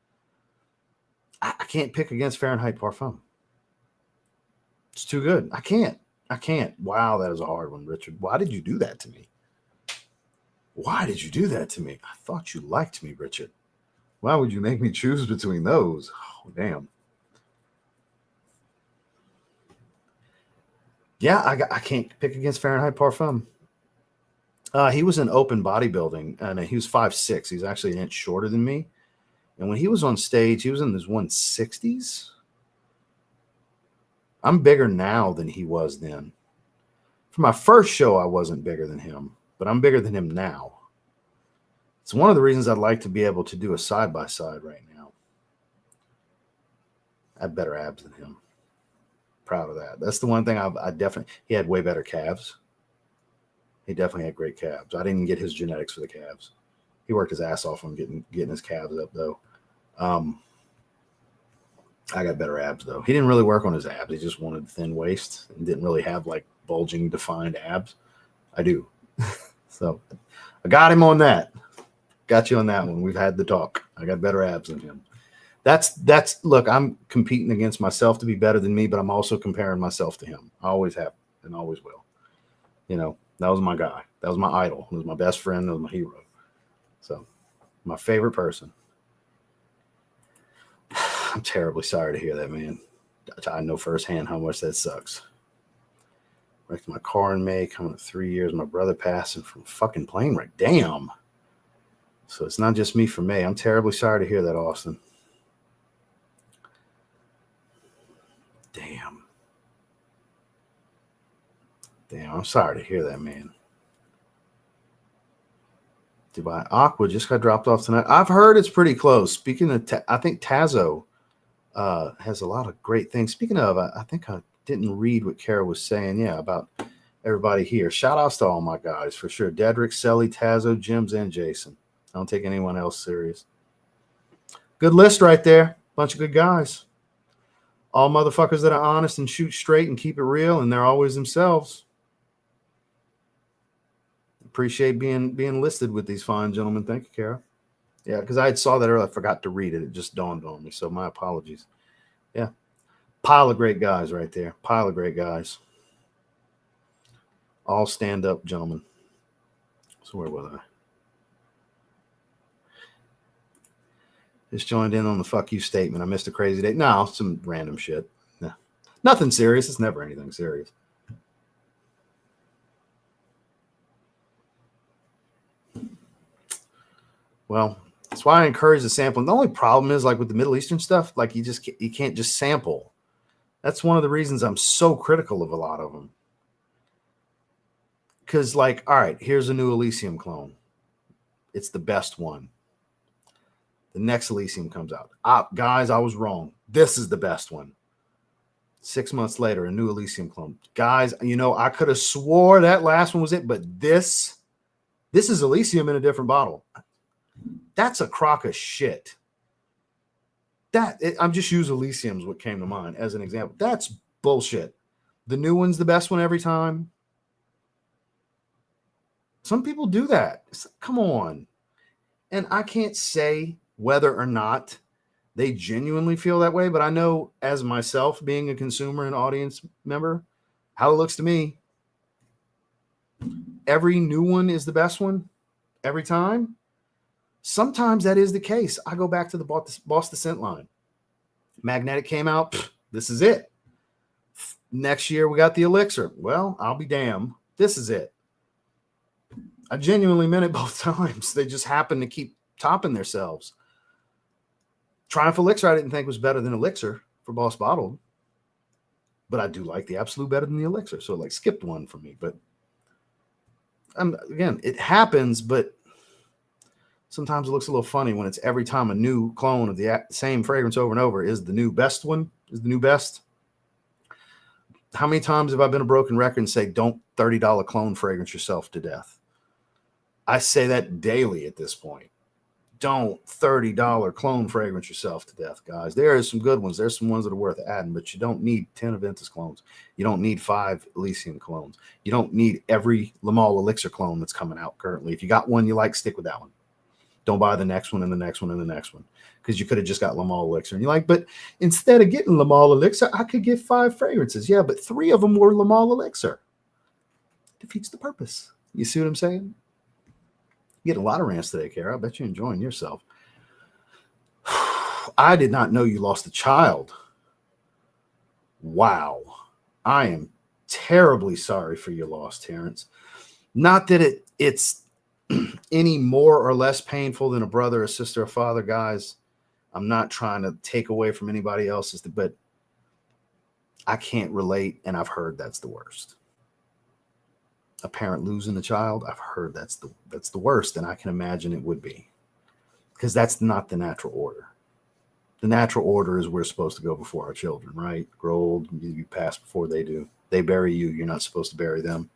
Speaker 1: I can't pick against Fahrenheit Parfum. It's too good. I can't. Wow, that is a hard one, Richard. Why did you do that to me? I thought you liked me, Richard. Why would you make me choose between those? Oh, damn. Yeah, I can't pick against Fahrenheit Parfum. He was in open bodybuilding, and he was 5'6". He's actually an inch shorter than me. And when he was on stage, he was in his 160s. I'm bigger now than he was then. For my first show, I wasn't bigger than him, but I'm bigger than him now. It's one of the reasons I'd like to be able to do a side-by-side right now. I have better abs than him. Proud of that. That's the one thing I definitely, he had way better calves. He definitely had great calves. I didn't get his genetics for the calves. He worked his ass off on getting his calves up, though. I got better abs, though. He didn't really work on his abs. He just wanted thin waist and didn't really have like bulging, defined abs. I do. So I got him on that. Got you on that one. We've had the talk. I got better abs than him. That's look, I'm competing against myself to be better than me, but I'm also comparing myself to him. I always have and always will. You know, that was my guy. That was my idol. He was my best friend. That was my hero. So my favorite person. I'm terribly sorry to hear that, man. I know firsthand how much that sucks. Wrecked my car in May, coming up 3 years. My brother passing from fucking plane wreck. Damn. So it's not just me for May. I'm terribly sorry to hear that, Austin. Damn. I'm sorry to hear that, man. Dubai Aqua just got dropped off tonight. I've heard it's pretty close. Speaking of, I think Tazo has a lot of great things. Speaking of, I think I didn't read what Kara was saying. Yeah, about everybody here. Shout outs to all my guys for sure. Dedrick, Selly, Tazo, Jims, and Jason. I don't take anyone else serious. Good list right there. Bunch of good guys. All motherfuckers that are honest and shoot straight and keep it real, and they're always themselves. Appreciate being listed with these fine gentlemen. Thank you, Kara. Yeah, because I saw that earlier. I forgot to read it. It just dawned on me. So my apologies. Yeah. Pile of great guys right there. Pile of great guys. All stand-up gentlemen. So where was I? Just joined in on the fuck you statement. I missed a crazy day. No, some random shit. No. Nothing serious. It's never anything serious. Well, that's why I encourage the sampling. The only problem is like with the Middle Eastern stuff, like you can't just sample. That's one of the reasons I'm so critical of a lot of them. Because like, all right, here's a new Elysium clone. It's the best one. The next Elysium comes out. Guys, I was wrong. This is the best one. 6 months later, a new Elysium clone. Guys, you know, I could have swore that last one was it, but this is Elysium in a different bottle. That's a crock of shit. I'm just using Elysium's what came to mind as an example. That's bullshit. The new one's the best one every time. Some people do that. Come on. And I can't say whether or not they genuinely feel that way, but I know as myself being a consumer and audience member, how it looks to me. Every new one is the best one every time. Sometimes that is the case. I go back to the Boss Descent line. Magnetic came out. This is it. Next year, we got the Elixir. Well, I'll be damned. This is it. I genuinely meant it both times. They just happen to keep topping themselves. Triumph Elixir, I didn't think was better than Elixir for Boss Bottled. But I do like the Absolute better than the Elixir. So like skipped one for me. But again, it happens, but sometimes it looks a little funny when it's every time a new clone of the same fragrance over and over is the new best one, is the new best. How many times have I been a broken record and say, don't $30 clone fragrance yourself to death? I say that daily at this point. Don't $30 clone fragrance yourself to death, guys. There are some good ones. There's some ones that are worth adding, but you don't need 10 Aventus clones. You don't need 5 Elysium clones. You don't need every Lamal Elixir clone that's coming out currently. If you got one you like, stick with that one. Don't buy the next one and the next one and the next one, because you could have just got Lamal Elixir. And you're like, but instead of getting Lamal Elixir, I could get 5 fragrances. Yeah, but 3 of them were Lamal Elixir. Defeats the purpose. You see what I'm saying? You get a lot of rants today, Kara. I bet you're enjoying yourself. I did not know you lost a child. Wow. I am terribly sorry for your loss, Terrence. Not that it's any more or less painful than a brother, a sister, a father, guys. I'm not trying to take away from anybody else's, but I can't relate, and I've heard that's the worst. A parent losing a child, I've heard that's the worst, and I can imagine it would be, because that's not the natural order. The natural order is we're supposed to go before our children, right? Grow old, you pass before they do. They bury you, you're not supposed to bury them.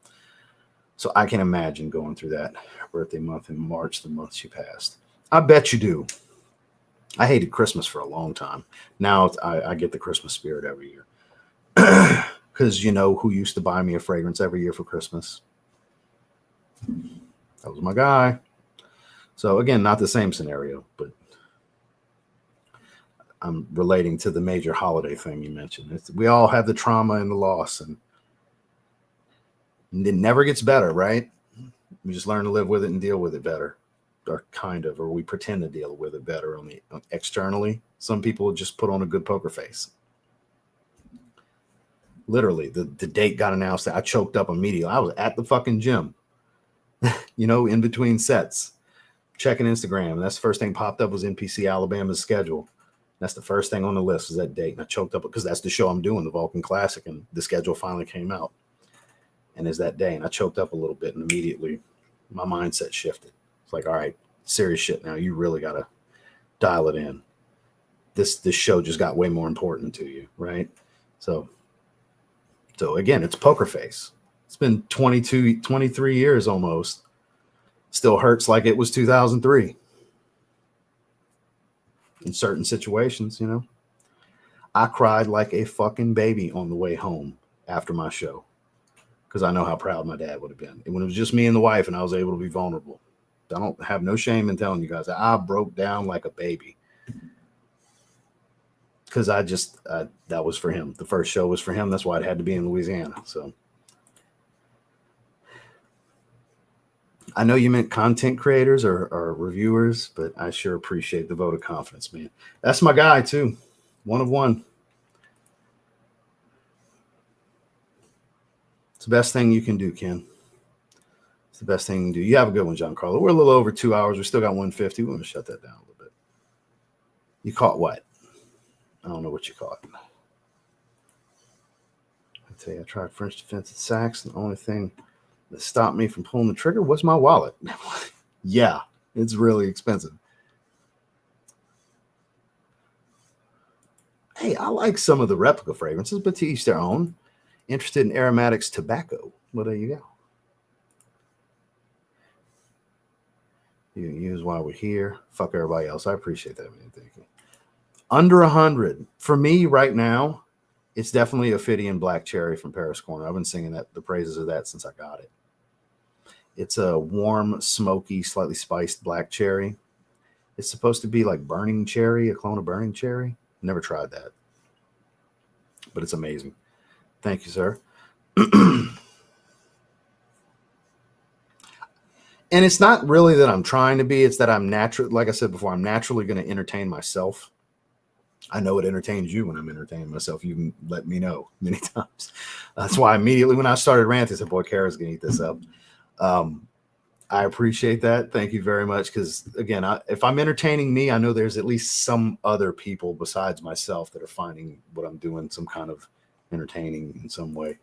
Speaker 1: So I can imagine going through that. Her birthday month in March, the month she passed. I bet you do. I hated Christmas for a long time. Now I get the Christmas spirit every year. Because you know who used to buy me a fragrance every year for Christmas? That was my guy. So again, not the same scenario, but I'm relating to the major holiday thing you mentioned. We all have the trauma and the loss, and it never gets better, right? We just learn to live with it and deal with it better, or we pretend to deal with it better externally. Some people just put on a good poker face. Literally, the date got announced. I choked up immediately. I was at the fucking gym, in between sets, checking Instagram. And that's the first thing popped up was NPC Alabama's schedule. That's the first thing on the list was that date. And I choked up because that's the show I'm doing, the Vulcan Classic. And the schedule finally came out. And it's that day. And I choked up a little bit, and immediately my mindset shifted. It's like, all right, serious shit now. You really got to dial it in. This show just got way more important to you, right? So again, it's poker face. It's been 23 years almost. Still hurts like it was 2003. In certain situations, I cried like a fucking baby on the way home after my show, because I know how proud my dad would have been. And when it was just me and the wife and I was able to be vulnerable, I don't have no shame in telling you guys that I broke down like a baby, because that was for him. The first show was for him. That's why it had to be in Louisiana. So I know you meant content creators or reviewers, but I sure appreciate the vote of confidence, man. That's my guy too. One of one. It's the best thing you can do, Ken. It's the best thing you can do. You have a good one, Giancarlo. We're a little over 2 hours. We still got 150. We're going to shut that down a little bit. You caught what? I don't know what you caught. I tell you, I tried French defense at Saks, and the only thing that stopped me from pulling the trigger was my wallet. Yeah, it's really expensive. Hey, I like some of the replica fragrances, but to each their own. Interested in aromatics tobacco? Well, there you go. You can use while we're here. Fuck everybody else. I appreciate that, man. Thank you. Under 100 for me right now. It's definitely Ophidian Black Cherry from Paris Corner. I've been singing the praises of that since I got it. It's a warm, smoky, slightly spiced black cherry. It's supposed to be like burning cherry, a clone of burning cherry. Never tried that, but it's amazing. Thank you, sir. And it's not really that I'm trying to be. It's that I'm natural. Like I said before, I'm naturally going to entertain myself. I know it entertains you when I'm entertaining myself. You can let me know many times. That's why immediately when I started ranting, I said, boy, Kara's going to eat this up. I appreciate that. Thank you very much. Because again, if I'm entertaining me, I know there's at least some other people besides myself that are finding what I'm doing some kind of entertaining in some way,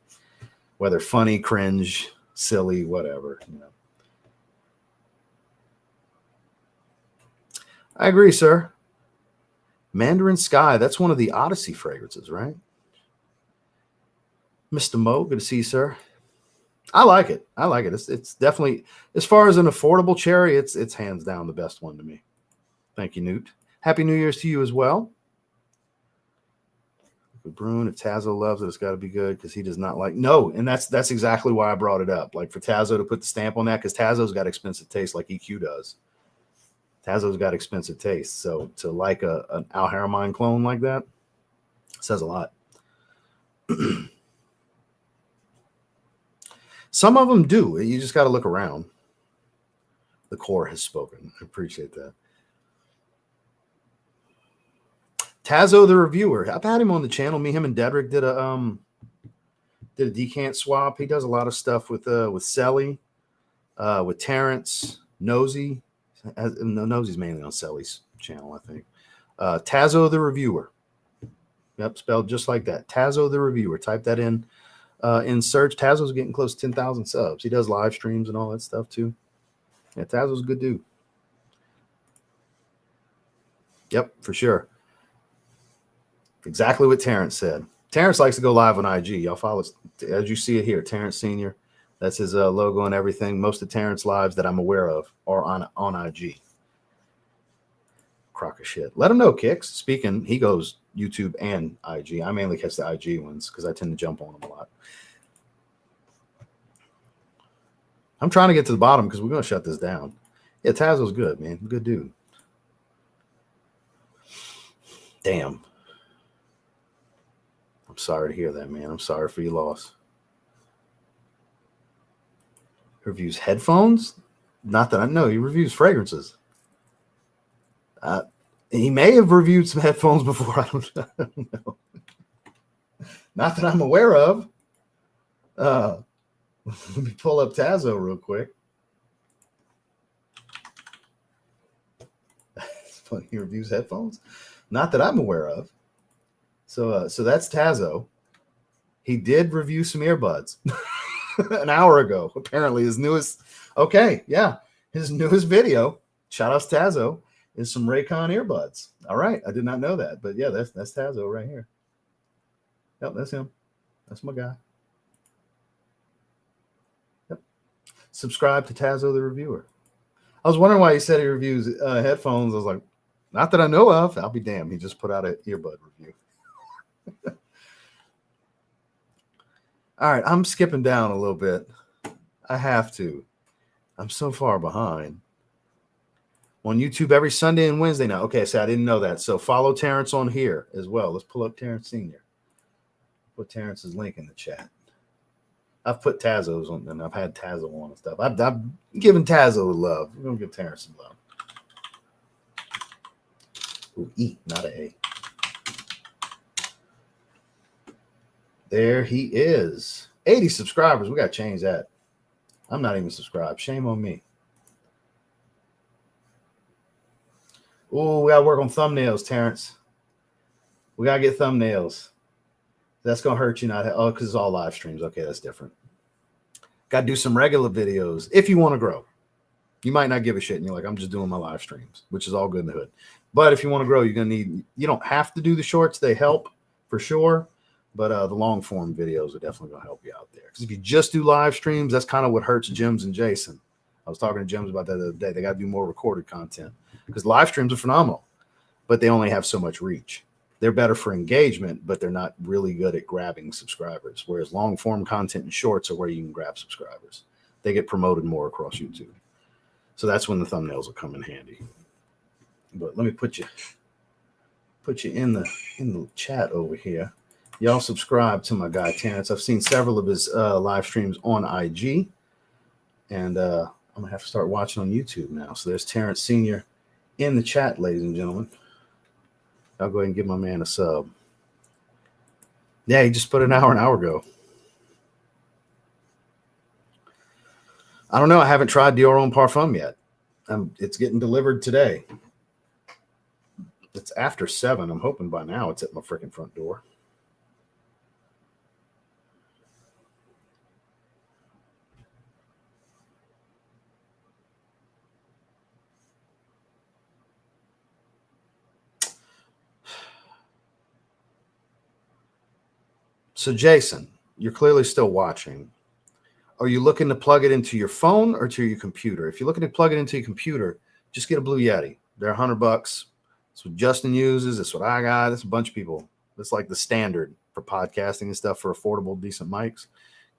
Speaker 1: whether funny, cringe, silly, whatever. I agree, sir. Mandarin Sky, that's one of the Odyssey fragrances, right? Mr. Mo, good to see you, sir. I like it. It's definitely, as far as an affordable cherry, it's hands down the best one to me. Thank you, Newt. Happy New Year's to you as well. Brune, if Tazo loves it, it's got to be good because he does not like. No, and that's exactly why I brought it up. Like for Tazo to put the stamp on that, because Tazo's got expensive taste like EQ does. Tazo's got expensive taste. So to like an Al Haramain clone like that says a lot. Some of them do. You just got to look around. The core has spoken. I appreciate that. Tazo the reviewer. I've had him on the channel. Me, him, and Dedrick did a decant swap. He does a lot of stuff with Selly, with Terrence, Nosy. Nosy's mainly on Selly's channel, I think. Tazo the reviewer. Yep, spelled just like that. Tazo the reviewer. Type that in search. Tazo's getting close to 10,000 subs. He does live streams and all that stuff too. Yeah, Tazo's a good dude. Yep, for sure. Exactly what Terrence said. Terrence likes to go live on IG. Y'all follow, as you see it here, Terrence Sr. That's his logo and everything. Most of Terrence lives that I'm aware of are on IG. Crock of shit. Let him know, Kicks. Speaking, he goes YouTube and IG. I mainly catch the IG ones because I tend to jump on them a lot. I'm trying to get to the bottom because we're going to shut this down. Yeah, Tazo's good, man. Good dude. Damn. I'm sorry to hear that, man. I'm sorry for your loss. Reviews headphones? Not that I know. He reviews fragrances. He may have reviewed some headphones before. I don't know. Not that I'm aware of. Let me pull up Tazo real quick. It's funny. He reviews headphones? Not that I'm aware of. So that's Tazo. He did review some earbuds an hour ago. Apparently, his newest. Okay, yeah, his newest video. Shout out to Tazo. Is some Raycon earbuds. All right, I did not know that, but yeah, that's Tazo right here. Yep, that's him. That's my guy. Yep. Subscribe to Tazo the reviewer. I was wondering why he said he reviews headphones. I was like, not that I know of. I'll be damned. He just put out an earbud review. All right, I'm skipping down a little bit. I have to. I'm so far behind. On YouTube every Sunday and Wednesday now. Okay, so I didn't know that. So follow Terrence on here as well. Let's pull up Terrence Sr. Put Terrence's link in the chat. I've put Tazo's on, and I've had Tazo on and stuff. I've given Tazo love. We're going to give Terrence some love. Ooh, E, not an A. There he is. 80 subscribers. We got to change that. I'm not even subscribed. Shame on me. Oh, we got to work on thumbnails, Terrence. We got to get thumbnails. That's going to hurt you not. Oh, because it's all live streams. Okay, that's different. Got to do some regular videos if you want to grow. You might not give a shit and you're like, I'm just doing my live streams, which is all good in the hood. But if you want to grow, you're going to need, you don't have to do the shorts. They help for sure. But the long form videos are definitely going to help you out there. Because if you just do live streams, that's kind of what hurts Jims and Jason. I was talking to Jims about that the other day. They got to do more recorded content because live streams are phenomenal, but they only have so much reach. They're better for engagement, but they're not really good at grabbing subscribers. Whereas long form content and shorts are where you can grab subscribers. They get promoted more across YouTube. So that's when the thumbnails will come in handy. But let me put you in the chat over here. Y'all subscribe to my guy Terrence. I've seen several of his live streams on IG, and I'm gonna have to start watching on YouTube now. So there's Terrence Sr. in the chat, ladies and gentlemen. I'll go ahead and give my man a sub. Yeah, he just put an hour ago. I don't know. I haven't tried Dior Homme Parfum yet. It's getting delivered today. It's after 7. I'm hoping by now it's at my freaking front door. So, Jason, you're clearly still watching. Are you looking to plug it into your phone or to your computer? If you're looking to plug it into your computer, just get a Blue Yeti. They're $100. That's what Justin uses. That's what I got. That's a bunch of people. That's like the standard for podcasting and stuff for affordable, decent mics.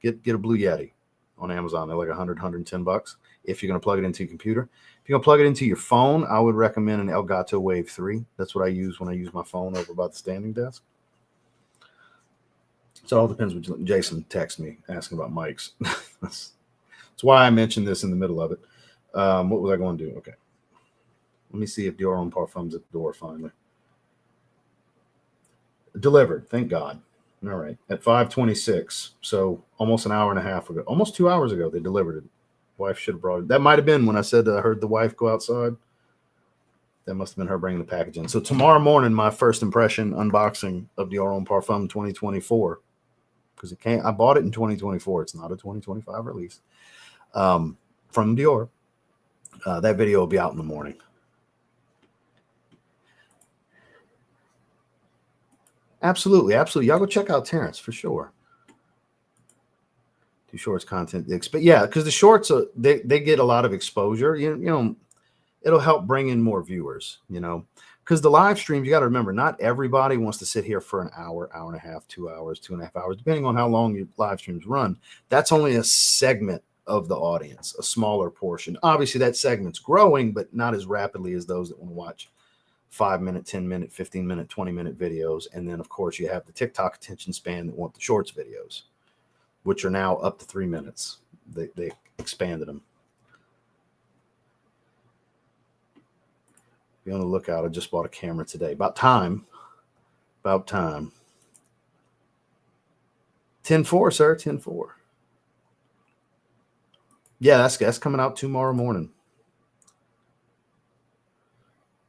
Speaker 1: Get a Blue Yeti on Amazon. They're like $100, $110 if you're going to plug it into your computer. If you're going to plug it into your phone, I would recommend an Elgato Wave 3. That's what I use when I use my phone over by the standing desk. So it all depends what Jason texted me asking about mics. That's why I mentioned this in the middle of it. What was I going to do? Okay. Let me see if Dior Homme Parfum's at the door finally. Delivered, thank God. All right, at 5:26, so almost an hour and a half ago, almost 2 hours ago, they delivered it. Wife should have brought it. That might have been when I said I heard the wife go outside. That must have been her bringing the package in. So tomorrow morning, my first impression unboxing of Dior Homme Parfum 2024, because it can't. I bought it in 2024. It's not a 2025 release from Dior. That video will be out in the morning. Absolutely, absolutely. Y'all go check out Terrence for sure. Do shorts content, yeah, because the shorts they get a lot of exposure. You know, it'll help bring in more viewers. You know, because the live streams, you got to remember, not everybody wants to sit here for an hour, hour and a half, 2 hours, 2.5 hours, depending on how long your live streams run. That's only a segment of the audience, a smaller portion. Obviously, that segment's growing, but not as rapidly as those that want to watch 5-minute, 10-minute, 15-minute, 20-minute videos. And then, of course, you have the TikTok attention span that want the shorts videos, which are now up to 3 minutes. They expanded them. Be on the lookout. I just bought a camera today. About time. 10-4, sir. 10-4. Yeah, that's coming out tomorrow morning.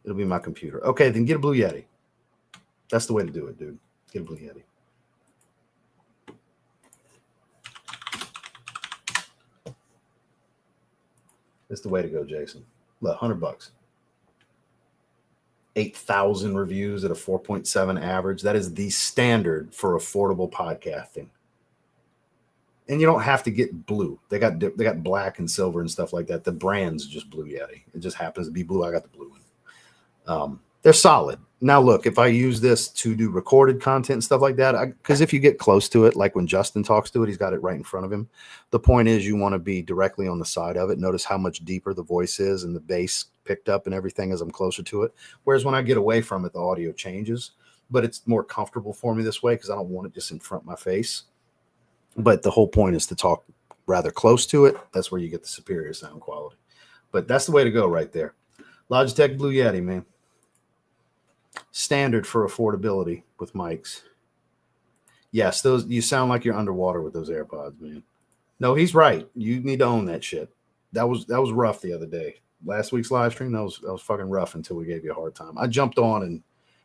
Speaker 1: It'll be my computer. Okay, then get a Blue Yeti. That's the way to do it, dude. Get a Blue Yeti. That's the way to go, Jason. Look, $100. 8,000 reviews at a 4.7 average. That is the standard for affordable podcasting. And you don't have to get blue. They got black and silver and stuff like that. The brand's just Blue Yeti. It just happens to be blue. I got the blue one. They're solid. Now, look, if I use this to do recorded content and stuff like that, because if you get close to it, like when Justin talks to it, he's got it right in front of him. The point is you want to be directly on the side of it. Notice how much deeper the voice is and the bass picked up and everything as I'm closer to it. Whereas when I get away from it, the audio changes. But it's more comfortable for me this way because I don't want it just in front of my face. But the whole point is to talk rather close to it. That's where you get the superior sound quality. But that's the way to go right there. Logitech Blue Yeti, man. Standard for affordability with mics. Yes, those, you sound like you're underwater with those AirPods, man. No, he's right. You need to own that shit. That was rough the other day. Last week's live stream, that was fucking rough until we gave you a hard time. I jumped on and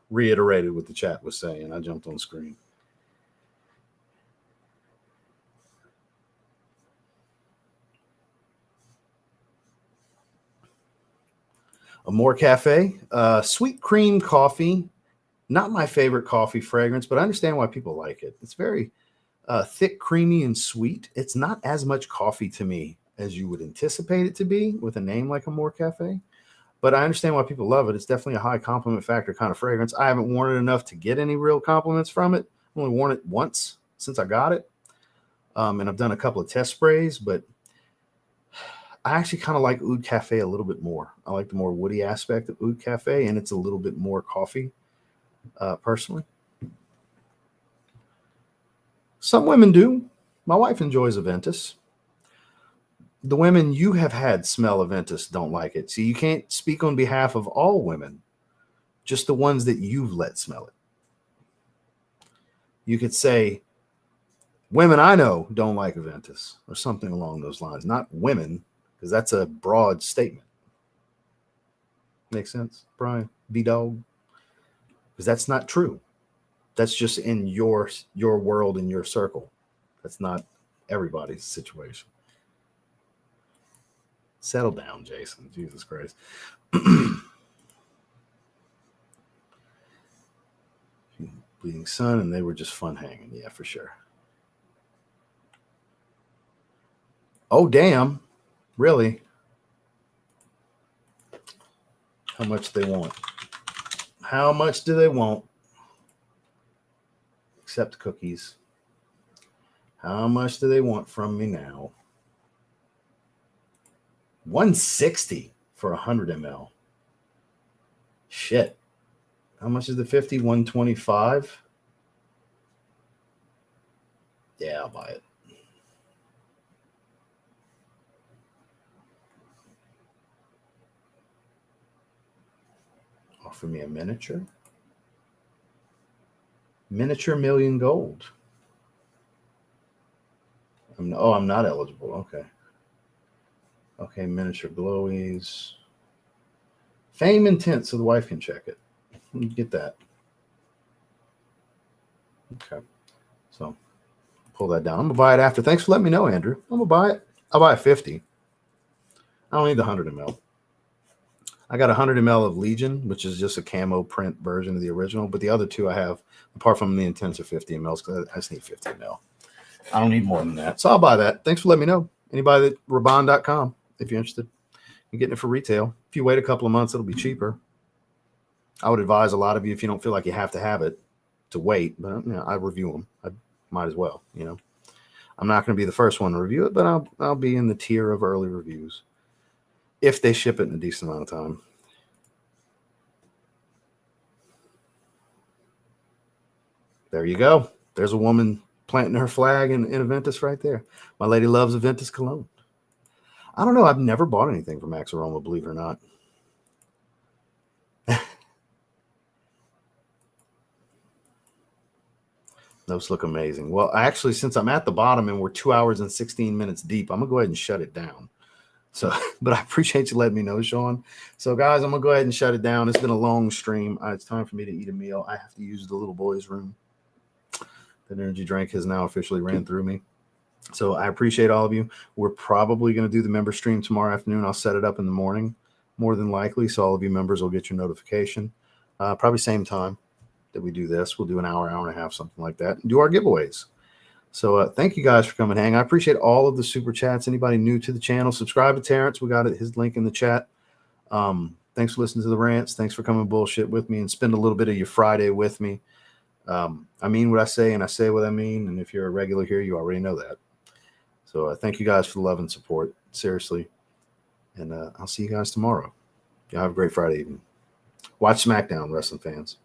Speaker 1: reiterated what the chat was saying. I jumped on screen. Amore Cafe, sweet cream coffee. Not my favorite coffee fragrance, but I understand why people like it. It's very thick, creamy, and sweet. It's not as much coffee to me as you would anticipate it to be with a name like Amore Cafe. But I understand why people love it. It's definitely a high compliment factor kind of fragrance. I haven't worn it enough to get any real compliments from it. I've only worn it once since I got it. And I've done a couple of test sprays, but I actually kind of like Oud Cafe a little bit more. I like the more woody aspect of Oud Cafe, and it's a little bit more coffee, personally. Some women do. My wife enjoys Aventus. The women you have had smell Aventus don't like it. See, you can't speak on behalf of all women, just the ones that you've let smell it. You could say, women I know don't like Aventus, or something along those lines. Not women, because that's a broad statement. Makes sense, Brian? B-Dog? Because that's not true. That's just in your world, in your circle. That's not everybody's situation. Settle down, Jason. Jesus Christ. Bleeding Sun, and they were just fun hanging. Yeah, for sure. Oh, damn. Really? How much do they want? How much do they want? Except cookies. How much do they want from me now? $160 for 100 ml. Shit. How much is the 50? $125? Yeah, I'll buy it. Offer me a miniature. Miniature Million Gold. I'm not eligible. Okay. Okay, miniature glowies. Fame intent, so the wife can check it. Get that. Okay. So pull that down. I'm gonna buy it after. Thanks for letting me know, Andrew. I'm gonna buy it. I'll buy 50. I don't need the 100 ml. I got 100 ml of Legion, which is just a camo print version of the original. But the other two I have, apart from the intensive 50 ml, because I just need 50 ml. I don't need more than that. So I'll buy that. Thanks for letting me know. Anybody at Raban.com, if you're interested in getting it for retail. If you wait a couple of months, it'll be cheaper. I would advise a lot of you, if you don't feel like you have to have it, to wait. But I review them. I might as well. I'm not going to be the first one to review it, but I'll be in the tier of early reviews if they ship it in a decent amount of time. There you go. There's a woman planting her flag in Aventus right there. My lady loves Aventus cologne. I don't know. I've never bought anything from Max Aroma, believe it or not. Those look amazing. Well, actually, since I'm at the bottom and we're 2 hours and 16 minutes deep, I'm going to go ahead and shut it down. So, but I appreciate you letting me know, Sean. So, guys, I'm going to go ahead and shut it down. It's been a long stream. It's time for me to eat a meal. I have to use the little boy's room. That energy drink has now officially ran through me. So I appreciate all of you. We're probably going to do the member stream tomorrow afternoon. I'll set it up in the morning, more than likely. So all of you members will get your notification. Probably same time that we do this. We'll do an hour, hour and a half, something like that, and do our giveaways. So thank you guys for coming hang. I appreciate all of the super chats. Anybody new to the channel, subscribe to Terrence. We got his link in the chat. Thanks for listening to the rants. Thanks for coming bullshit with me and spend a little bit of your Friday with me. I mean what I say, and I say what I mean. And if you're a regular here, you already know that. So thank you guys for the love and support. Seriously. And I'll see you guys tomorrow. Y'all have a great Friday evening. Watch SmackDown, wrestling fans.